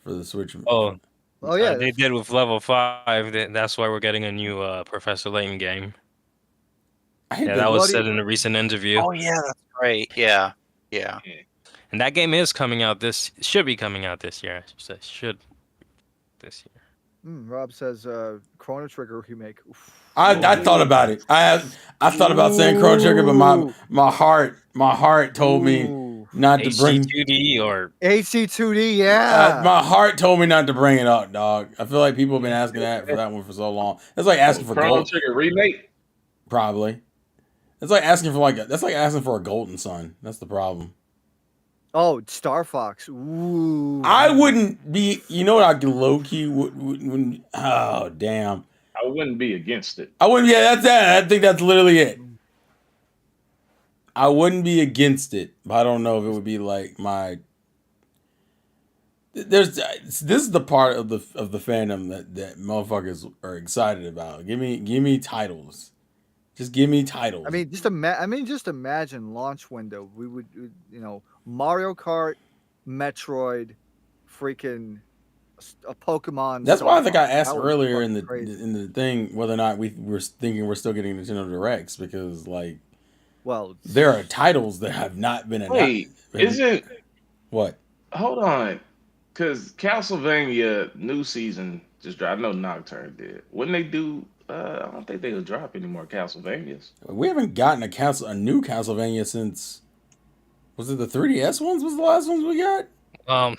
for the Switch. Oh, Oh yeah, they did with Level 5. That's why we're getting a new Professor Layton game. I hate Yeah, that. that was What do said you- in a recent interview. Oh yeah, that's right. Yeah, yeah. And that game is coming out should be coming out this year. I should say should this year. Rob says Chrono Trigger remake. Oof. I thought about it. I thought about saying Chrono Trigger, but my heart told me Ooh. not to bring. HD2D or HC2D, yeah. My heart told me not to bring it up, dog. I feel like people have been asking that for that one for so long. It's like asking for Chrono gold, Trigger remake. probably. It's like asking for that's like asking for a Golden Sun. That's the problem. Oh, Star Fox. Ooh. I wouldn't be. You know what? I low key would. Oh damn! I wouldn't be against it. I wouldn't. Yeah, that's that. I think that's literally it. I wouldn't be against it, but I don't know if it would be like my. This is the part of the fandom that motherfuckers are excited about. Give me titles. Just give me titles. I mean, just imagine launch window. We would, Mario Kart, Metroid, freaking a Pokemon. That's why I think I Star Fox. asked That would be earlier in fucking crazy. the thing whether or not we were thinking we're still getting Nintendo Directs because like Well, there are titles that have not been announced. Wait, isn't What? hold on, because Castlevania new season just dropped. I know Nocturne did. Wouldn't they do? I don't think they'll drop any more Castlevanias. We haven't gotten a new Castlevania since. Was it the 3DS ones? Was the last ones we got?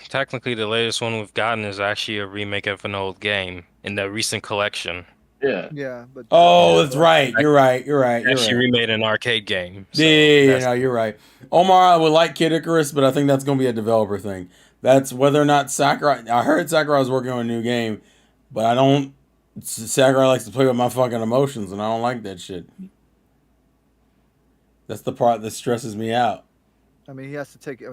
Technically the latest one we've gotten is actually a remake of an old game in the recent collection. Yeah, yeah, but Oh, that's right. You're right. You're right. You're Actually right. remade an arcade game. So Yeah, that's- no, you're right. Omar, I would like Kid Icarus, but I think that's going to be a developer thing. That's whether or not Sakurai. I heard Sakurai was working on a new game, but I don't. Sakurai likes to play with my fucking emotions, and I don't like that shit. That's the part that stresses me out. I mean, he has to take. His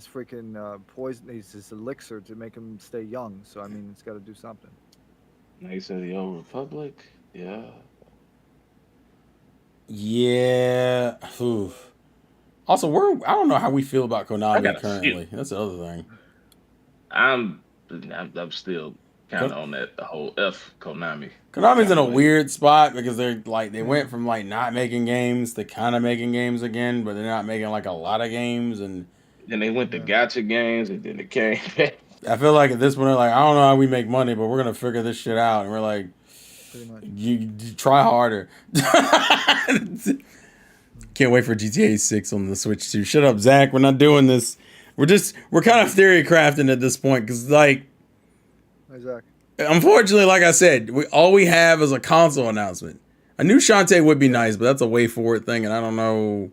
freaking poison, his elixir to make him stay young. So I mean, it's got to do something. Knights of the Old Republic. Yeah, Yeah. Oof. Also, I don't know how we feel about I Konami got a currently. That's the other thing. I'm still kind of on that the whole F Konami. Konami's in a weird spot because they went from like not making games to kind of making games again, but they're not making like a lot of games. And Then they went to gotcha games, and then it came back. I feel like at this point they're like, I don't know how we make money, but we're gonna figure this shit out. And we're like, Pretty much. you try harder. Can't wait for GTA 6 on the Switch too. Shut up, Zach. We're not doing this. We're kind of theory crafting at this point because like. Exactly. Unfortunately, like I said, all we have is a console announcement. A new Shantae would be nice, but that's a way forward thing, and I don't know.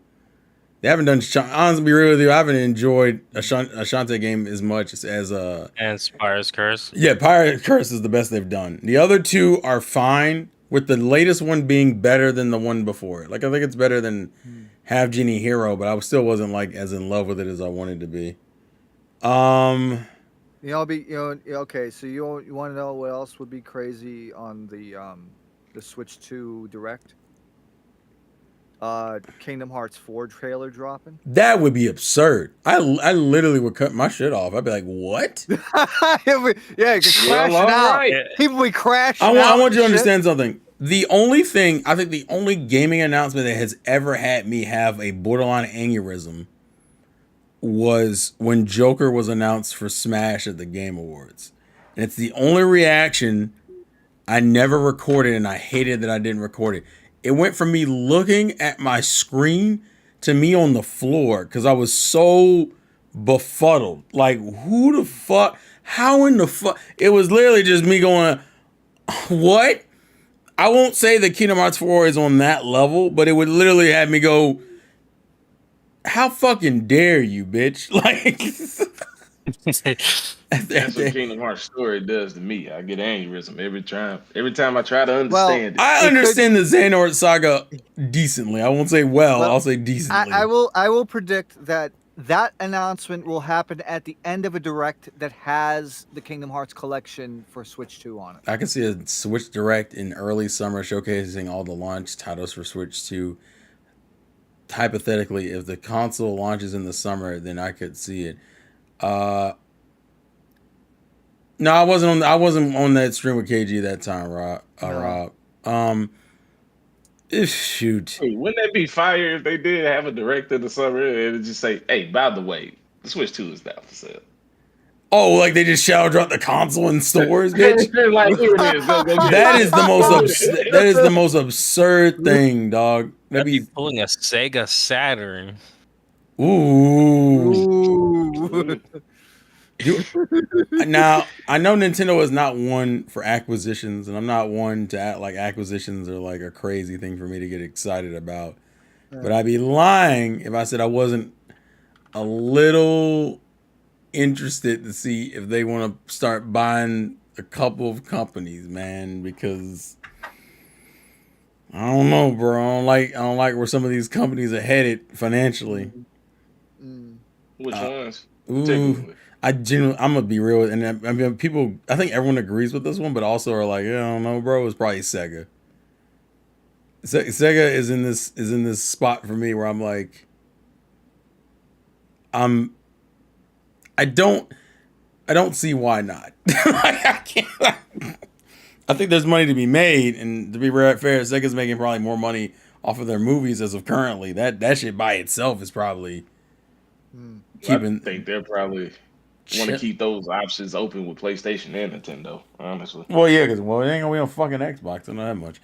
They haven't done. Honestly, to be real with you, I haven't enjoyed a Shantae game as much as And Spire's Curse. Yeah, Pirate Curse is the best they've done. The other two are fine, with the latest one being better than the one before it. Like I think it's better than Half Genie Hero, but I still wasn't like as in love with it as I wanted to be. Okay. So you want to know what else would be crazy on the Switch 2 Direct? Kingdom Hearts 4 trailer dropping. That would be absurd. I literally would cut my shit off. I'd be like, what? Yeah, just Well, crashing all out. right. People be crashing. I want you to and shit. understand something. The only gaming announcement that has ever had me have a borderline aneurysm was when Joker was announced for Smash at the Game Awards. And it's the only reaction I never recorded, and I hated that I didn't record it. It went from me looking at my screen to me on the floor because I was so befuddled. Like, who the fuck? How in the fuck? It was literally just me going, what? I won't say that Kingdom Hearts 4 is on that level, but it would literally have me go, how fucking dare you, bitch? Like, That's what Kingdom Hearts story does to me. I get aneurysm every time. Every time I try to understand it. I understand the Xehanort saga decently. I won't say I'll say decently. I will predict that announcement will happen at the end of a direct that has the Kingdom Hearts collection for Switch 2 on it. I can see a Switch Direct in early summer showcasing all the launch titles for Switch 2. Hypothetically, if the console launches in the summer, then I could see it. No, I wasn't on that stream with KG that time, Rob. No. Rob. Shoot. Hey, wouldn't that be fire if they did have a direct in the summer and just say, "Hey, by the way, the Switch 2 is now for sale." Oh, like they just shout drop the console in stores, bitch. They're like, here it is. Go get That it. is the most that is the most absurd thing, dog. That'd That'd be pulling a Sega Saturn. be ooh. Ooh. Now I know Nintendo is not one for acquisitions, and I'm not one to act like acquisitions are like a crazy thing for me to get excited about. But I'd be lying if I said I wasn't a little interested to see if they want to start buying a couple of companies, man, because I don't know, bro. I don't like where some of these companies are headed financially. Which ones? Ooh, Particularly? I'm gonna be real, and I mean, people. I think everyone agrees with this one, but also are like, yeah, I don't know, bro. It's probably Sega. Sega is in this spot for me where I'm like, I don't see why not. Like, I can't. I think there's money to be made, and to be fair, Sega's making probably more money off of their movies as of currently. That shit by itself is probably keeping. I think they're probably want to keep those options open with PlayStation and Nintendo. Honestly. Well, yeah, because it ain't gonna be on fucking Xbox. I know that much.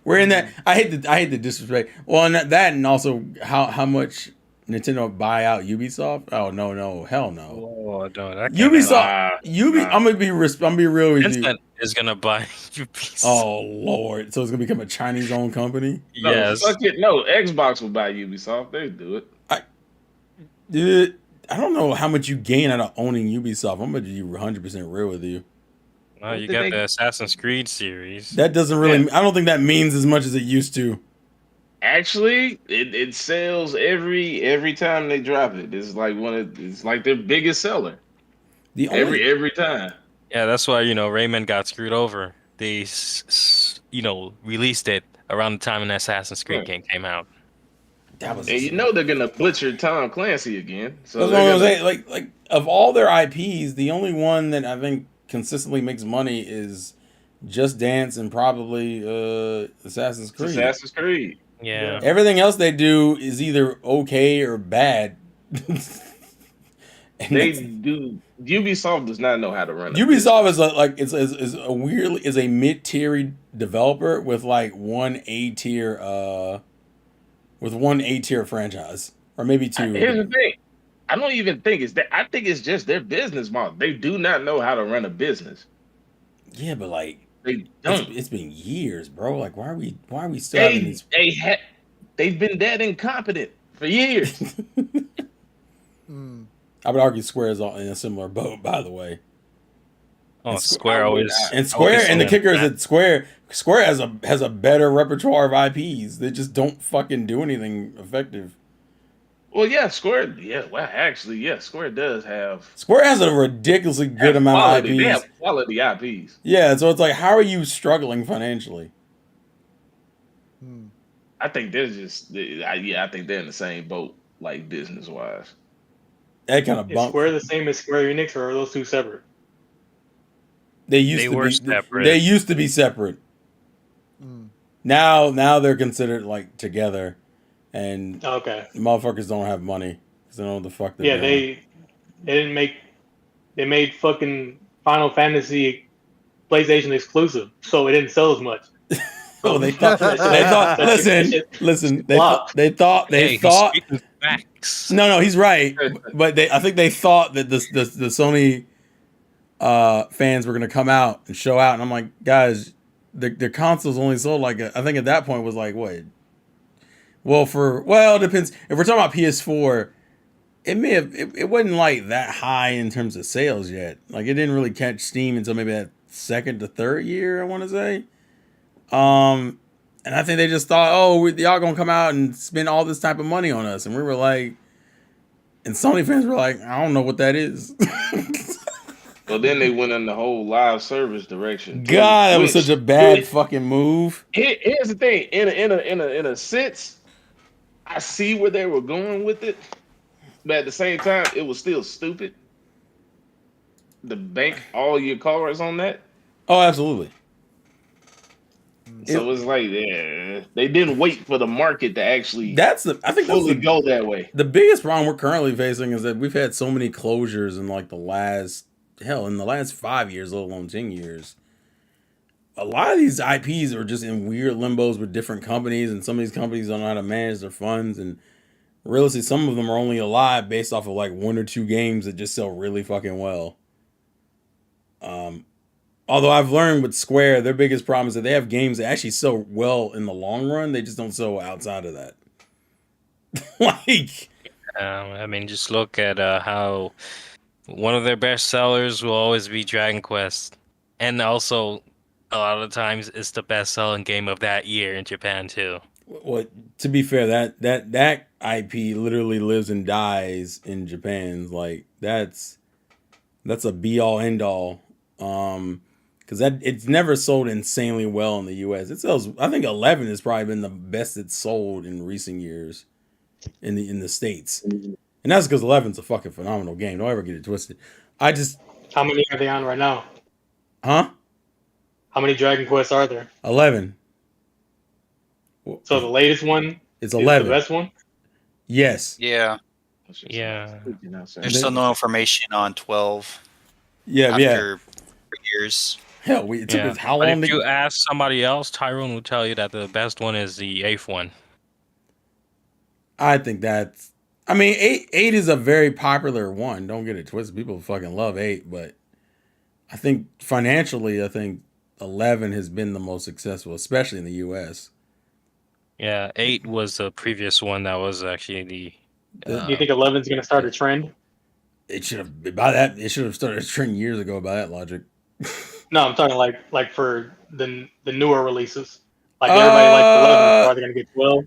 We're in that. I hate the disrespect. Well, and that, and also how much Nintendo buy out Ubisoft. Oh no, hell no. Oh no, that can't Ubisoft. I'm gonna be real with you. Tencent is gonna buy Ubisoft. Oh Lord, so it's gonna become a Chinese-owned company? No, Yes. fuck it. No, Xbox will buy Ubisoft. They do it. Dude, I don't know how much you gain out of owning Ubisoft. I'm gonna be 100% real with you. Well, you Did got they- the Assassin's Creed series. That doesn't really. I don't think that means as much as it used to. Actually, it sells every time they drop it. It's like their biggest seller. The only Every time. Yeah, that's why Rayman got screwed over. They released it around the time an Assassin's Creed Right. game came out. that was. And they're gonna butcher Tom Clancy again. So That's what I'm saying. Like of all their IPs, the only one that I think consistently makes money is Just Dance and probably Assassin's Creed. Assassin's Creed. Yeah. Everything else they do is either okay or bad. And They that's- do. Ubisoft does not know how to run. a Ubisoft is a mid-tier developer with like one A tier franchise, or maybe two. Here's the thing. I don't even think it's that. I think it's just their business model. They do not know how to run a business. Yeah, but like They don't. it's been years, bro. Like why are we still having these? They've been that incompetent for years. I would argue Square is in a similar boat, by the way. Oh, And Square always. And Square, and the kicker is that Square has a better repertoire of IPs. They just don't fucking do anything effective. Well, yeah, Square. Yeah, well, actually, yeah, Square does have Square has a ridiculously good amount quality. of They IPs. have quality IPs. Yeah, so it's like, how are you struggling financially? I think they're just. I think they're in the same boat, like business wise. That kind of Is bump. Square the same as Square Enix, or are those two separate? They used They to were be separate. They used to be separate. Now they're considered like together, and Okay. motherfuckers don't have money because they don't know what the fuck they're Yeah, doing. they made fucking Final Fantasy PlayStation exclusive, so it didn't sell as much. Oh, they thought. Listen. They thought. Hey, he's speaking facts. No, he's right. But I think they thought that the Sony fans were gonna come out and show out, and I'm like, guys, the consoles only sold like I think at that point was like what? Well, it depends. If we're talking about PS4, it wasn't like that high in terms of sales yet. Like it didn't really catch steam until maybe that second to third year, I want to say. And I think they just thought, oh, y'all gonna come out and spend all this type of money on us, and we were like, and Sony fans were like, I don't know what that is. So then they went in the whole live service direction. God, that was Which- such a bad which- fucking move. Here's the thing. In a sense, I see where they were going with it, but at the same time, it was still stupid. To bank all your cards on that. Oh, absolutely. So it's like, yeah, they didn't wait for the market to actually I think that's fully go that way. the biggest problem we're currently facing is that we've had so many closures in like the last 5 years, let alone 10 years. A lot of these IPs are just in weird limbos with different companies, and some of these companies don't know how to manage their funds. And realistically, some of them are only alive based off of like 1 or 2 games that just sell really fucking well. Although I've learned with Square, their biggest problem is that they have games that actually sell well in the long run. They just don't sell outside of that. Like, I mean, just look at how one of their best sellers will always be Dragon Quest, and also a lot of the times it's the best selling game of that year in Japan too. what? To be fair, that IP literally lives and dies in Japan. Like that's a be all end all. Because it's never sold insanely well in the U.S. It sells. I think 11 has probably been the best it's sold in recent years in the States, and that's because 11's a fucking phenomenal game. Don't ever get it twisted. How many are they on right now? Huh? How many Dragon Quests are there? 11. So the latest one It's is 11. the best one? Yeah. Yeah. There's still no information on 12 Yeah. after 3 years. Hell, it took us how But long? if you ask somebody else, Tyrone will tell you that the best one is the 8th one. I think that's. I mean, 8 is a very popular one. Don't get it twisted. People fucking love 8, but I think financially, 11 has been the most successful, especially in the U.S. Yeah, 8 was the previous one that was actually the. Do you think 11's going to start a trend? It should have started a trend years ago by that logic. No, I'm talking like for the newer releases. Like everybody likes 11, are they going to get 12?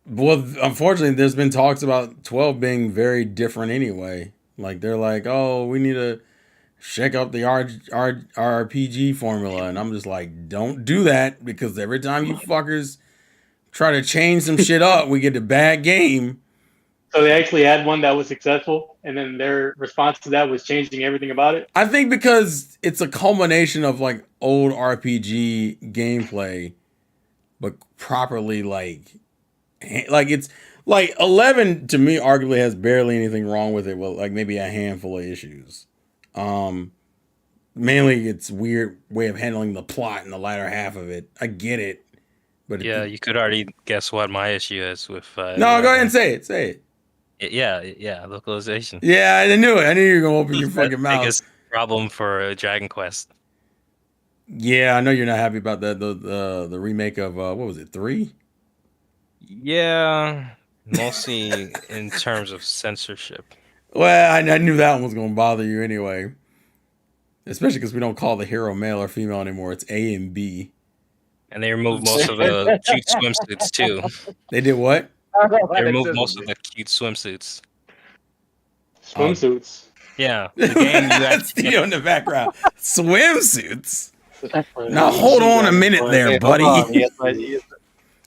Well, unfortunately, there's been talks about 12 being very different anyway. Like they're like, oh, we need to shake up the RPG formula, and I'm just like, don't do that, because every time you fuckers try to change some shit up, we get a bad game. So they actually had one that was successful, and then their response to that was changing everything about it? I think because it's a culmination of like old RPG gameplay, but properly like it's like 11 to me arguably has barely anything wrong with it. Well, like maybe a handful of issues. Mainly it's weird way of handling the plot in the latter half of it. I get it, but Yeah, you could already guess what my issue is with. no, go ahead and say it. Say it. Yeah, localization. Yeah, I knew it. I knew you were gonna open your That's fucking the mouth. biggest problem for Dragon Quest. Yeah, I know you're not happy about the remake of what was it, 3? Yeah, mostly in terms of censorship. Well, I knew that one was gonna bother you anyway. Especially because we don't call the hero male or female anymore. It's A and B. And they removed most of the cute swimsuits too. They did what? They removed most of the cute swimsuits. Swimsuits. Yeah, the game you That's actually Theo in the background. Swimsuits. Now hold on a minute there, Hey, buddy. hold on. Yes,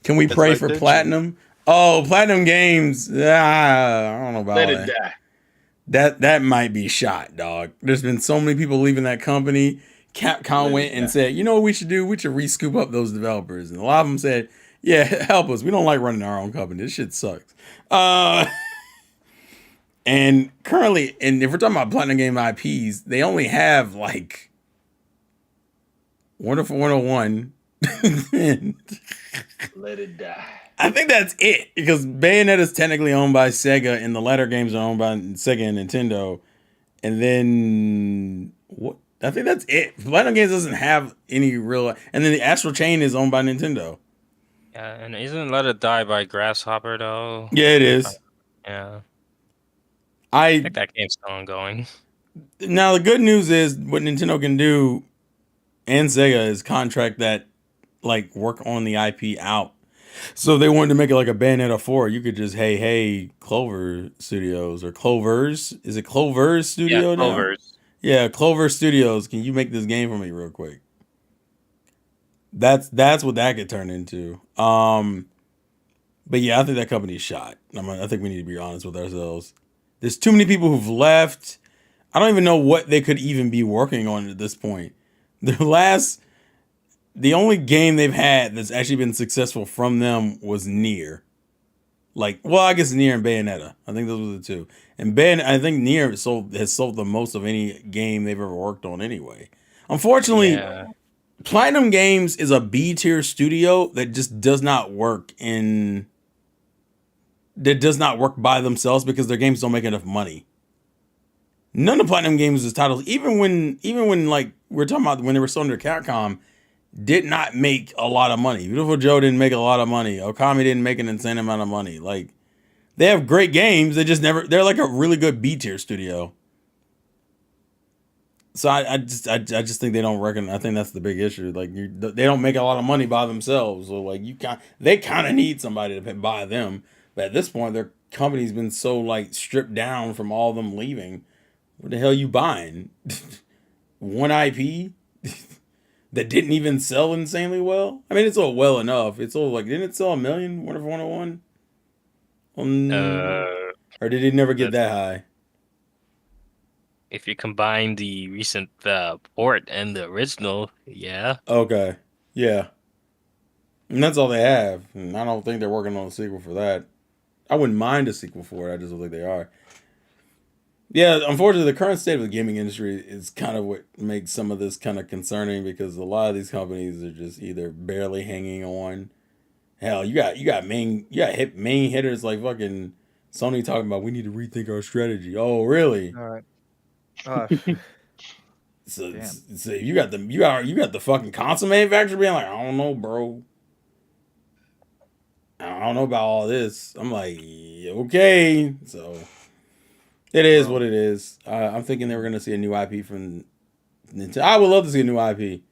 Can we That's pray right for there, platinum? Oh, platinum games. I don't know about Let that. it die. That might be shot, dog. There's been so many people leaving that company. Capcom went and said, you know what we should do? We should re-scoop up those developers. And a lot of them said, yeah, help us. We don't like running our own company. This shit sucks. And currently, and if we're talking about Platinum Game IPs, they only have like Wonderful 101. Let it die. I think that's it, because Bayonetta is technically owned by Sega, and the latter games are owned by Sega and Nintendo. And then what? I think that's it. Platinum Games doesn't have any real. And then the Astral Chain is owned by Nintendo. Yeah, and isn't Let It Die by Grasshopper though? Yeah, it is. Yeah, I think that game's still ongoing. Now the good news is what Nintendo can do, and Sega, is contract that, like, work on the IP out. So if they wanted to make it like a Bayonetta 4, you could just, hey, Clover Studios or Clovers. Is it Clovers Studio now? Clovers. Yeah, Clover Studios. Can you make this game for me real quick? That's what that could turn into. But yeah, I think that company's shot. I think we need to be honest with ourselves. There's too many people who've left. I don't even know what they could even be working on at this point. Their last the only game they've had that's actually been successful from them was Nier. Like, well, I guess Nier and Bayonetta. I think those were the two. And I think Nier has sold the most of any game they've ever worked on anyway. Unfortunately, Yeah. Platinum Games is a B tier studio that just does not work by themselves because their games don't make enough money. None of Platinum Games' titles, even when like we're talking about when they were sold under Capcom, did not make a lot of money. Beautiful Joe didn't make a lot of money. Okami didn't make an insane amount of money. Like, they have great games. They're like a really good B tier studio. So I just think they don't reckon. I think that's the big issue. Like, they don't make a lot of money by themselves. So like they kind of need somebody to buy them. But at this point, their company's been so like stripped down from all of them leaving. What the hell you buying? One IP that didn't even sell insanely well. I mean, it sold well enough. It sold like, didn't it sell 1 million? Wonderful 101. Or did it never get that high? If you combine the recent port and the original, yeah. Okay, yeah. And that's all they have. And I don't think they're working on a sequel for that. I wouldn't mind a sequel for it. I just don't think they are. Yeah, unfortunately, the current state of the gaming industry is kind of what makes some of this kind of concerning because a lot of these companies are just either barely hanging on. Hell, you got main hitters like fucking Sony talking about we need to rethink our strategy. Oh, really? All right. So Damn. you got the fucking console manufacturer being like, I don't know, bro. I don't know about all this. I'm like, okay, so it is what it is. I'm thinking they were gonna see a new IP from Nintendo. I would love to see a new IP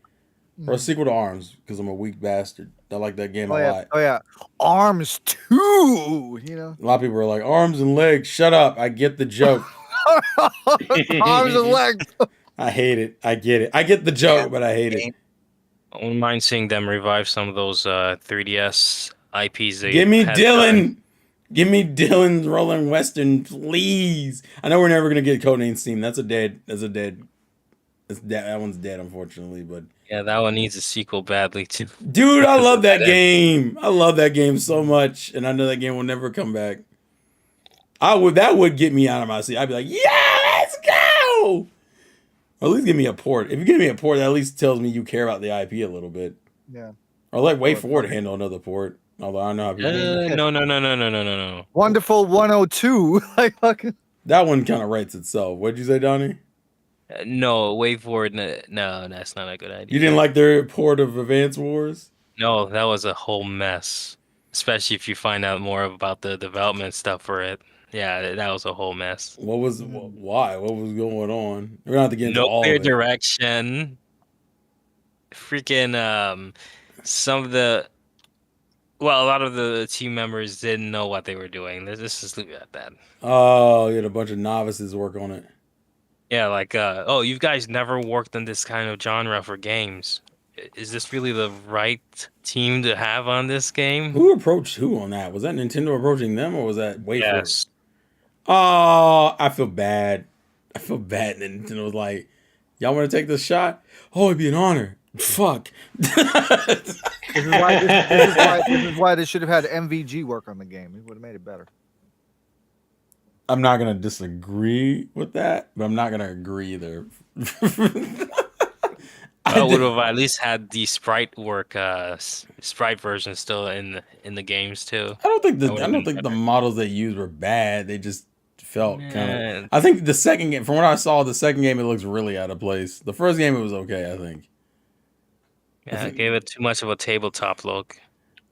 or a sequel to ARMS because I'm a weak bastard. I like that game a lot. Oh yeah, ARMS 2. You know, A lot of people are like, arms and legs. Shut up. I get the joke. arms and legs. I hate it. I get it. I get the joke, but I hate it. I wouldn't mind seeing them revive some of those 3DS IPs. Give me Dylan. Give me Dylan's Rolling Western, please. I know we're never gonna get Codename Steam. That one's dead, unfortunately. But yeah, that one needs a sequel badly too. dude, I love that game. I love that game so much, and I know that game will never come back. That would get me out of my seat. I'd be like, yeah, let's go. Or at least give me a port. If you give me a port, that at least tells me you care about the IP a little bit. Yeah. Or like wait for it to handle another port. Although I know how people. No. Wonderful 102. Like fucking. That one kind of writes itself. What'd you say, Donnie? No, wait for it. No, that's not a good idea. You didn't like their port of Advance Wars? No, that was a whole mess. Especially if you find out more about the development stuff for it. Yeah, that was a whole mess. Why? What was going on? We're gonna have to get into No all clear of it. direction. Freaking some of the a lot of the team members didn't know what they were doing. Let's just leave it at that. Oh, you had a bunch of novices work on it. Yeah, like oh, you guys never worked in this kind of genre for games. Is this really the right team to have on this game? Who approached who on that? Was that Nintendo approaching them, or was that wait for it? Yes. Oh, I feel bad. I feel bad that Nintendo was like, y'all want to take this shot? Oh, it'd be an honor. Fuck. This is why they should have had MVG work on the game. It would have made it better. I'm not gonna disagree with that, but I'm not gonna agree either. I would have at least had the sprite work, sprite version still in the games too. I don't think the models they used were bad. They just felt kind of. I think the second game, from what I saw, the second game it looks really out of place. The first game it was okay, I think. Yeah, it gave it too much of a tabletop look.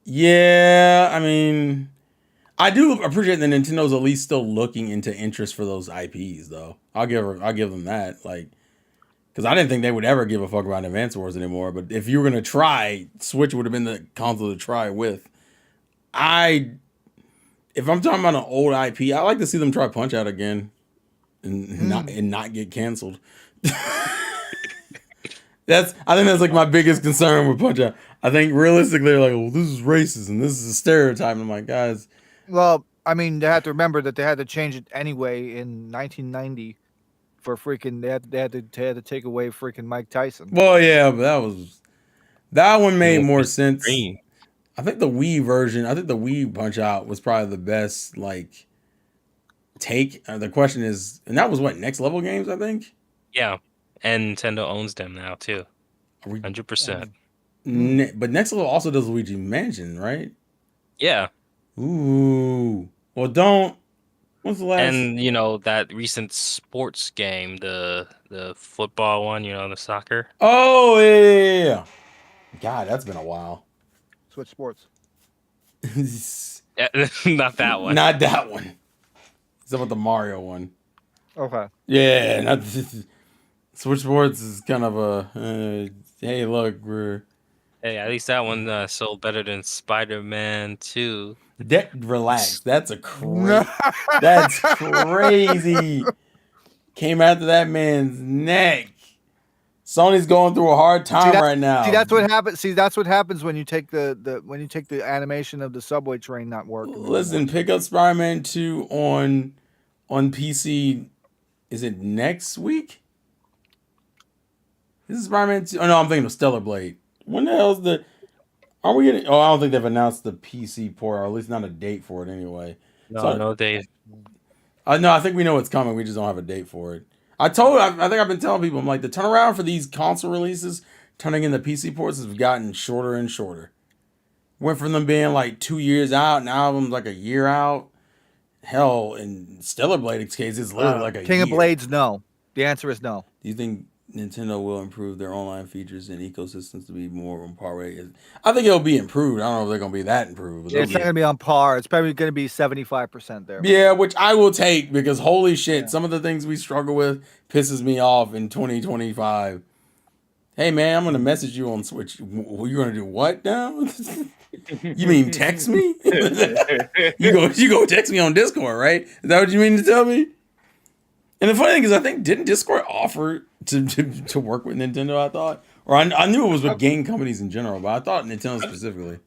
Yeah, I mean, I do appreciate that Nintendo's at least still looking into interest for those IPs, though. I'll give them that, like, because I didn't think they would ever give a fuck about Advance Wars anymore. But if you were gonna try, Switch would have been the console to try with. If I'm talking about an old IP, I like to see them try Punch Out again, and not get canceled. I think that's like my biggest concern with Punch Out. I think realistically, they're like, well, this is racist and this is a stereotype. And I'm like, guys. Well, I mean, they had to remember that they had to change it anyway in 1990 for freaking. They had to take away freaking Mike Tyson. Well, yeah, but That one made Well, more it's sense. green. I think the Wii version, I think the Wii Punch Out was probably the best like take. The question is, and that was what, Next Level Games, I think. Yeah, and Nintendo owns them now too. Are we, 100%. But Next Level also does Luigi Mansion, right? Yeah, Ooh. Well, don't. When's the last? and that recent sports game, the football one, the soccer. Oh yeah. God, that's been a while. Switch Sports. Yeah, not that one. Not that one. Except with the Mario one. Okay. Yeah, not Switch Sports is kind of a hey, look, we're Hey, at least that one sold better than Spider-Man 2. relax. That's that's crazy. Came after that man's neck. Sony's going through a hard time right now. See, that's what happens. See, that's what happens when you take the animation of the subway train not working. Listen, pick up Spider-Man 2 on PC. Is it next week? This is Spider-Man 2. Oh no, I'm thinking of Stellar Blade. When the hell's the? Are we getting? Oh, I don't think they've announced the PC port, or at least not a date for it anyway. No, Dave. No, I think we know it's coming. We just don't have a date for it. I think I've been telling people, I'm like, the turnaround for these console releases turning into PC ports has gotten shorter and shorter. Went from them being like 2 years out, now them like a year out. Hell, in Stellar Blade's case, it's literally like a King year. of Blades. No, the answer is no. Do you think Nintendo will improve their online features and ecosystems to be more on par with? I think it'll be improved. I don't know if they're going to be that improved. But It's not gonna be on par. It's probably gonna be 75% there. yeah, which I will take because holy shit, some of the things we struggle with pisses me off in 2025. Hey man, I'm gonna message you on Switch. You're gonna do what now? You mean text me? you go text me on Discord, right? Is that what you mean to tell me? And the funny thing is, I think didn't Discord offer to work with Nintendo? I thought, or I knew it was with game companies in general, but I thought Nintendo specifically.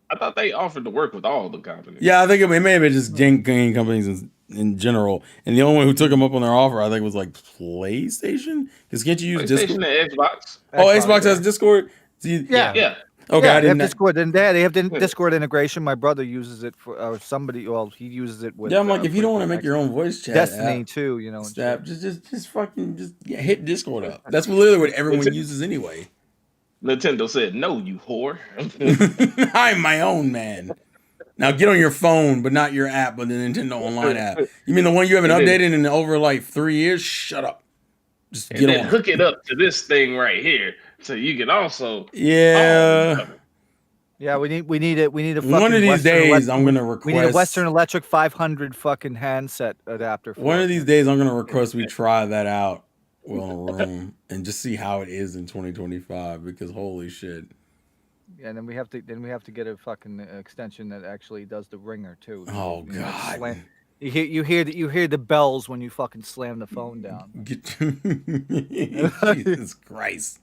I thought they offered to work with all the companies. Yeah, I think it may have been just game companies in general, and the only one who took them up on their offer, I think, was like PlayStation. Because can't you use PlayStation Discord? and Xbox. Oh, Xbox has Discord. See, Yeah. Yeah. Okay, yeah, I they have didn't. Discord. And they have Discord integration. My brother uses it for somebody. Well, he uses it with. Yeah, I'm like, if you don't want to freaking make your own voice chat, Destiny too, you know. and Snap, shit. just fucking hit Discord up. That's literally what everyone uses anyway. Nintendo said, "No, you whore." I'm my own man. Now get on your phone, but not your app, but the Nintendo Online app. You mean the one you haven't updated in over like 3 years? Shut up. Just And get then on. hook it up to this thing right here, so you can also. Yeah. Yeah, we need it. We need a. One fucking of these Western days, Elec- I'm gonna request. We need a Western Electric 500 fucking handset adapter. For One it. of these days, I'm gonna request we try that out in a room and just see how it is in 2025. Because holy shit. And then we have to get a fucking extension that actually does the ringer too. Oh You know, god. slam- You hear the bells when you fucking slam the phone down. Jesus Christ.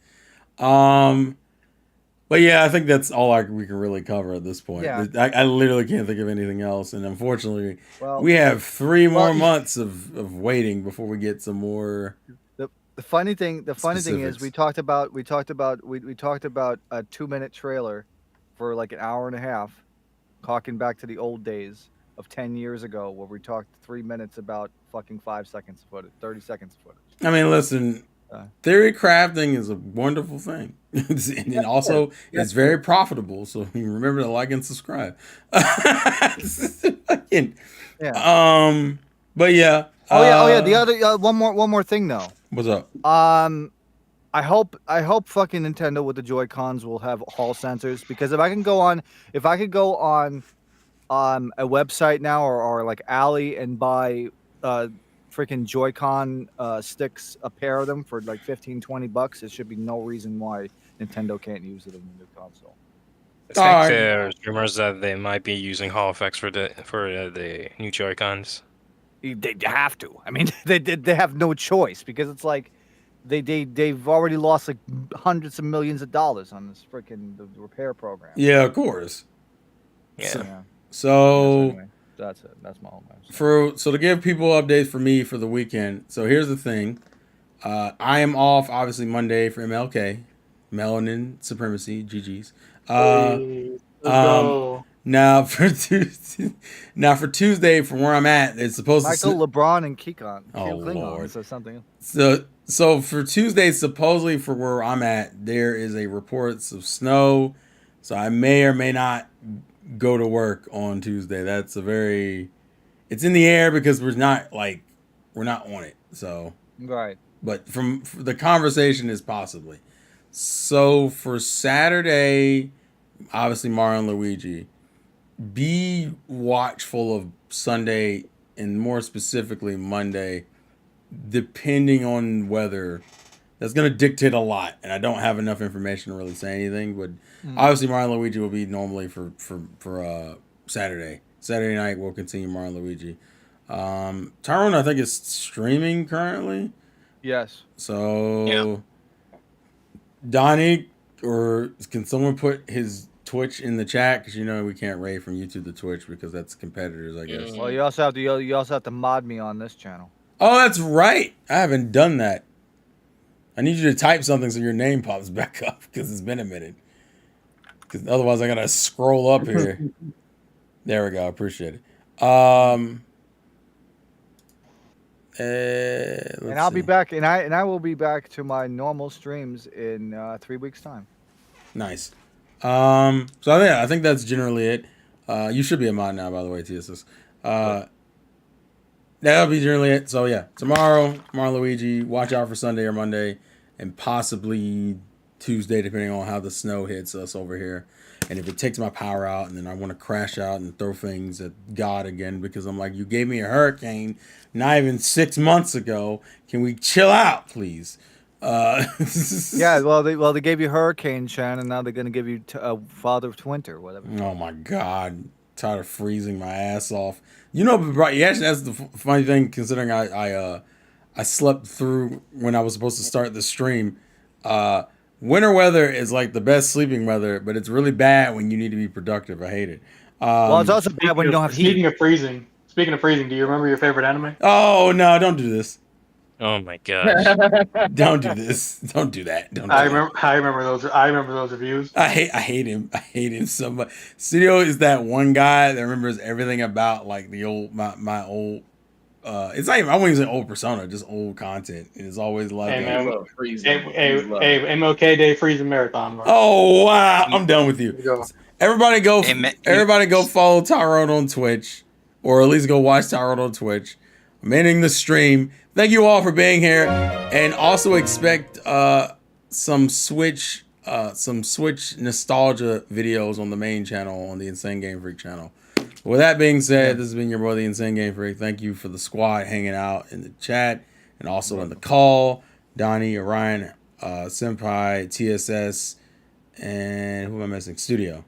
But yeah, I think that's all we can really cover at this point. Yeah. I literally can't think of anything else, and unfortunately, Well, we have 3 more well, months of waiting before we get some more. the funny thing is Specifics. we talked about a 2-minute trailer for like an hour and a half, talking back to the old days of 10 years ago where we talked 3 minutes about fucking 5 seconds of footage, 30 seconds of footage. I mean, listen, theory crafting is a wonderful thing, and also it's very profitable. So remember to like and subscribe. Fucking, but yeah. Oh yeah. The other one more thing though. What's up? I hope fucking Nintendo with the Joy-Cons will have Hall sensors, because if I could go on a website now or like Ali and buy freaking Joy-Con sticks, a pair of them for like $15-$20, it should be no reason why Nintendo can't use it in the new console. I think there's rumors that they might be using Hall effects for the new Joy-Cons. They have to. I mean, they have no choice, because it's like they've already lost like hundreds of millions of dollars on this freaking the repair program. Yeah, of course. Yeah. So Anyway, that's it. That's my whole message. So to give people updates for me for the weekend. So here's the thing. I am off obviously Monday for MLK. Melanin supremacy, GG's. Hey, let's go. Now for Tuesday, from where I'm at, it's supposed Michael, to. LeBron, and Kikon. Oh, Klingons Lord. or something. So for Tuesday, supposedly for where I'm at, there is a reports of snow. So I may or may not go to work on Tuesday. It's in the air because we're not on it. So, Right. but from the conversation is possibly. So for Saturday, obviously Mario and Luigi, be watchful of Sunday and more specifically Monday, depending on weather. That's going to dictate a lot, and I don't have enough information to really say anything. But obviously, Mario and Luigi will be normally for Saturday. Saturday night we'll continue Mario and Luigi. Tyrone, I think, is streaming currently. Yes. So, Donnie, or can someone put his Twitch in the chat? Because we can't raid from YouTube to Twitch because that's competitors, I guess. Well, you also have to mod me on this channel. Oh, that's right. I haven't done that. I need you to type something so your name pops back up because it's been a minute. Because otherwise, I gotta scroll up here. There we go. Appreciate it. And I'll be back, and I will be back to my normal streams in 3 weeks' time. Nice. So I think that's generally it. You should be a mod now, by the way, TSS. That'll be generally it. So yeah, tomorrow, Mario Luigi. Watch out for Sunday or Monday, and possibly Tuesday, depending on how the snow hits us over here. And if it takes my power out, and then I want to crash out and throw things at God again, because I'm like, you gave me a hurricane not even 6 months ago. Can we chill out, please? Yeah, well, they gave you Hurricane Shan, and now they're gonna give you Father of Winter, whatever. Oh my God, tired of freezing my ass off. Actually, that's the funny thing, considering I slept through when I was supposed to start the stream. Winter weather is like the best sleeping weather, but it's really bad when you need to be productive. I hate it. Well, it's also bad when you don't have heat. Speaking of freezing, do you remember your favorite anime? Oh no! Don't do this. Oh my gosh. Don't do this. Don't do that. Don't. I remember those reviews. I hate him. I hate him so much. Studio is that one guy that remembers everything about like the old my old. It's not even, I wouldn't even say old Persona, just old content. And it's always like, Hey, man, freezing. MLK Day freezing marathon. Bro. Oh wow, I'm done with you. Go. Everybody go follow Tyrone on Twitch, or at least go watch Tyrone on Twitch. I'm ending the stream. Thank you all for being here, and also expect some Switch nostalgia videos on the main channel, on the Insane Game Freak channel. With that being said, this has been your boy, the Insane Game Freak. Thank you for the squad hanging out in the chat and also in the call. Donnie, Orion, Senpai, TSS, and who am I missing? Studio.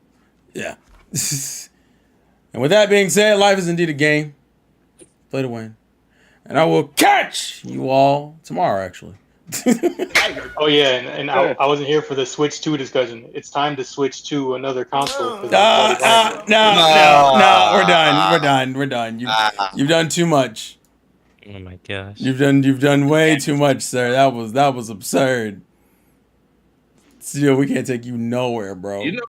Yeah. And with that being said, life is indeed a game. Play to win. And I will catch you all tomorrow, actually. Oh yeah, and I wasn't here for the Switch 2 discussion. It's time to switch to another console. No, we're done. You've done too much. Oh my gosh. You've done way too much, sir. That was absurd. Still, we can't take you nowhere, bro.